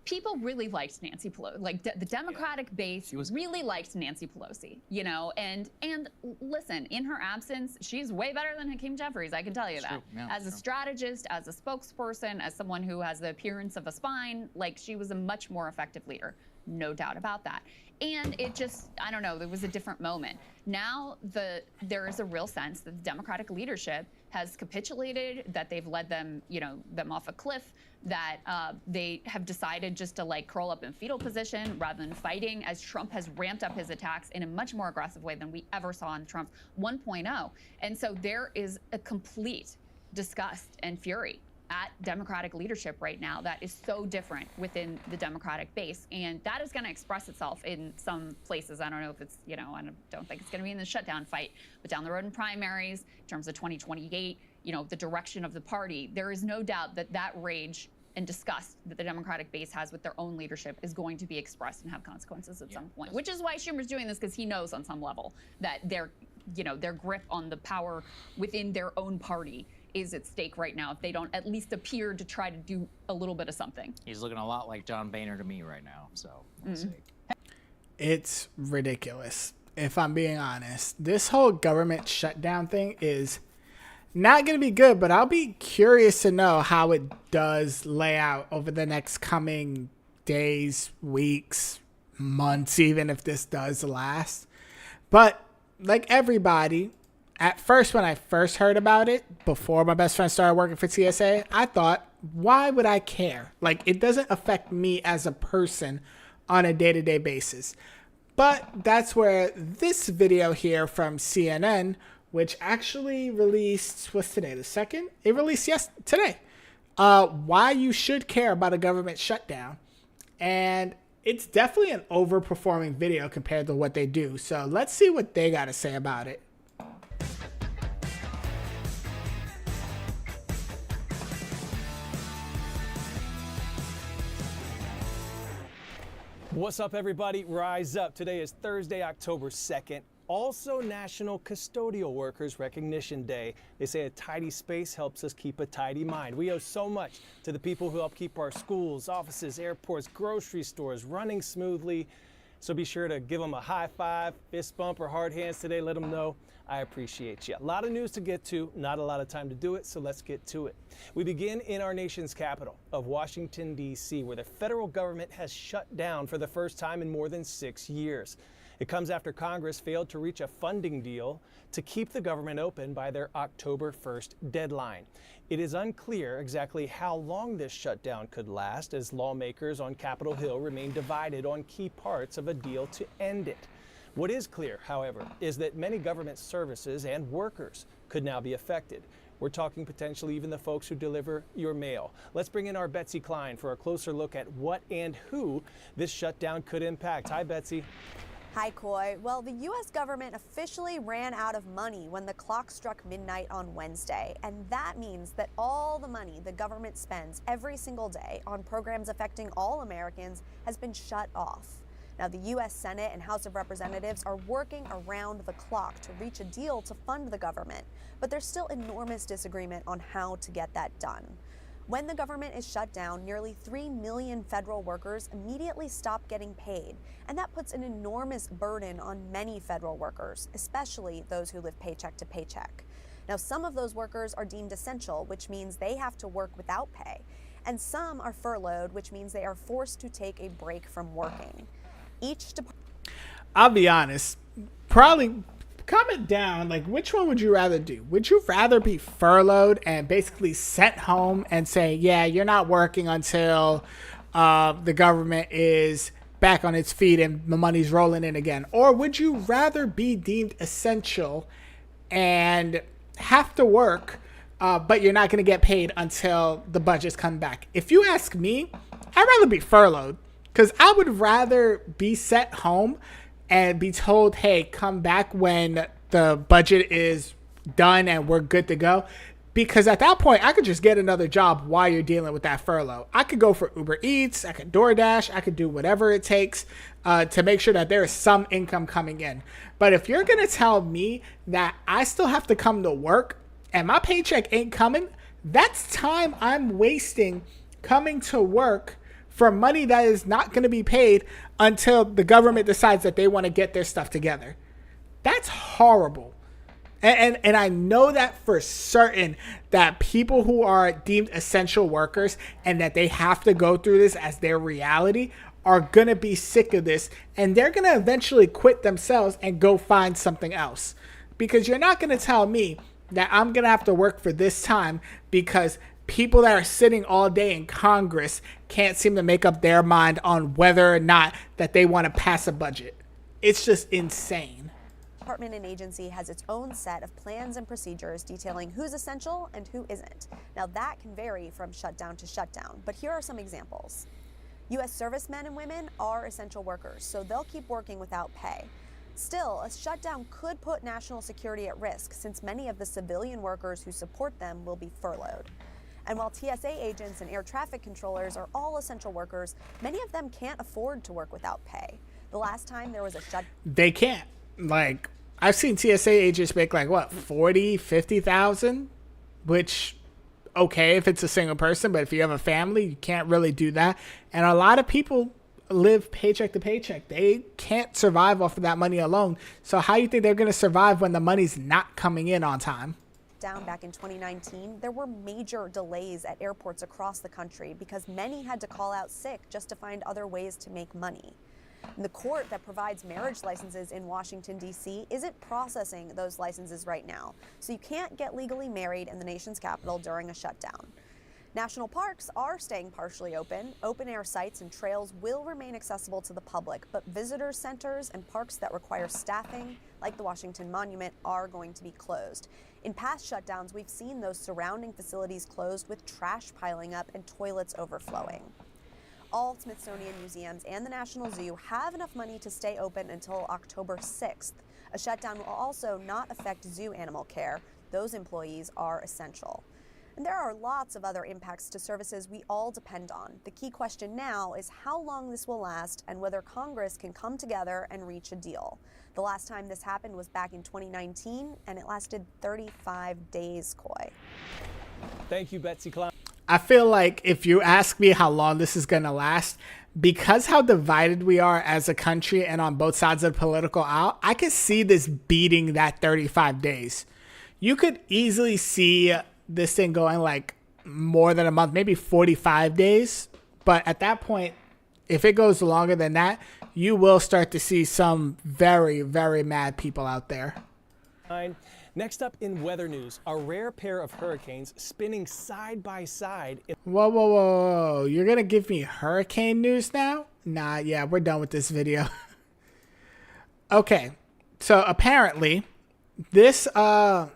people really liked Nancy Pelosi. Like the Democratic base really liked Nancy Pelosi, you know, and listen, in her absence, she's way better than Hakeem Jeffries. I can tell you that. Yeah, as a strategist, as a spokesperson, as someone who has the appearance of a spine, like she was a much more effective leader. No doubt about that. And it just, I don't know, there was a different moment. Now there is a real sense that the Democratic leadership has capitulated, that they've led them, you know, them off a cliff, that they have decided just to like curl up in fetal position rather than fighting, as Trump has ramped up his attacks in a much more aggressive way than we ever saw in Trump's 1.0. And so there is a complete disgust and fury at Democratic leadership right now that is so different within the Democratic base. And that is going to express itself in some places. I don't know if it's, you know, I don't think it's going to be in the shutdown fight, but down the road in primaries, in terms of 2028, you know, the direction of the party, there is no doubt that that rage and disgust that the Democratic base has with their own leadership is going to be expressed and have consequences at some point, which is why Schumer's doing this, because he knows on some level that their grip on the power within their own party is at stake right now if they don't at least appear to try to do a little bit of something. He's looking a lot like John Boehner to me right now, so we'll see. It's ridiculous, if I'm being honest. This whole government shutdown thing is not going to be good, but I'll be curious to know how it does lay out over the next coming days, weeks, months, even if this does last. But like everybody, at first, when I first heard about it, before my best friend started working for TSA, I thought, why would I care? Like, it doesn't affect me as a person on a day-to-day basis. But that's where this video here from CNN, which actually released, what's today, the 2nd? It released today. Why you should care about a government shutdown. And it's definitely an overperforming video compared to what they do. So let's see what they got to say about it. What's up, everybody? Rise up. Today is Thursday, October 2nd. Also National Custodial Workers Recognition Day. They say a tidy space helps us keep a tidy mind. We owe so much to the people who help keep our schools, offices, airports, grocery stores running smoothly. So be sure to give them a high five, fist bump, or hard hands today. Let them know I appreciate you. A lot of news to get to, not a lot of time to do it, so let's get to it. We begin in our nation's capital of Washington, D.C., where the federal government has shut down for the first time in more than 6 years. It comes after Congress failed to reach a funding deal to keep the government open by their October 1st deadline. It is unclear exactly how long this shutdown could last, as lawmakers on Capitol Hill remain divided on key parts of a deal to end it. What is clear, however, is that many government services and workers could now be affected. We're talking potentially even the folks who deliver your mail. Let's bring in our Betsy Klein for a closer look at what and who this shutdown could impact. Hi, Betsy. Hi, Coy. Well, the U.S. government officially ran out of money when the clock struck midnight on Wednesday. And that means that all the money the government spends every single day on programs affecting all Americans has been shut off. Now, the U.S. Senate and House of Representatives are working around the clock to reach a deal to fund the government, but there's still enormous disagreement on how to get that done. When the government is shut down, nearly 3 million federal workers immediately stop getting paid, and that puts an enormous burden on many federal workers, especially those who live paycheck to paycheck. Now, some of those workers are deemed essential, which means they have to work without pay, and some are furloughed, which means they are forced to take a break from working. I'll be honest, probably comment down, like, which one would you rather do? Would you rather be furloughed and basically sent home and say, yeah, you're not working until the government is back on its feet and the money's rolling in again? Or would you rather be deemed essential and have to work, but you're not going to get paid until the budgets come back? If you ask me, I'd rather be furloughed, because I would rather be sent home and be told, hey, come back when the budget is done and we're good to go. Because at that point, I could just get another job while you're dealing with that furlough. I could go for Uber Eats, I could DoorDash, I could do whatever it takes to make sure that there is some income coming in. But if you're going to tell me that I still have to come to work and my paycheck ain't coming, that's time I'm wasting coming to work for money that is not going to be paid until the government decides that they want to get their stuff together. That's horrible. And I know that for certain that people who are deemed essential workers and that they have to go through this as their reality are going to be sick of this, and they're going to eventually quit themselves and go find something else. Because you're not going to tell me that I'm going to have to work for this time because people that are sitting all day in Congress can't seem to make up their mind on whether or not that they want to pass a budget. It's just insane. Department and agency has its own set of plans and procedures detailing who's essential and who isn't. Now, that can vary from shutdown to shutdown, but here are some examples. U.S. servicemen and women are essential workers, so they'll keep working without pay. Still, a shutdown could put national security at risk, since many of the civilian workers who support them will be furloughed. And while TSA agents and air traffic controllers are all essential workers, many of them can't afford to work without pay. The last time there was a shutdown, they can't. Like, I've seen TSA agents make like what, 40, 50,000, which, okay, if it's a single person, but if you have a family, you can't really do that. And a lot of people live paycheck to paycheck. They can't survive off of that money alone. So how do you think they're going to survive when the money's not coming in on time? Down back in 2019, there were major delays at airports across the country because many had to call out sick just to find other ways to make money. And the court that provides marriage licenses in Washington, D.C. isn't processing those licenses right now, so you can't get legally married in the nation's capital during a shutdown. National parks are staying partially open. Open-air sites and trails will remain accessible to the public, but visitor centers and parks that require staffing, like the Washington Monument, are going to be closed. In past shutdowns, we've seen those surrounding facilities closed with trash piling up and toilets overflowing. all Smithsonian museums and the National Zoo have enough money to stay open until October 6th. A shutdown will also not affect zoo animal care. Those employees are essential. And there are lots of other impacts to services we all depend on. The key question now is how long this will last and whether Congress can come together and reach a deal. The last time this happened was back in 2019, and it lasted 35 days, Coy. Thank you, Betsy Clown. I feel like if you ask me how long this is going to last, because how divided we are as a country and on both sides of the political aisle, I could see this beating that 35 days. You could easily see this thing going like more than a month, maybe 45 days. But at that point, if it goes longer than that, you will start to see some very, very mad people out there. Next up in weather news, a rare pair of hurricanes spinning side by side. Whoa, whoa, whoa. You're going to give me hurricane news now? Nah, yeah, we're done with this video. Okay, so apparently this, start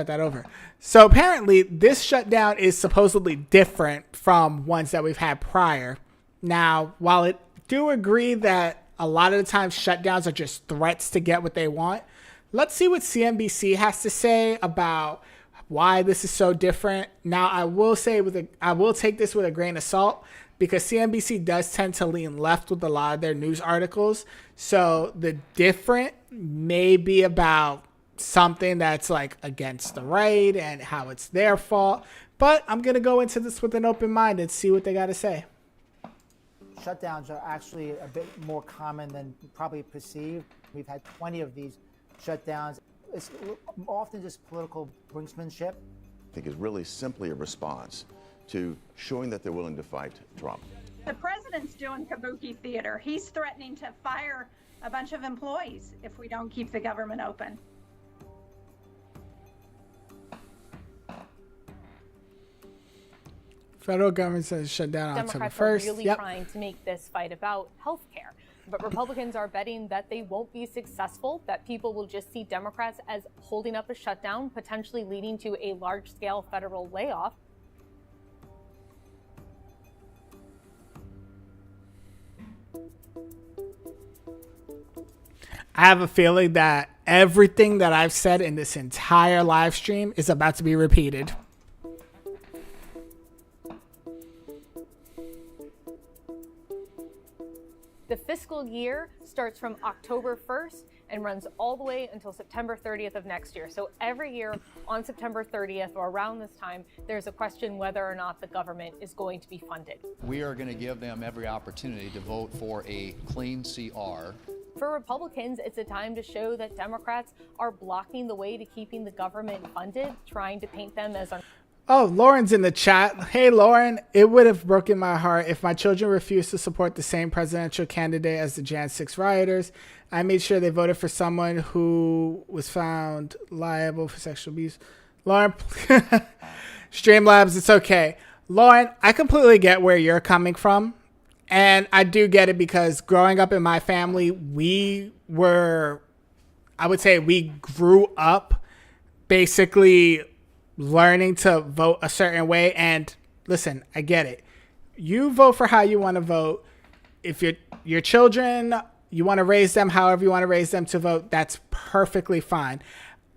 that over. So apparently this shutdown is supposedly different from ones that we've had prior. Now, while I do agree that a lot of the time shutdowns are just threats to get what they want, let's see what CNBC has to say about why this is so different. Now, I will say I will take this with a grain of salt because CNBC does tend to lean left with a lot of their news articles. So the different may be about something that's like against the right and how it's their fault. But I'm going to go into this with an open mind and see what they got to say. Shutdowns are actually a bit more common than probably perceived. We've had 20 of these shutdowns. It's often just political brinksmanship. I think is really simply a response to showing that they're willing to fight Trump. The president's doing kabuki theater. He's threatening to fire a bunch of employees if we don't keep the government open. Federal government says shut down on October 1st. Democrats are really trying to make this fight about health care. But Republicans are betting that they won't be successful, that people will just see Democrats as holding up a shutdown, potentially leading to a large-scale federal layoff. I have a feeling that everything that I've said in this entire live stream is about to be repeated. The fiscal year starts from October 1st and runs all the way until September 30th of next year. So every year on September 30th or around this time, there's a question whether or not the government is going to be funded. We are going to give them every opportunity to vote for a clean CR. For Republicans, it's a time to show that Democrats are blocking the way to keeping the government funded, trying to paint them as Oh, Lauren's in the chat. Hey, Lauren, it would have broken my heart if my children refused to support the same presidential candidate as the Jan 6 rioters. I made sure they voted for someone who was found liable for sexual abuse. Lauren, Streamlabs, it's okay. Lauren, I completely get where you're coming from. And I do get it because growing up in my family, we grew up basically learning to vote a certain way. And listen, I get it. You vote for how you want to vote. If your children, you want to raise them however you want to raise them to vote, that's perfectly fine.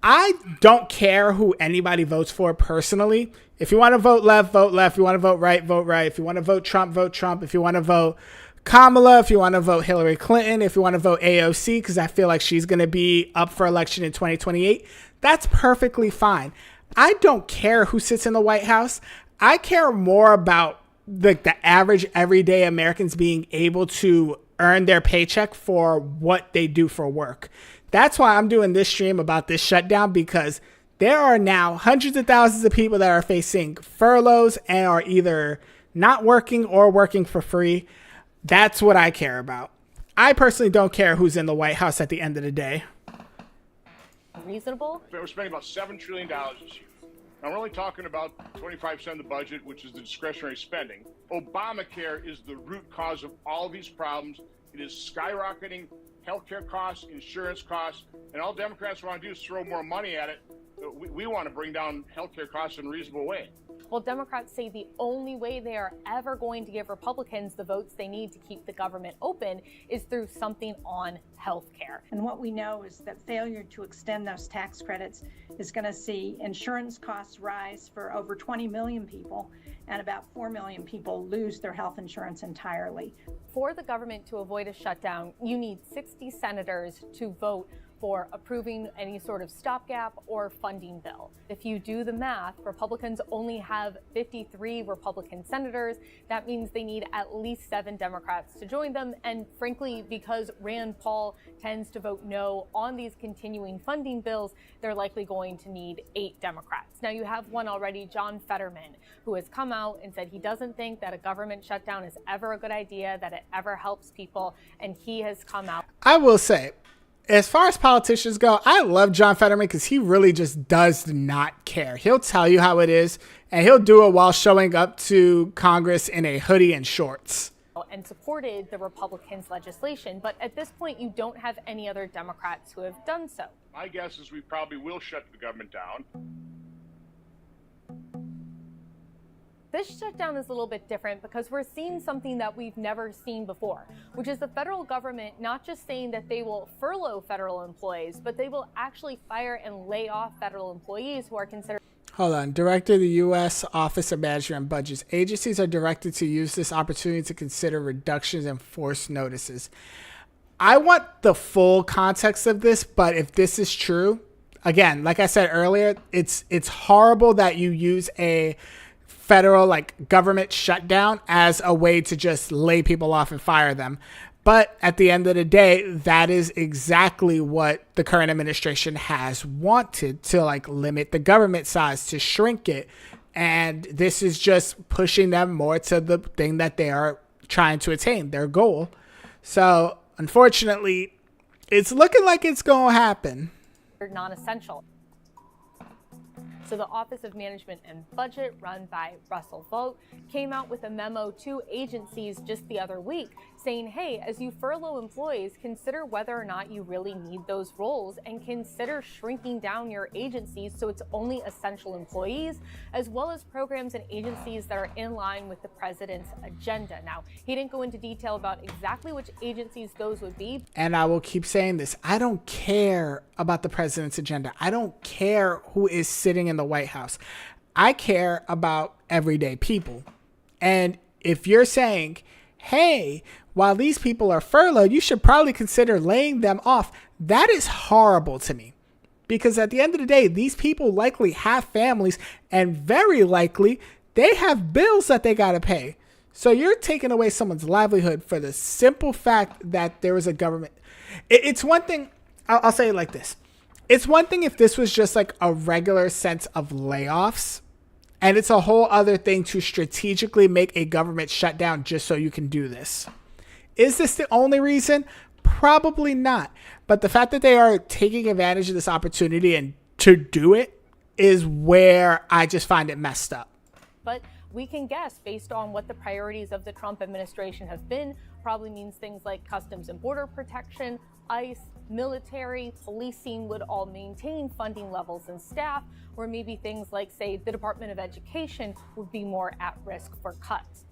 I don't care who anybody votes for personally. If you want to vote left, vote left. If you want to vote right, vote right. If you want to vote Trump, vote Trump. If you want to vote Kamala, if you want to vote Hillary Clinton, if you want to vote AOC, because I feel like she's going to be up for election in 2028, that's perfectly fine. I don't care who sits in the White House. I care more about the average everyday Americans being able to earn their paycheck for what they do for work. That's why I'm doing this stream about this shutdown, because there are now hundreds of thousands of people that are facing furloughs and are either not working or working for free. That's what I care about. I personally don't care who's in the White House at the end of the day. Reasonable? We're spending about $7 trillion this year. Now, we're only talking about 25% of the budget, which is the discretionary spending. Obamacare is the root cause of all of these problems. It is skyrocketing healthcare costs, insurance costs, and all Democrats want to do is throw more money at it. We want to bring down healthcare costs in a reasonable way. Well, Democrats say the only way they are ever going to give Republicans the votes they need to keep the government open is through something on health care. And what we know is that failure to extend those tax credits is going to see insurance costs rise for over 20 million people, and about 4 million people lose their health insurance entirely. For the government to avoid a shutdown, you need 60 senators to vote for approving any sort of stopgap or funding bill. If you do the math, Republicans only have 53 Republican senators. That means they need at least 7 Democrats to join them. And frankly, because Rand Paul tends to vote no on these continuing funding bills, they're likely going to need 8 Democrats. Now, you have one already, John Fetterman, who has come out and said he doesn't think that a government shutdown is ever a good idea, that it ever helps people. And he has come out. I will say, as far as politicians go, I love John Fetterman because he really just does not care. He'll tell you how it is, and he'll do it while showing up to Congress in a hoodie and shorts. And supported the Republicans' legislation. But at this point, you don't have any other Democrats who have done so. My guess is we probably will shut the government down. This shutdown is a little bit different because we're seeing something that we've never seen before, which is the federal government not just saying that they will furlough federal employees, but they will actually fire and lay off federal employees who are considered. Hold on. Director of the U.S. Office of Management and Budgets. Agencies are directed to use this opportunity to consider reductions and forced notices. I want the full context of this, but if this is true, again, like I said earlier, it's horrible that you use a federal government shutdown as a way to just lay people off and fire them. But at the end of the day, that is exactly what the current administration has wanted, to limit the government size, to shrink it. And this is just pushing them more to the thing that they are trying to attain, their goal. So unfortunately, it's looking like it's going to happen. Non-essential. So the Office of Management and Budget, run by Russell Vought, came out with a memo to agencies just the other week saying, hey, as you furlough employees, consider whether or not you really need those roles and consider shrinking down your agencies so it's only essential employees, as well as programs and agencies that are in line with the president's agenda. Now, he didn't go into detail about exactly which agencies those would be. And I will keep saying this. I don't care about the president's agenda. I don't care who is sitting in the White House. I care about everyday people. And if you're saying, hey, while these people are furloughed, you should probably consider laying them off, that is horrible to me. Because at the end of the day, these people likely have families, and very likely they have bills that they got to pay. So you're taking away someone's livelihood for the simple fact that there is a government. It's one thing, I'll say it like this. It's one thing if this was just a regular sense of layoffs, and it's a whole other thing to strategically make a government shutdown just so you can do this. Is this the only reason? Probably not. But the fact that they are taking advantage of this opportunity and to do it is where I just find it messed up. But we can guess based on what the priorities of the Trump administration have been, probably means things like Customs and Border Protection, ICE, military, policing would all maintain funding levels and staff, or maybe things like, say, the Department of Education would be more at risk for cuts.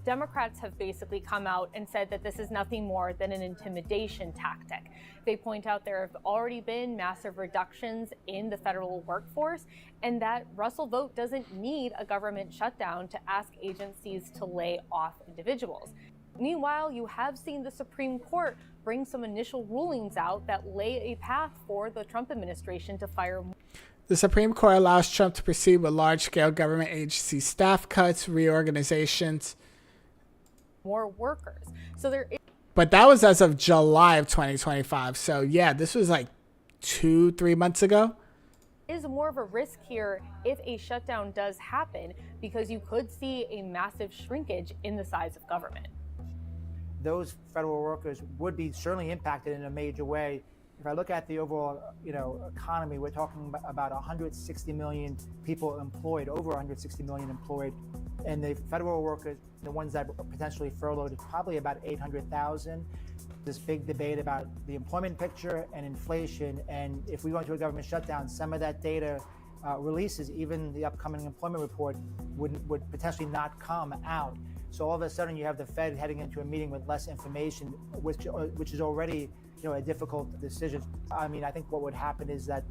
Democrats have basically come out and said that this is nothing more than an intimidation tactic. They point out there have already been massive reductions in the federal workforce, and that Russell Vought doesn't need a government shutdown to ask agencies to lay off individuals. Meanwhile, you have seen the Supreme Court bring some initial rulings out that lay a path for the Trump administration to fire. The Supreme Court allows Trump to proceed with large-scale government agency staff cuts, reorganizations, more workers. So there is. But that was as of July of 2025. So yeah, this was 2-3 months ago. Is more of a risk here if a shutdown does happen, because you could see a massive shrinkage in the size of government. Those federal workers would be certainly impacted in a major way. If I look at the overall, economy, we're talking about 160 million people employed, over 160 million employed, and the federal workers, the ones that are potentially furloughed, is probably about 800,000. This big debate about the employment picture and inflation, and if we go into a government shutdown, some of that data releases, even the upcoming employment report, would potentially not come out. So all of a sudden, you have the Fed heading into a meeting with less information, which is already, a difficult decision. I mean, I think what would happen is that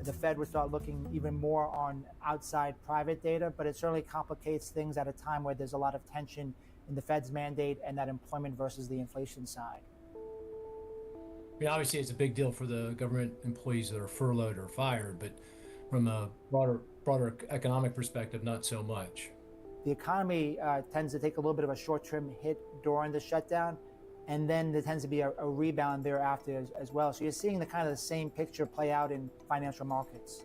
the Fed would start looking even more on outside private data, but it certainly complicates things at a time where there's a lot of tension in the Fed's mandate and that employment versus the inflation side. I mean, obviously, it's a big deal for the government employees that are furloughed or fired, but from a broader economic perspective, not so much. The economy tends to take a little bit of a short-term hit during the shutdown, and then there tends to be a rebound thereafter as well. So you're seeing the kind of the same picture play out in financial markets.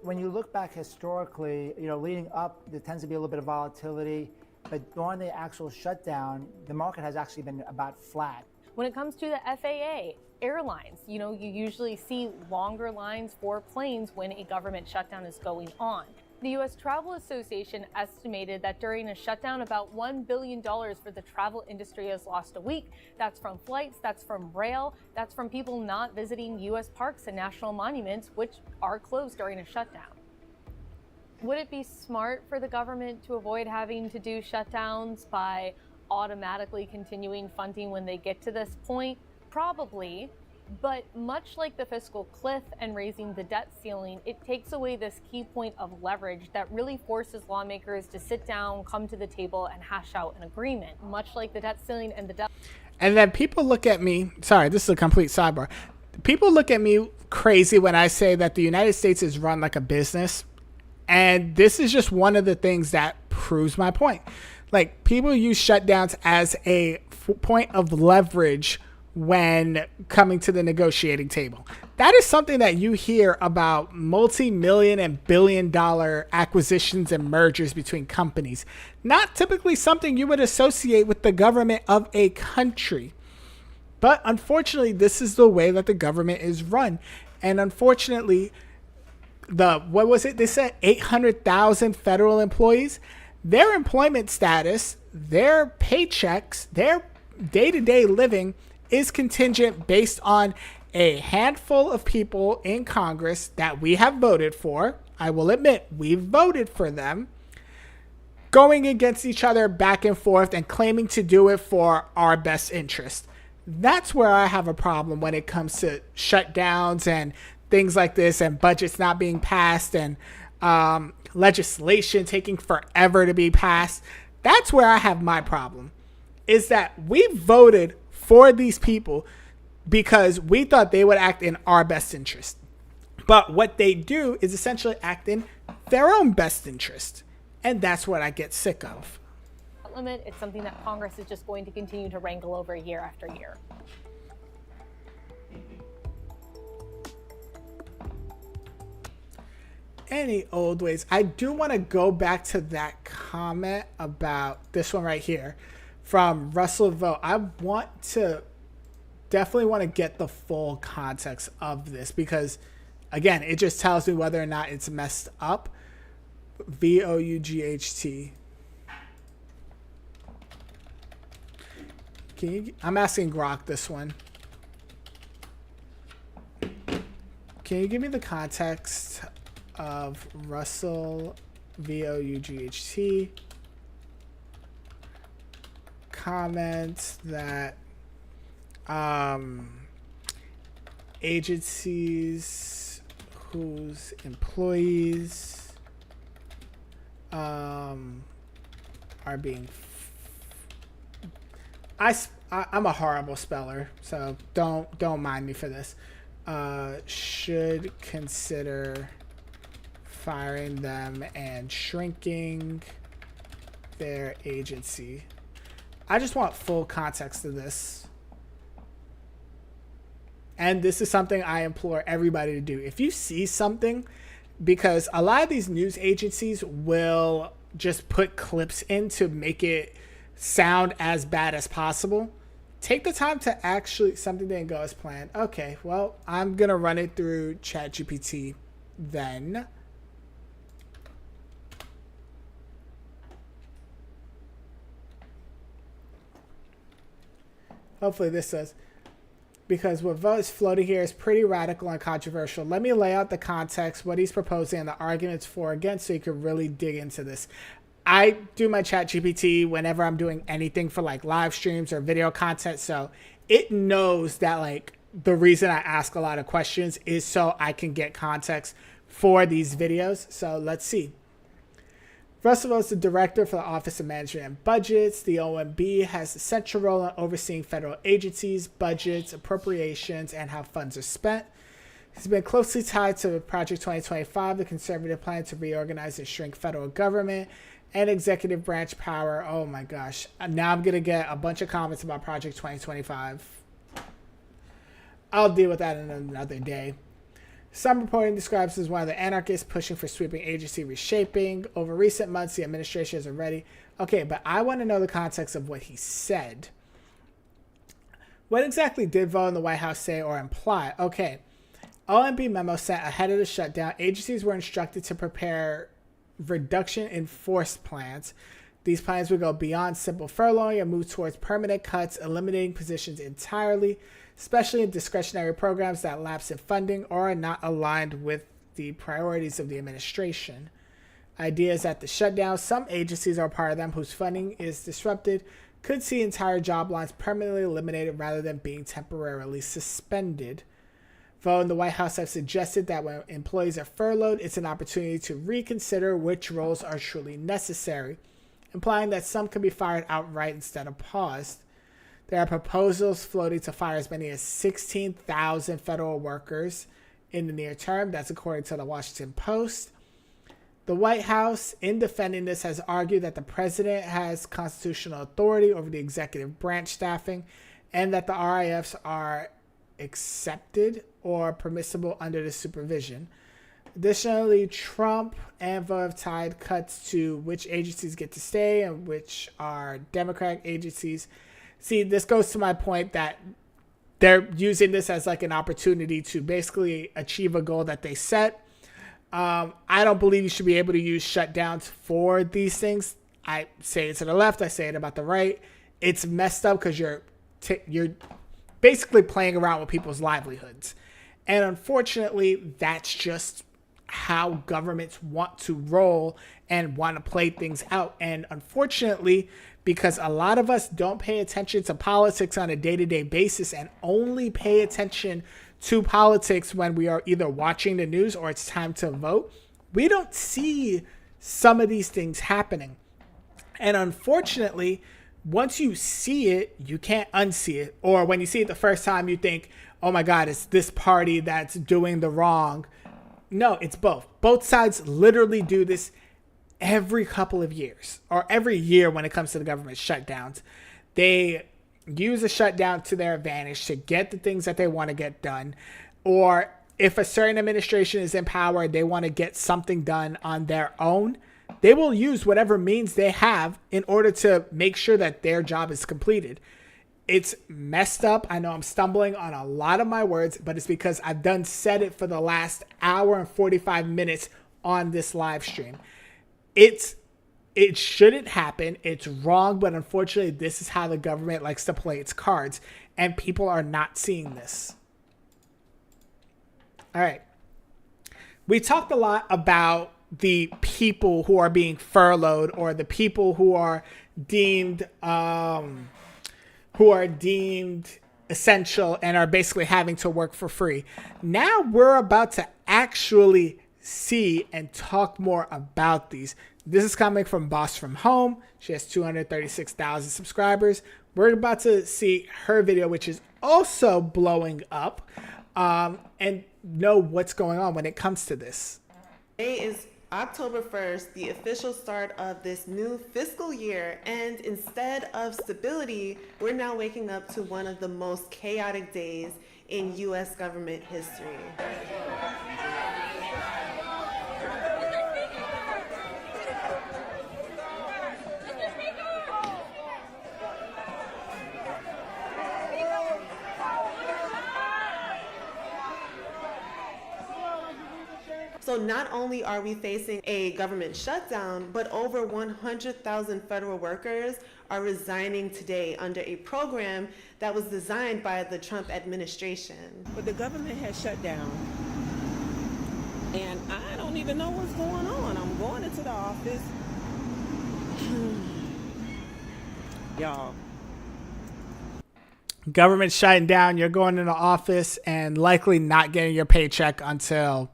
When you look back historically, leading up, there tends to be a little bit of volatility, but during the actual shutdown, the market has actually been about flat. When it comes to the FAA, airlines, you usually see longer lines for planes when a government shutdown is going on. The U.S. Travel Association estimated that during a shutdown, about $1 billion for the travel industry has lost a week. That's from flights, that's from rail, that's from people not visiting U.S. parks and national monuments, which are closed during a shutdown. Would it be smart for the government to avoid having to do shutdowns by automatically continuing funding when they get to this point? Probably. But much like the fiscal cliff and raising the debt ceiling, it takes away this key point of leverage that really forces lawmakers to sit down, come to the table, and hash out an agreement. Much like the debt ceiling and the debt. And then people look at me, sorry, this is a complete sidebar. People look at me crazy when I say that the United States is run like a business. And this is just one of the things that proves my point. Like, people use shutdowns as a point of leverage when coming to the negotiating table. That is something that you hear about multi-million and billion-dollar acquisitions and mergers between companies. Not typically something you would associate with the government of a country. But unfortunately, this is the way that the government is run. And unfortunately, they said 800,000 federal employees, their employment status, their paychecks, their day-to-day living is contingent based on a handful of people in Congress that we have voted for. I will admit, we voted for them, going against each other back and forth and claiming to do it for our best interest. That's where I have a problem when it comes to shutdowns and things like this, and budgets not being passed, and legislation taking forever to be passed. That's where I have my problem, is that we voted for these people because we thought they would act in our best interest. But what they do is essentially act in their own best interest. And that's what I get sick of. Limit, it's something that Congress is just going to continue to wrangle over year after year. Any old ways. I do want to go back to that comment about this one right here from Russell Vogt. I definitely want to get the full context of this because, again, it just tells me whether or not it's messed up. VOUGHT. I'm asking Grok this one. Can you give me the context of Russell VOUGHT comments that agencies whose employees are being I'm a horrible speller, so don't mind me for this. Should consider firing them and shrinking their agency. I just want full context of this. And this is something I implore everybody to do. If you see something, because a lot of these news agencies will just put clips in to make it sound as bad as possible. Take the time to actually, something didn't go as planned. Okay, well, I'm going to run it through ChatGPT then. Hopefully this says, because what Vogt is floating here is pretty radical and controversial. Let me lay out the context, what he's proposing, and the arguments for or against, so you can really dig into this. I do my ChatGPT whenever I'm doing anything for like live streams or video content, so it knows that like the reason I ask a lot of questions is so I can get context for these videos. So let's see. First of all, is the director for the Office of Management and Budgets. The OMB has a central role in overseeing federal agencies, budgets, appropriations, and how funds are spent. He's been closely tied to Project 2025, the conservative plan to reorganize and shrink federal government and executive branch power. Oh my gosh. Now I'm going to get a bunch of comments about Project 2025. I'll deal with that in another day. Some reporting describes him as one of the anarchists pushing for sweeping agency reshaping. Over recent months, the administration is already... Okay, but I want to know the context of what he said. What exactly did Vogt in the White House say or imply? Okay. OMB memo sent ahead of the shutdown. Agencies were instructed to prepare reduction in force plans. These plans would go beyond simple furloughing and move towards permanent cuts, eliminating positions entirely, especially in discretionary programs that lapse in funding or are not aligned with the priorities of the administration. Ideas at the shutdown, some agencies are part of them whose funding is disrupted, could see entire job lines permanently eliminated rather than being temporarily suspended. Vogt and the White House have suggested that when employees are furloughed, it's an opportunity to reconsider which roles are truly necessary, implying that some can be fired outright instead of paused. There are proposals floating to fire as many as 16,000 federal workers in the near term. That's according to the Washington Post. The White House, in defending this, has argued that the president has constitutional authority over the executive branch staffing and that the RIFs are accepted or permissible under the supervision. Additionally, Trump and Vogt have tied cuts to which agencies get to stay and which are Democratic agencies. See, this goes to my point that they're using this as like an opportunity to basically achieve a goal that they set. I don't believe you should be able to use shutdowns for these things. I say it to the left. I say it about the right. It's messed up because you're basically playing around with people's livelihoods. And unfortunately, that's just how governments want to roll and want to play things out. And unfortunately, because a lot of us don't pay attention to politics on a day-to-day basis and only pay attention to politics when we are either watching the news or it's time to vote, we don't see some of these things happening. And unfortunately, once you see it, you can't unsee it. Or when you see it the first time, you think, oh my God, it's this party that's doing the wrong. No, it's both. Both sides literally do this every couple of years or every year when it comes to the government shutdowns. They use a shutdown to their advantage to get the things that they want to get done. Or if a certain administration is in power, they want to get something done on their own, they will use whatever means they have in order to make sure that their job is completed. It's messed up. I know I'm stumbling on a lot of my words, but it's because I've said it for the last hour and 45 minutes on this live stream. It shouldn't happen. It's wrong, but unfortunately, this is how the government likes to play its cards, and people are not seeing this. All right. We talked a lot about the people who are being furloughed or the people who are deemed essential and are basically having to work for free. Now we're about to actually see and talk more about these. This is coming from Boss from Home. She has 236,000 subscribers. We're about to see her video, which is also blowing up, and know what's going on when it comes to this. Today is October 1st, the official start of this new fiscal year, and instead of stability, we're now waking up to one of the most chaotic days in U.S. government history. So not only are we facing a government shutdown, but over 100,000 federal workers are resigning today under a program that was designed by the Trump administration. But the government has shut down, and I don't even know what's going on. I'm going into the office. Y'all. Government shutting down. You're going into the office and likely not getting your paycheck until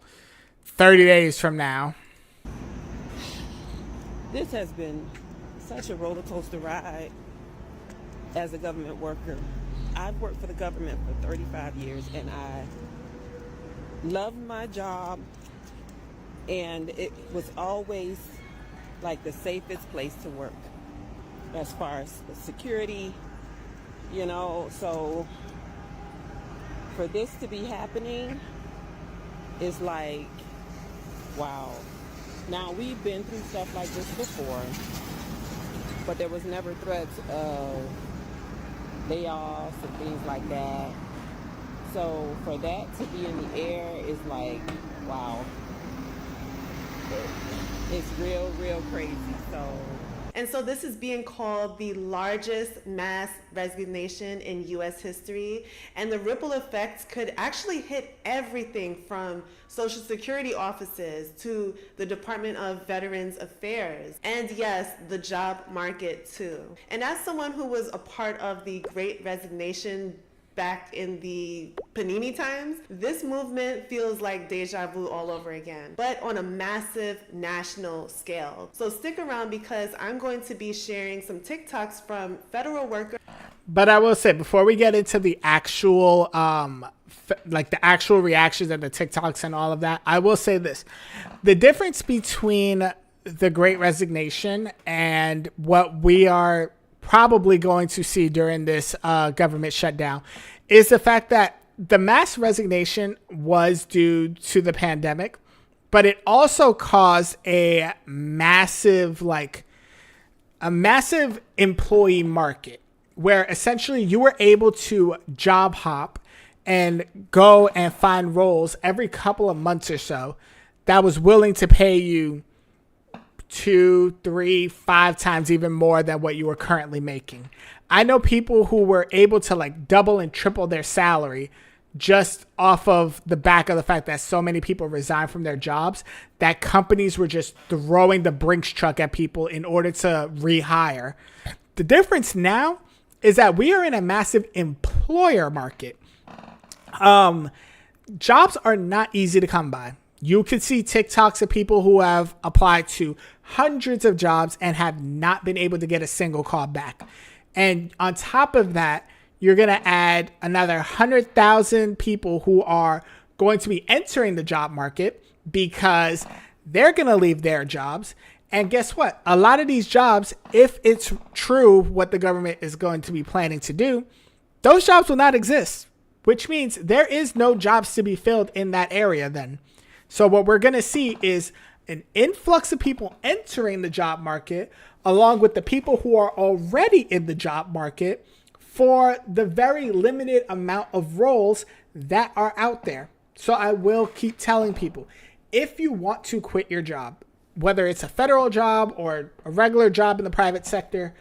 30 days from now. This has been such a roller coaster ride as a government worker. I've worked for the government for 35 years, and I love my job, and it was always like the safest place to work as far as security, you know. So for this to be happening is like, wow. Now, we've been through stuff like this before, but there was never threats of layoffs and things like that. So for that to be in the air is like, wow. It's real, real crazy. And so this is being called the largest mass resignation in U.S. history. And the ripple effects could actually hit everything from Social Security offices to the Department of Veterans Affairs. And yes, the job market too. And as someone who was a part of the Great Resignation back in the Panini times, this movement feels like deja vu all over again, but on a massive national scale. So stick around because I'm going to be sharing some TikToks from federal workers. But I will say, before we get into the actual, like the actual reactions and the TikToks and all of that, I will say this. The difference between the Great Resignation and what we are probably going to see during this government shutdown is the fact that the mass resignation was due to the pandemic, but it also caused a massive employee market where essentially you were able to job hop and go and find roles every couple of months or so that was willing to pay you 2, 3, 5 times even more than what you were currently making. I know people who were able to like double and triple their salary just off of the back of the fact that so many people resigned from their jobs that companies were just throwing the Brinks truck at people in order to rehire. The difference now is that we are in a massive employer market. Jobs are not easy to come by. You can see TikToks of people who have applied to hundreds of jobs and have not been able to get a single call back. And on top of that, you're going to add another 100,000 people who are going to be entering the job market because they're going to leave their jobs. And guess what? A lot of these jobs, if it's true what the government is going to be planning to do, those jobs will not exist, which means there is no jobs to be filled in that area then. So what we're going to see is an influx of people entering the job market along with the people who are already in the job market for the very limited amount of roles that are out there. So I will keep telling people, if you want to quit your job, whether it's a federal job or a regular job in the private sector,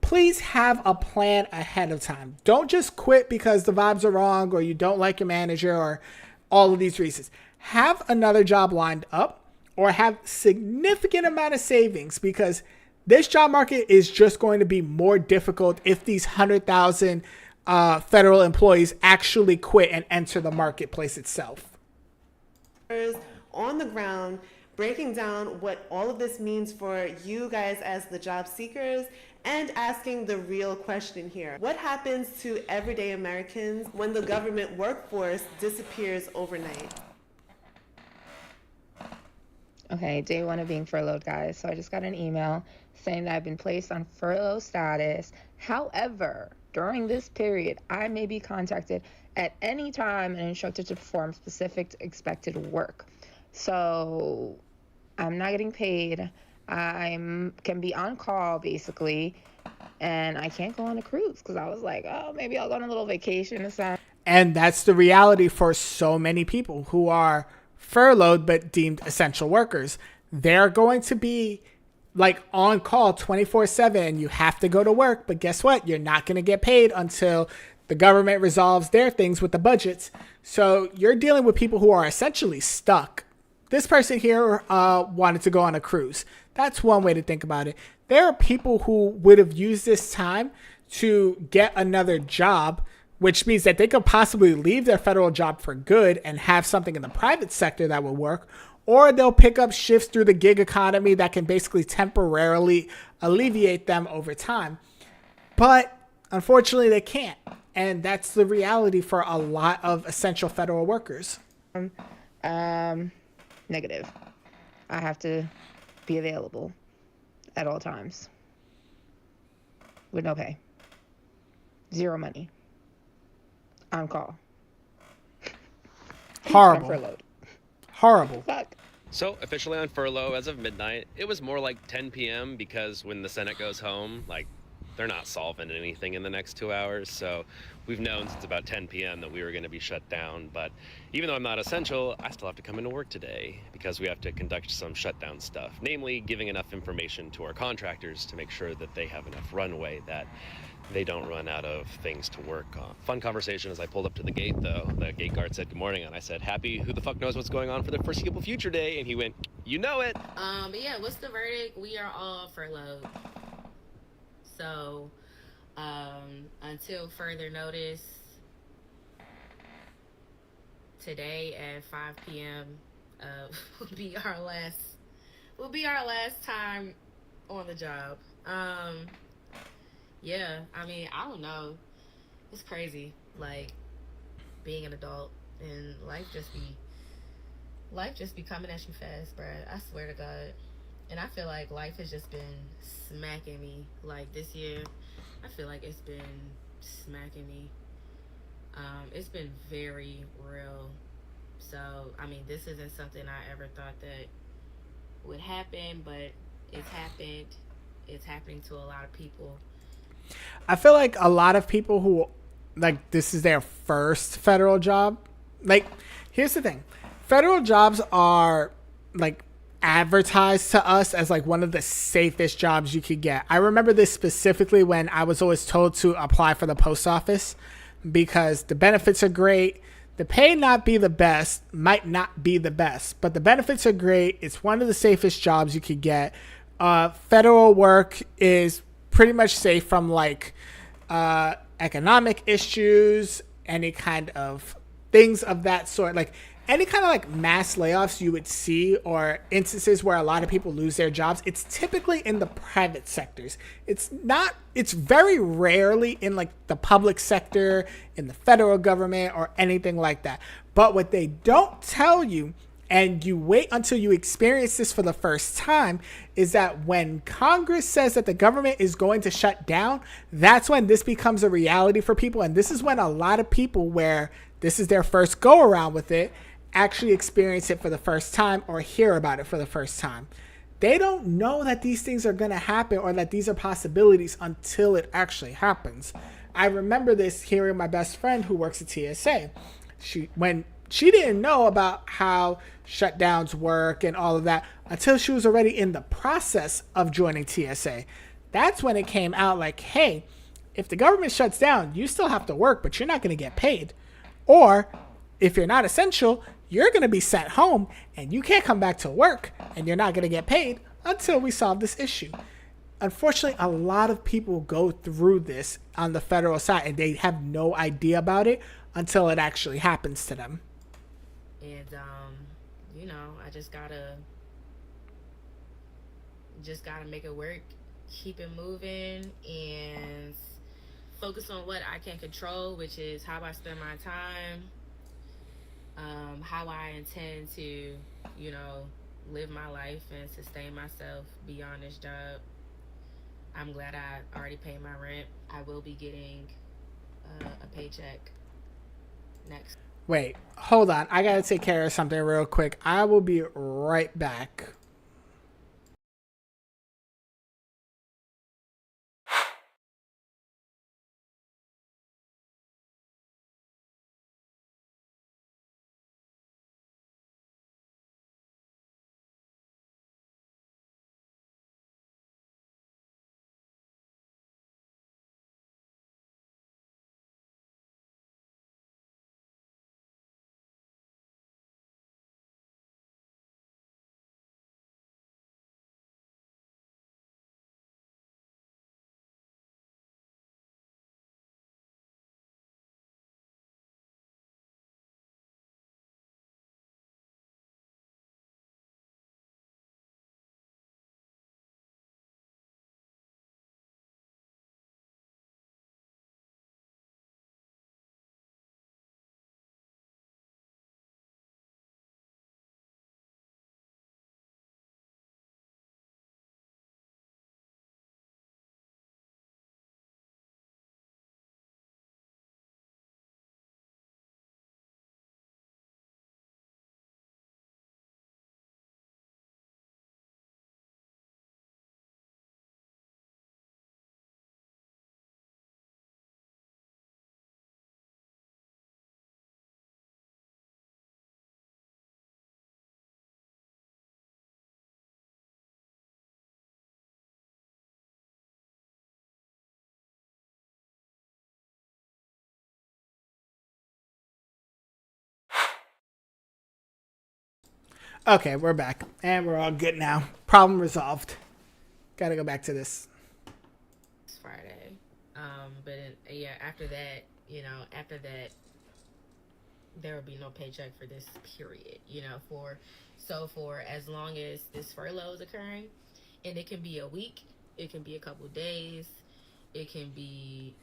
please have a plan ahead of time. Don't just quit because the vibes are wrong or you don't like your manager or all of these reasons. Have another job lined up or have significant amount of savings because this job market is just going to be more difficult if these 100,000 federal employees actually quit and enter the marketplace itself. On the ground, breaking down what all of this means for you guys as the job seekers and asking the real question here. What happens to everyday Americans when the government workforce disappears overnight? Okay, day one of being furloughed, guys. So I just got an email saying that I've been placed on furlough status. However, during this period, I may be contacted at any time and instructed to perform specific expected work. So I'm not getting paid. I can be on call basically, and I can't go on a cruise because I was like, oh, maybe I'll go on a little vacation or something. And that's the reality for so many people who are furloughed but deemed essential workers. They're going to be like on call 24/7. You have to go to work, but guess what? You're not going to get paid until the government resolves their things with the budgets. So you're dealing with people who are essentially stuck. This person here wanted to go on a cruise. That's one way to think about it. There are people who would have used this time to get another job, which means that they could possibly leave their federal job for good and have something in the private sector that would work, or they'll pick up shifts through the gig economy that can basically temporarily alleviate them over time. But unfortunately, they can't. And that's the reality for a lot of essential federal workers. Negative. I have to be available at all times with no pay. Zero money. On call. Horrible. I'm furloughed. Horrible. Fuck. So officially on furlough as of midnight. It was more like 10 p.m. because when the Senate goes home, like, they're not solving anything in the next 2 hours. So we've known since about 10 p.m. that we were going to be shut down. But even though I'm not essential, I still have to come into work today because we have to conduct some shutdown stuff, namely giving enough information to our contractors to make sure that they have enough runway, that they don't run out of things to work on. Fun conversation as I pulled up to the gate, though. The gate guard said good morning, and I said, happy who the fuck knows what's going on for the foreseeable future day, and he went, you know it. But yeah, what's the verdict? We are all furloughed. So, until further notice, today at 5 p.m. Will be our last time on the job. Yeah, I mean, I don't know. It's crazy, like, being an adult and life just be coming at you fast, bruh. I swear to God. And I feel like life has just been smacking me. Like, this year, I feel like it's been smacking me. It's been very real. So, I mean, this isn't something I ever thought that would happen, but it's happened. It's happening to a lot of people. I feel like a lot of people who, like, this is their first federal job. Like, here's the thing. Federal jobs are, like, advertised to us as, like, one of the safest jobs you could get. I remember this specifically when I was always told to apply for the post office because the benefits are great. The pay might not be the best, but the benefits are great. It's one of the safest jobs you could get. Federal work is pretty much safe from, like, economic issues, any kind of things of that sort. Like, any kind of, like, mass layoffs you would see or instances where a lot of people lose their jobs, it's typically in the private sectors. It's very rarely in, like, the public sector, in the federal government, or anything like that. But what they don't tell you, and you wait until you experience this for the first time, is that when Congress says that the government is going to shut down, that's when this becomes a reality for people. And this is when a lot of people, where this is their first go around with it, actually experience it for the first time or hear about it for the first time. They don't know that these things are going to happen or that these are possibilities until it actually happens. I remember this hearing my best friend who works at TSA. When she didn't know about how shutdowns work and all of that until she was already in the process of joining TSA. That's when it came out, like, hey, if the government shuts down, you still have to work, but you're not going to get paid. Or if you're not essential, you're going to be sent home and you can't come back to work and you're not going to get paid until we solve this issue. Unfortunately, a lot of people go through this on the federal side and they have no idea about it until it actually happens to them. And, you know, I just gotta make it work, keep it moving, and focus on what I can control, which is how I spend my time, how I intend to, you know, live my life and sustain myself beyond this job. I'm glad I already paid my rent. I will be getting a paycheck next. Wait, hold on. I gotta take care of something real quick. I will be right back. Okay, we're back. And we're all good now. Problem resolved. Gotta go back to this. It's Friday. Yeah, after that, there will be no paycheck for this period, for as long as this furlough is occurring, and it can be a week, it can be a couple days, it can be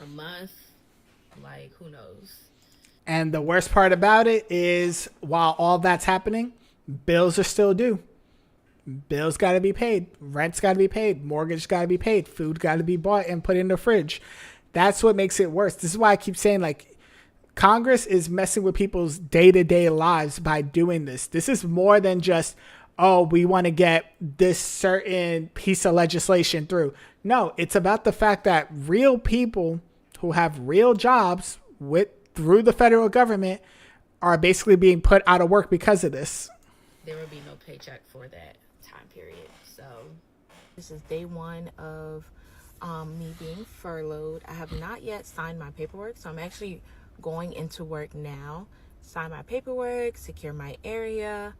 a month, like who knows. And the worst part about it is while all that's happening, bills are still due. Bills got to be paid. Rent's got to be paid. Mortgage got to be paid. Food got to be bought and put in the fridge. That's what makes it worse. This is why I keep saying, like, Congress is messing with people's day-to-day lives by doing this. This is more than just, oh, we want to get this certain piece of legislation through. No, it's about the fact that real people who have real jobs through the federal government are basically being put out of work because of this. There will be no paycheck for that time period. So this is day one of me being furloughed. I have not yet signed my paperwork, so I'm actually going into work now, sign my paperwork, secure my area,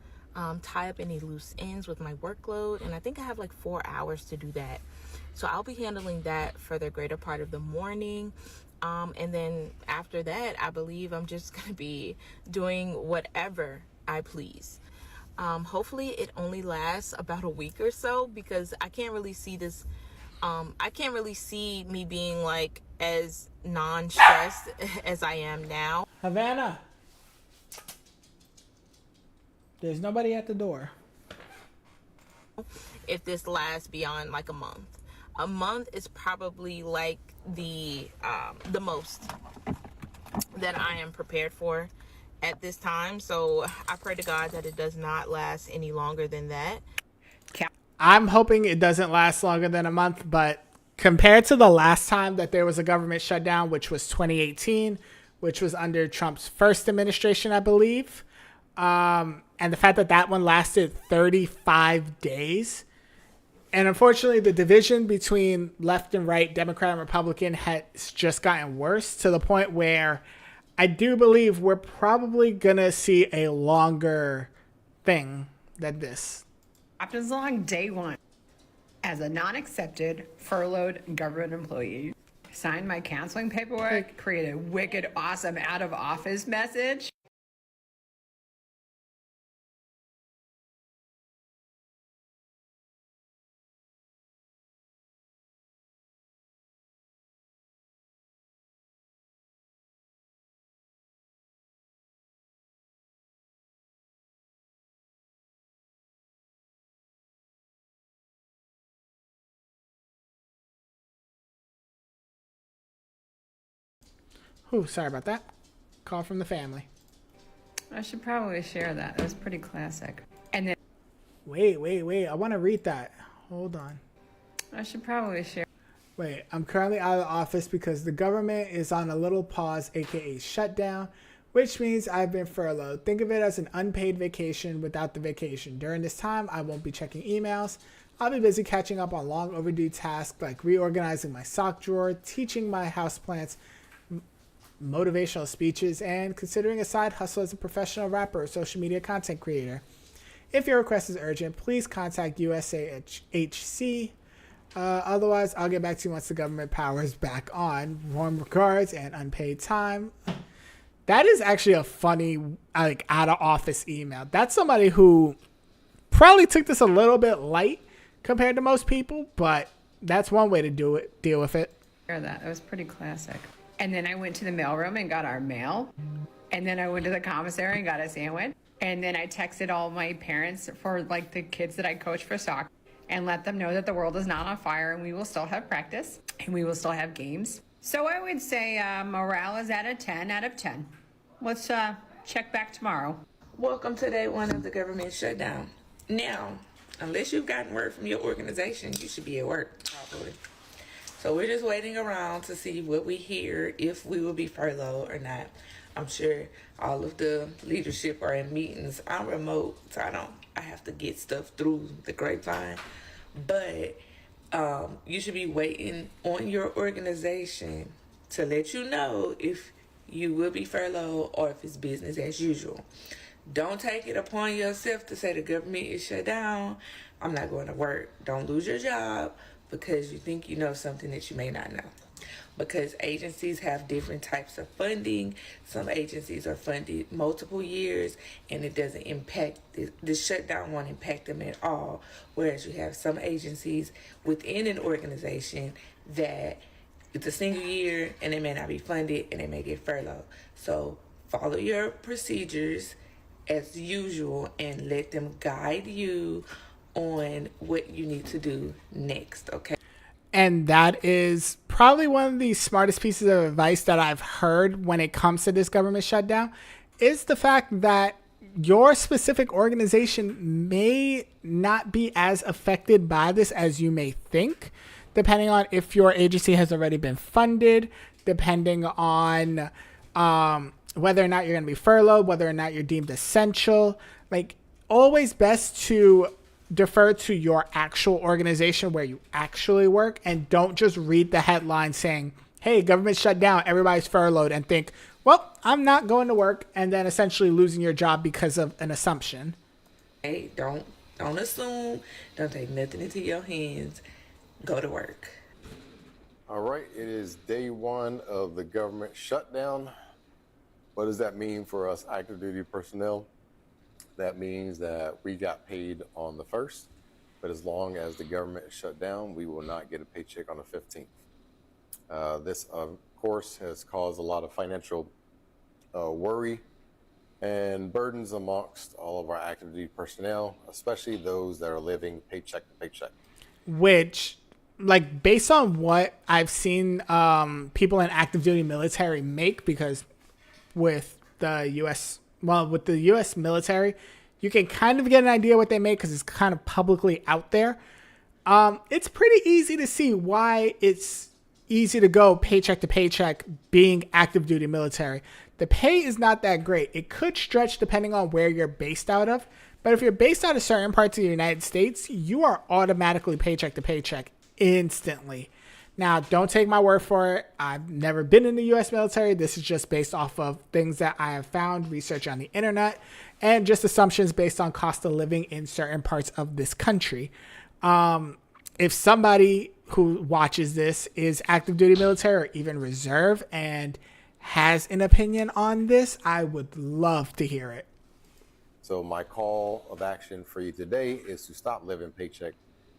tie up any loose ends with my workload, and I think I have like 4 hours to do that. So I'll be handling that for the greater part of the morning. And then after that, I believe I'm just going to be doing whatever I please. Hopefully it only lasts about a week or so, because I can't really see this. I can't really see me being like as non-stressed as I am now. Havana, there's nobody at the door. If this lasts beyond like a month is probably like the most that I am prepared for at this time. So I pray to God that it does not last any longer than that. I'm hoping it doesn't last longer than a month, but compared to the last time that there was a government shutdown, which was 2018, which was under Trump's first administration, I believe, and the fact that that one lasted 35 days, and unfortunately the division between left and right, Democrat and Republican, has just gotten worse to the point where I do believe we're probably going to see a longer thing than this. Captain's log day one. As a non-accepted, furloughed government employee, signed my counseling paperwork, created a wicked, awesome out-of-office message. Ooh, sorry about that. Call from the family. I should probably share that. That was pretty classic. And then... Wait. I want to read that. Hold on. I should probably share... Wait, I'm currently out of the office because the government is on a little pause, aka shutdown, which means I've been furloughed. Think of it as an unpaid vacation without the vacation. During this time, I won't be checking emails. I'll be busy catching up on long overdue tasks like reorganizing my sock drawer, teaching my houseplants motivational speeches, and considering a side hustle as a professional rapper or social media content creator. If your request is urgent, please contact USAHC. Otherwise, I'll get back to you once the government power is back on. Warm regards and unpaid time. That is actually a funny, like, out of office email. That's somebody who probably took this a little bit light compared to most people, but that's one way to deal with it. That was pretty classic. And then I went to the mailroom and got our mail. And then I went to the commissary and got a sandwich. And then I texted all my parents for like the kids that I coach for soccer and let them know that the world is not on fire and we will still have practice and we will still have games. So I would say morale is at a 10 out of 10. Let's check back tomorrow. Welcome to day one of the government shutdown. Now, unless you've gotten word from your organization, you should be at work probably. So we're just waiting around to see what we hear, if we will be furloughed or not. I'm sure all of the leadership are in meetings. I'm remote, so I have to get stuff through the grapevine. But you should be waiting on your organization to let you know if you will be furloughed or if it's business as usual. Don't take it upon yourself to say the government is shut down. I'm not going to work. Don't lose your job because you think you know something that you may not know. Because agencies have different types of funding. Some agencies are funded multiple years and it doesn't impact, the shutdown won't impact them at all. Whereas you have some agencies within an organization that it's a single year and they may not be funded and they may get furloughed. So follow your procedures as usual and let them guide you on what you need to do next, okay? And that is probably one of the smartest pieces of advice that I've heard when it comes to this government shutdown, is the fact that your specific organization may not be as affected by this as you may think, depending on if your agency has already been funded, depending on whether or not you're going to be furloughed, whether or not you're deemed essential. Like, always best to defer to your actual organization where you actually work, and don't just read the headline saying, hey, government shut down, everybody's furloughed, and think, well, I'm not going to work, and then essentially losing your job because of an assumption. Hey, don't assume. Don't take nothing into your hands. Go to work. All right, it is day one of the government shutdown. What does that mean for us active duty personnel? That means that we got paid on the 1st, but as long as the government is shut down, we will not get a paycheck on the 15th. This, of course, has caused a lot of financial worry and burdens amongst all of our active duty personnel, especially those that are living paycheck to paycheck. Which, like, based on what I've seen people in active duty military make, because with the U.S. military, you can kind of get an idea what they make because it's kind of publicly out there. It's pretty easy to see why it's easy to go paycheck to paycheck being active duty military. The pay is not that great. It could stretch depending on where you're based out of. But if you're based out of certain parts of the United States, you are automatically paycheck to paycheck instantly. Now, don't take my word for it. I've never been in the U.S. military. This is just based off of things that I have found, research on the internet, and just assumptions based on cost of living in certain parts of this country. If somebody who watches this is active duty military or even reserve and has an opinion on this, I would love to hear it. So my call of action for you today is to stop living paycheck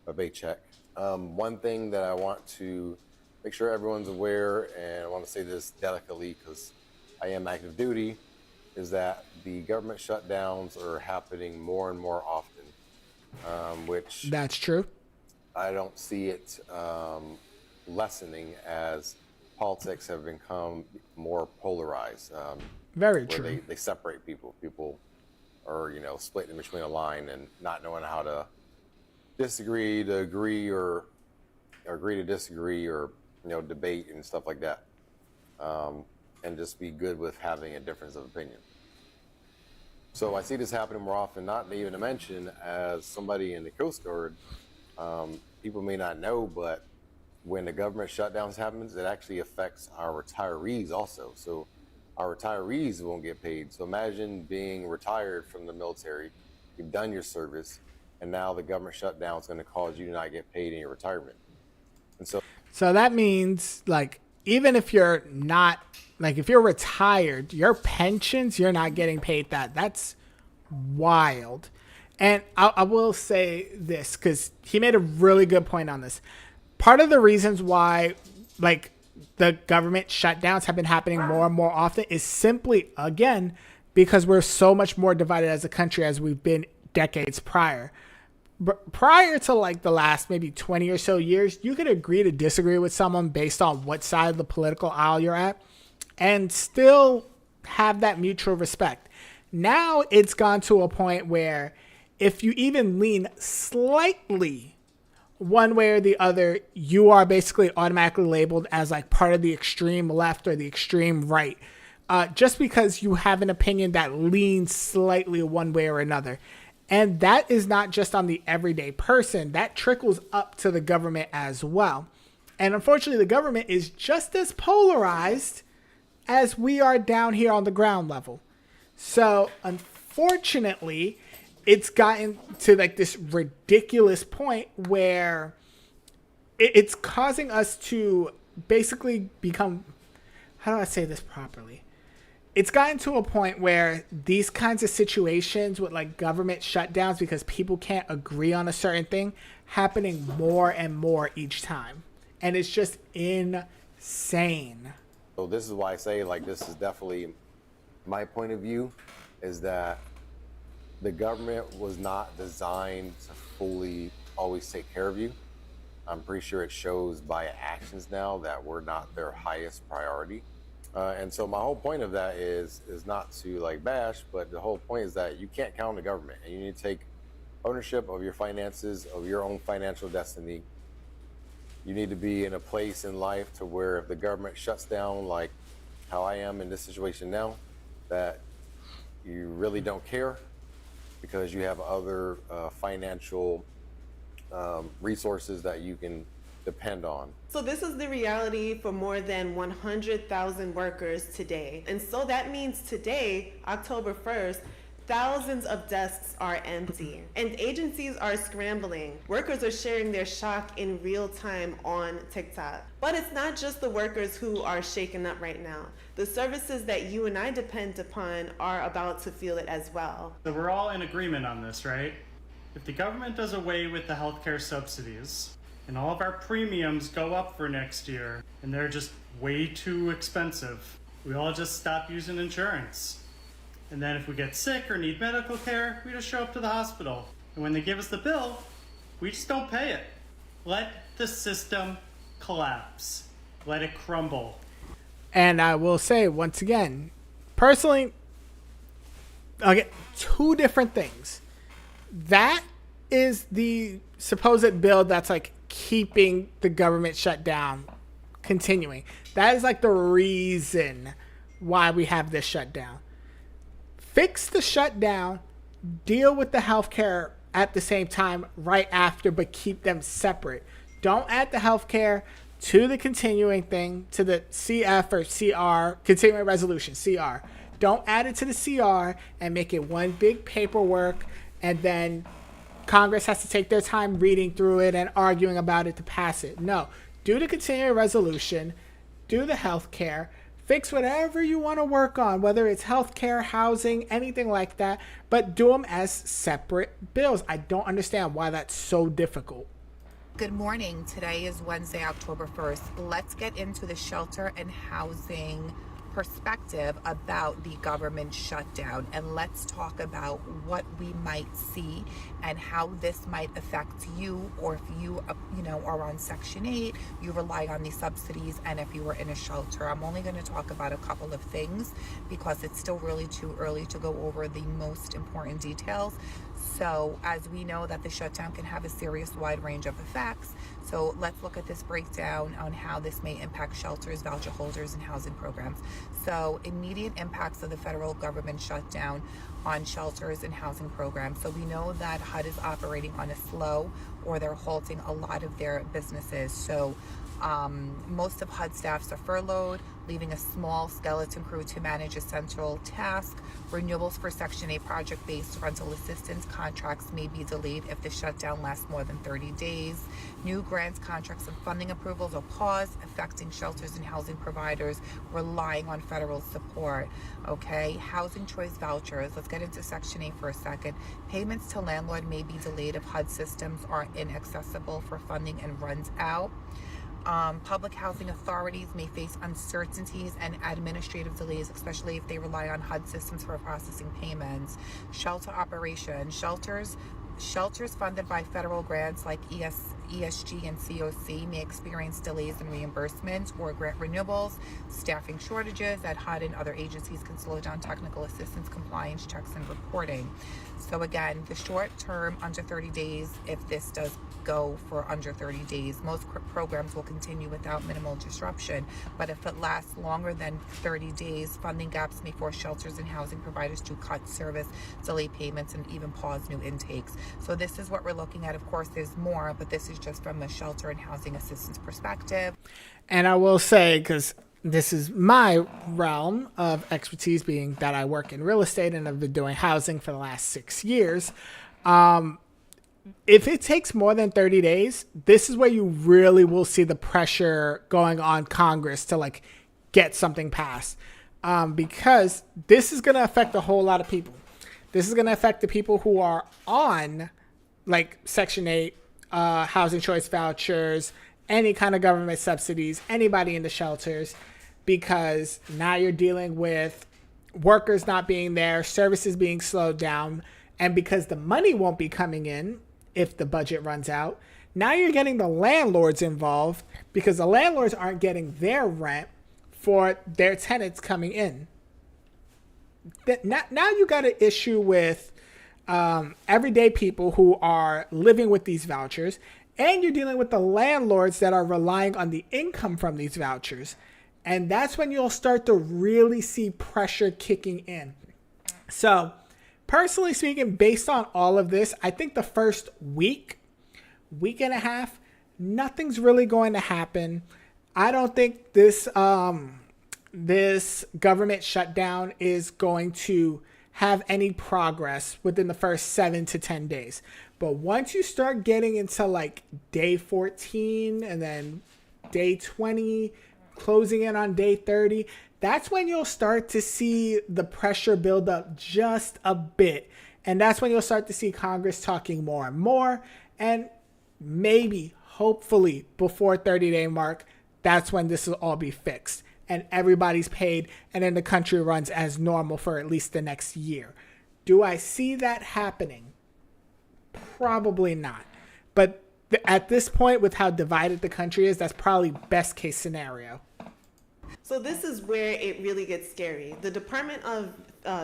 by paycheck. One thing that I want to make sure everyone's aware, and I want to say this delicately because I am active duty, is that the government shutdowns are happening more and more often, which that's true. I don't see it lessening as politics have become more polarized. Very true. They separate people. People are, split in between a line and not knowing how to disagree to agree, or agree to disagree, or debate and stuff like that, and just be good with having a difference of opinion. So I see this happening more often, not even to mention, as somebody in the Coast Guard, people may not know, but when the government shutdowns happens, it actually affects our retirees also. So our retirees won't get paid. So imagine being retired from the military, you've done your service, and now the government shutdown is going to cause you to not get paid in your retirement. And so that means, like, even if you're not, like, if you're retired, your pensions, you're not getting paid that. That's wild. And I will say this, because he made a really good point on this. Part of the reasons why, like, the government shutdowns have been happening more and more often is simply, again, because we're so much more divided as a country as we've been decades prior. Prior to, like, the last maybe 20 or so years, you could agree to disagree with someone based on what side of the political aisle you're at and still have that mutual respect. Now it's gone to a point where if you even lean slightly one way or the other, you are basically automatically labeled as, like, part of the extreme left or the extreme right, just because you have an opinion that leans slightly one way or another. And that is not just on the everyday person. That trickles up to the government as well. And unfortunately, the government is just as polarized as we are down here on the ground level. So unfortunately, it's gotten to like this ridiculous point where it's causing us to basically become, how do I say this properly? It's gotten to a point where these kinds of situations with like government shutdowns because people can't agree on a certain thing happening more and more each time. And it's just insane. So this is why I say, like, this is definitely my point of view, is that the government was not designed to fully always take care of you. I'm pretty sure it shows by actions now that we're not their highest priority. And so my whole point of that is not to like bash, but the whole point is that you can't count on the government, and you need to take ownership of your finances, of your own financial destiny. You need to be in a place in life to where if the government shuts down, like how I am in this situation now, that you really don't care because you have other financial resources that you can depend on. So this is the reality for more than 100,000 workers today. And so that means today, October 1st, thousands of desks are empty and agencies are scrambling. Workers are sharing their shock in real time on TikTok. But it's not just the workers who are shaken up right now. The services that you and I depend upon are about to feel it as well. So we're all in agreement on this, right? If the government does away with the healthcare subsidies and all of our premiums go up for next year and they're just way too expensive, we all just stop using insurance. And then if we get sick or need medical care, we just show up to the hospital. And when they give us the bill, we just don't pay it. Let the system collapse. Let it crumble. And I will say once again, personally, I'll get two different things. That is the supposed bill that's like keeping the government shut down, continuing. That is like the reason why we have this shutdown. Fix the shutdown, deal with the healthcare at the same time right after, but keep them separate. Don't add the healthcare to the continuing thing, to the CF or CR, continuing resolution, CR. Don't add it to the CR and make it one big paperwork, and then Congress has to take their time reading through it and arguing about it to pass it. No, do the continuing resolution, do the healthcare, fix whatever you want to work on, whether it's healthcare, housing, anything like that, but do them as separate bills. I don't understand why that's so difficult. Good morning. Today is Wednesday, October 1st. Let's get into the shelter and housing perspective about the government shutdown, and let's talk about what we might see and how this might affect you, or if you are on Section 8, you rely on these subsidies, and if you were in a shelter. I'm only going to talk about a couple of things because it's still really too early to go over the most important details. So as we know that the shutdown can have a serious wide range of effects, so let's look at this breakdown on how this may impact shelters, voucher holders, and housing programs. So immediate impacts of the federal government shutdown on shelters and housing programs. So we know that HUD is operating on a slow, or they're halting a lot of their businesses. So most of HUD staffs are furloughed, leaving a small skeleton crew to manage essential tasks. Renewals for Section 8 project-based rental assistance contracts may be delayed if the shutdown lasts more than 30 days. New grants, contracts, and funding approvals are paused, affecting shelters and housing providers relying on federal support. Okay, housing choice vouchers. Let's get into Section 8 for a second. Payments to landlord may be delayed if HUD systems are inaccessible for funding and runs out. Public housing authorities may face uncertainties and administrative delays, especially if they rely on HUD systems for processing payments. Shelter operations. Shelters funded by federal grants like ESG and COC may experience delays in reimbursements or grant renewals. Staffing shortages at HUD and other agencies can slow down technical assistance, compliance checks, and reporting. So again, the short term, under 30 days, if this does go for under 30 days, most programs will continue without minimal disruption. But if it lasts longer than 30 days, funding gaps may force shelters and housing providers to cut service, delay payments, and even pause new intakes. So this is what we're looking at. Of course, there's more, but this is just from the shelter and housing assistance perspective. And I will say, because this is my realm of expertise, being that I work in real estate and I've been doing housing for the last 6 years. If it takes more than 30 days, this is where you really will see the pressure going on Congress to like get something passed. Because this is going to affect a whole lot of people. This is going to affect the people who are on like Section 8, housing choice vouchers, any kind of government subsidies, anybody in the shelters, because now you're dealing with workers not being there, services being slowed down, and because the money won't be coming in if the budget runs out, now you're getting the landlords involved because the landlords aren't getting their rent for their tenants coming in. Now you got an issue with everyday people who are living with these vouchers, and you're dealing with the landlords that are relying on the income from these vouchers. And that's when you'll start to really see pressure kicking in. So personally speaking, based on all of this, I think the first week and a half, nothing's really going to happen. I don't think this government shutdown is going to have any progress within the first 7 to 10 days. But once you start getting into like day 14 and then day 20, closing in on day 30, that's when you'll start to see the pressure build up just a bit. And that's when you'll start to see Congress talking more and more. And maybe, hopefully, before 30-day mark, that's when this will all be fixed. And everybody's paid, and then the country runs as normal for at least the next year. Do I see that happening? Probably not. But at this point, with how divided the country is, that's probably best case scenario. So this is where it really gets scary. The Department of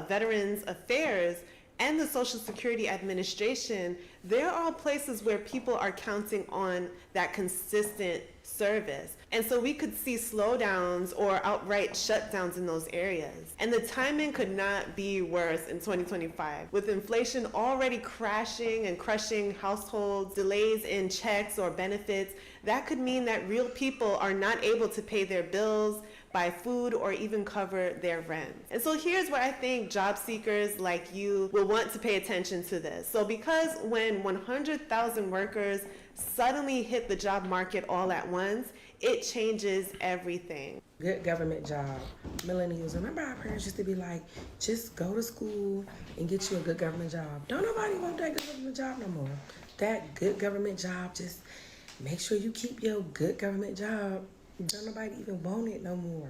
Veterans Affairs and the Social Security Administration, there are places where people are counting on that consistent service. And so we could see slowdowns or outright shutdowns in those areas. And the timing could not be worse in 2025. With inflation already crashing and crushing households, delays in checks or benefits, that could mean that real people are not able to pay their bills, buy food, or even cover their rent. And so here's where I think job seekers like you will want to pay attention to this. So because when 100,000 workers suddenly hit the job market all at once, it changes everything. Good government job. Millennials, remember our parents used to be like, just go to school and get you a good government job. Don't nobody want that good government job no more. That good government job, just make sure you keep your good government job. Don't nobody even want it no more.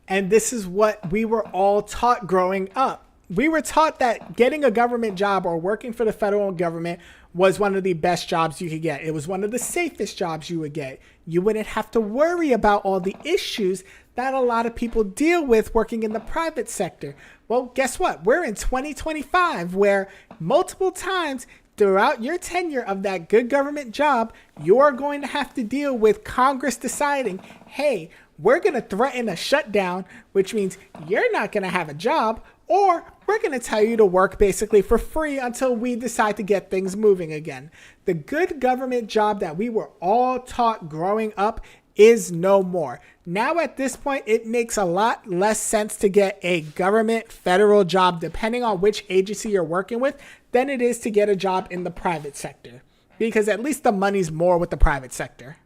And this is what we were all taught growing up. We were taught that getting a government job or working for the federal government was one of the best jobs you could get. It was one of the safest jobs you would get. You wouldn't have to worry about all the issues that a lot of people deal with working in the private sector. Well, guess what? We're in 2025, where multiple times throughout your tenure of that good government job, you're going to have to deal with Congress deciding, hey, we're going to threaten a shutdown, which means you're not going to have a job, or we're going to tell you to work basically for free until we decide to get things moving again. The good government job that we were all taught growing up is no more. Now at this point, it makes a lot less sense to get a government federal job, depending on which agency you're working with, than it is to get a job in the private sector. Because at least the money's more with the private sector.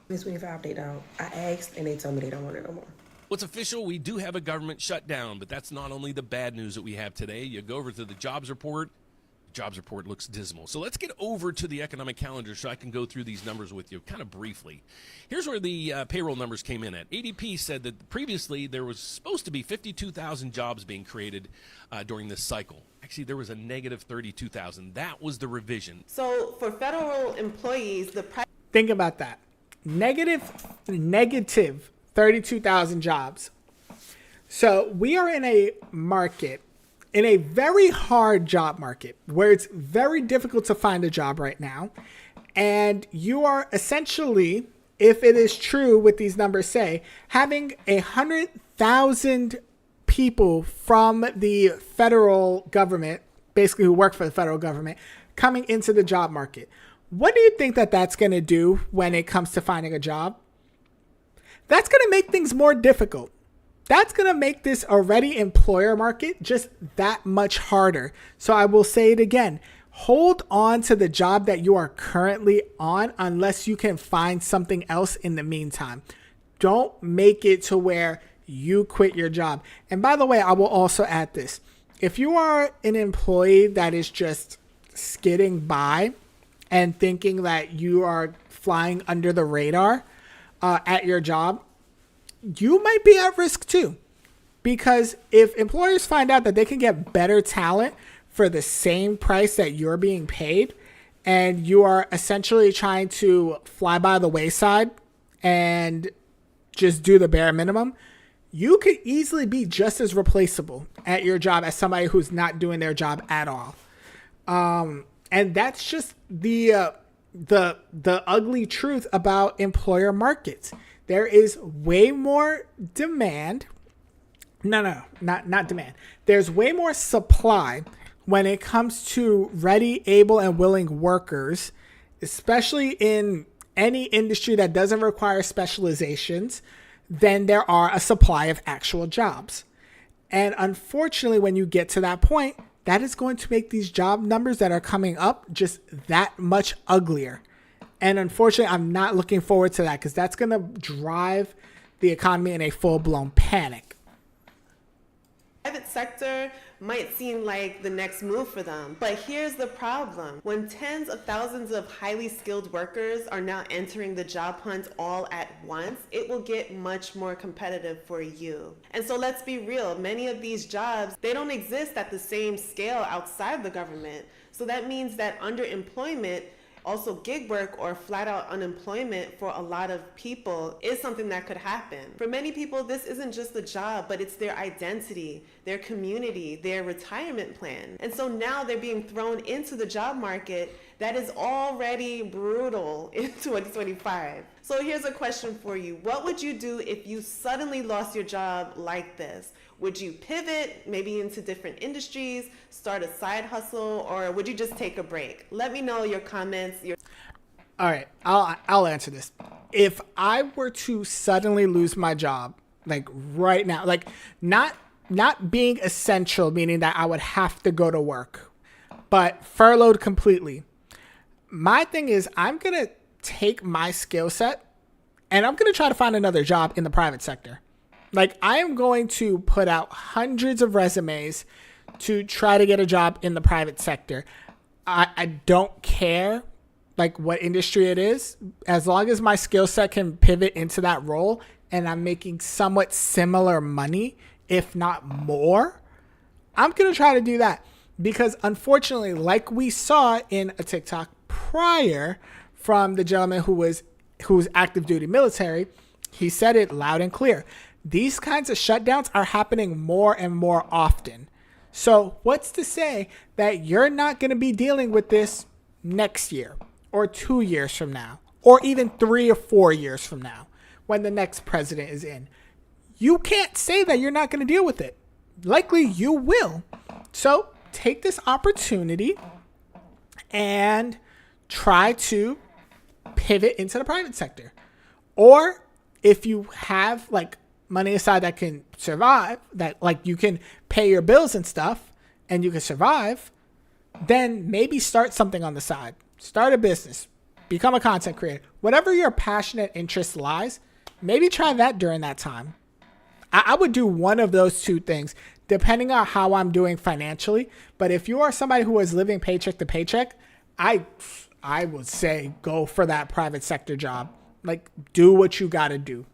Miss 25, they don't. I asked and they told me they don't want it no more. What's official, we do have a government shutdown, but that's not only the bad news that we have today. You go over to the jobs report. The jobs report looks dismal. So let's get over to the economic calendar so I can go through these numbers with you kind of briefly. Here's where the payroll numbers came in at. ADP said that previously there was supposed to be 52,000 jobs being created during this cycle. Actually, there was a negative 32,000. That was the revision. So for federal employees, think about that. Negative 32,000 jobs. So we are in a market, in a very hard job market, where it's very difficult to find a job right now. And you are essentially, if it is true what these numbers say, having 100,000 people from the federal government, basically who work for the federal government, coming into the job market. What do you think that that's going to do when it comes to finding a job? that's going to make things more difficult. That's going to make this already employer market just that much harder. So I will say it again. Hold on to the job that you are currently on unless you can find something else in the meantime. Don't make it to where you quit your job. And by the way, I will also add this. If you are an employee that is just skidding by and thinking that you are flying under the radar at your job, you might be at risk too. Because if employers find out that they can get better talent for the same price that you're being paid, and you are essentially trying to fly by the wayside and just do the bare minimum, you could easily be just as replaceable at your job as somebody who's not doing their job at all. And that's just the ugly truth about employer markets. There is way more demand. Not demand. There's way more supply when it comes to ready, able, and willing workers, especially in any industry that doesn't require specializations, than there are a supply of actual jobs. And unfortunately, when you get to that point, that is going to make these job numbers that are coming up just that much uglier. And unfortunately, I'm not looking forward to that because that's going to drive the economy in a full-blown panic. Private sector might seem like the next move for them, but here's the problem. When tens of thousands of highly skilled workers are now entering the job hunt all at once, it will get much more competitive for you. And so let's be real, many of these jobs, they don't exist at the same scale outside the government. So that means that underemployment, also gig work or flat out unemployment for a lot of people is something that could happen. For many people, this isn't just a job, but it's their identity, their community, their retirement plan. And so now they're being thrown into the job market that is already brutal in 2025. So here's a question for you. What would you do if you suddenly lost your job like this? Would you pivot maybe into different industries, start a side hustle, or would you just take a break? Let me know your comments. All right, I'll answer this. If I were to suddenly lose my job, like right now, like not being essential, meaning that I would have to go to work, but furloughed completely, my thing is I'm going to take my skill set and I'm going to try to find another job in the private sector. Like, I am going to put out hundreds of resumes to try to get a job in the private sector. I don't care, like, what industry it is. As long as my skill set can pivot into that role and I'm making somewhat similar money, if not more, I'm going to try to do that. Because, unfortunately, like we saw in a TikTok prior from the gentleman who's active duty military, he said it loud and clear. These kinds of shutdowns are happening more and more often. So what's to say that you're not going to be dealing with this next year or 2 years from now or even 3 or 4 years from now when the next president is in? You can't say that you're not going to deal with it. Likely you will. So take this opportunity and try to pivot into the private sector. Or if you have like money aside that can survive, that like you can pay your bills and stuff and you can survive, then maybe start something on the side. Start a business, become a content creator, whatever your passionate interest lies, maybe try that during that time. I would do one of those two things depending on how I'm doing financially. But if you are somebody who is living paycheck to paycheck, I would say go for that private sector job. Like, do what you got to do.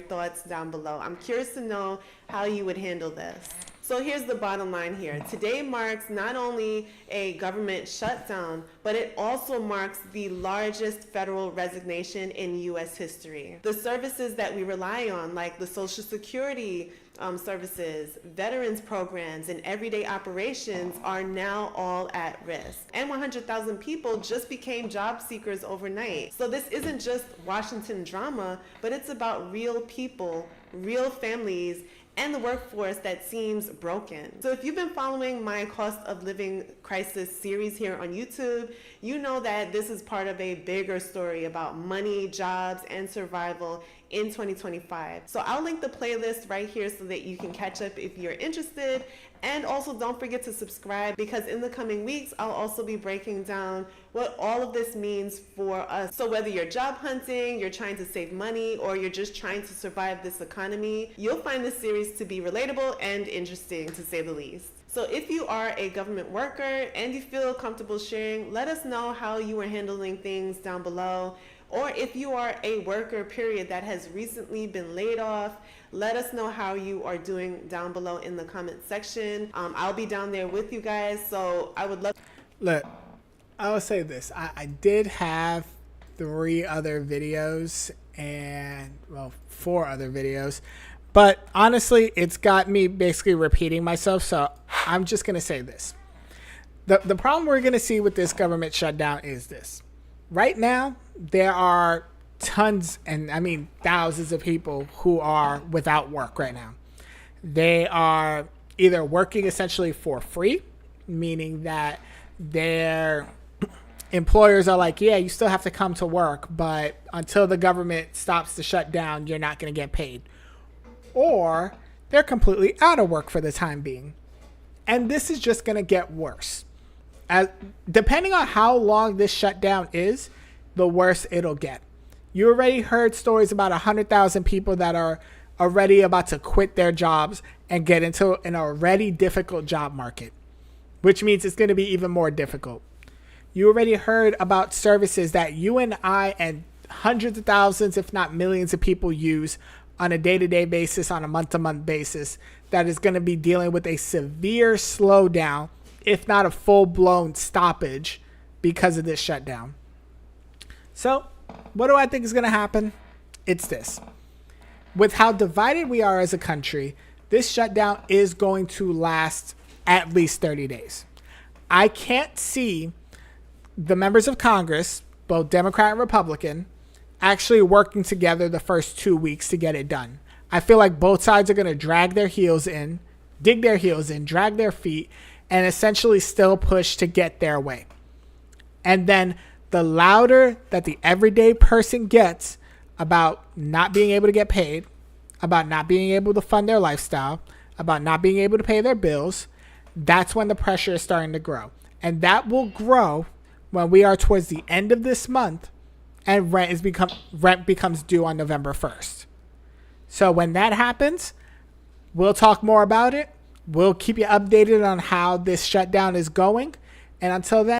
Thoughts down below. I'm curious to know how you would handle this. So here's the bottom line here. Today marks not only a government shutdown, but it also marks the largest federal resignation in U.S. history. The services that we rely on, like the Social Security services, veterans programs, and everyday operations are now all at risk. And 100,000 people just became job seekers overnight. So this isn't just Washington drama, but it's about real people, real families, and the workforce that seems broken. So if you've been following my cost of living crisis series here on YouTube, you know that this is part of a bigger story about money, jobs, and survival in 2025. So I'll link the playlist right here so that you can catch up if you're interested. And also don't forget to subscribe, because in the coming weeks, I'll also be breaking down what all of this means for us. So whether you're job hunting, you're trying to save money, or you're just trying to survive this economy, you'll find this series to be relatable and interesting, to say the least. So if you are a government worker and you feel comfortable sharing, let us know how you are handling things down below. Or if you are a worker, period, that has recently been laid off, let us know how you are doing down below in the comment section. I'll be down there with you guys, so I would love. Look, I will say this. I did have 3 other videos and, well, 4 other videos. But honestly, it's got me basically repeating myself, so I'm just going to say this. The problem we're going to see with this government shutdown is this. Right now, there are tons, and I mean thousands of people who are without work right now. They are either working essentially for free, meaning that their employers are like, yeah, you still have to come to work, but until the government stops the shutdown, you're not going to get paid. Or they're completely out of work for the time being. And this is just going to get worse. Depending on how long this shutdown is, the worse it'll get. You already heard stories about 100,000 people that are already about to quit their jobs and get into an already difficult job market, which means it's going to be even more difficult. You already heard about services that you and I and hundreds of thousands, if not millions of people use on a day-to-day basis, on a month-to-month basis, that is going to be dealing with a severe slowdown, if not a full-blown stoppage, because of this shutdown. So, what do I think is going to happen? It's this. With how divided we are as a country, this shutdown is going to last at least 30 days. I can't see the members of Congress, both Democrat and Republican, actually working together the first 2 weeks to get it done. I feel like both sides are going to drag their heels in, dig their heels in, drag their feet, and essentially still push to get their way. And then the louder that the everyday person gets about not being able to get paid, about not being able to fund their lifestyle, about not being able to pay their bills, that's when the pressure is starting to grow. And that will grow when we are towards the end of this month and rent becomes due on November 1st. So when that happens, we'll talk more about it. We'll keep you updated on how this shutdown is going. And until then,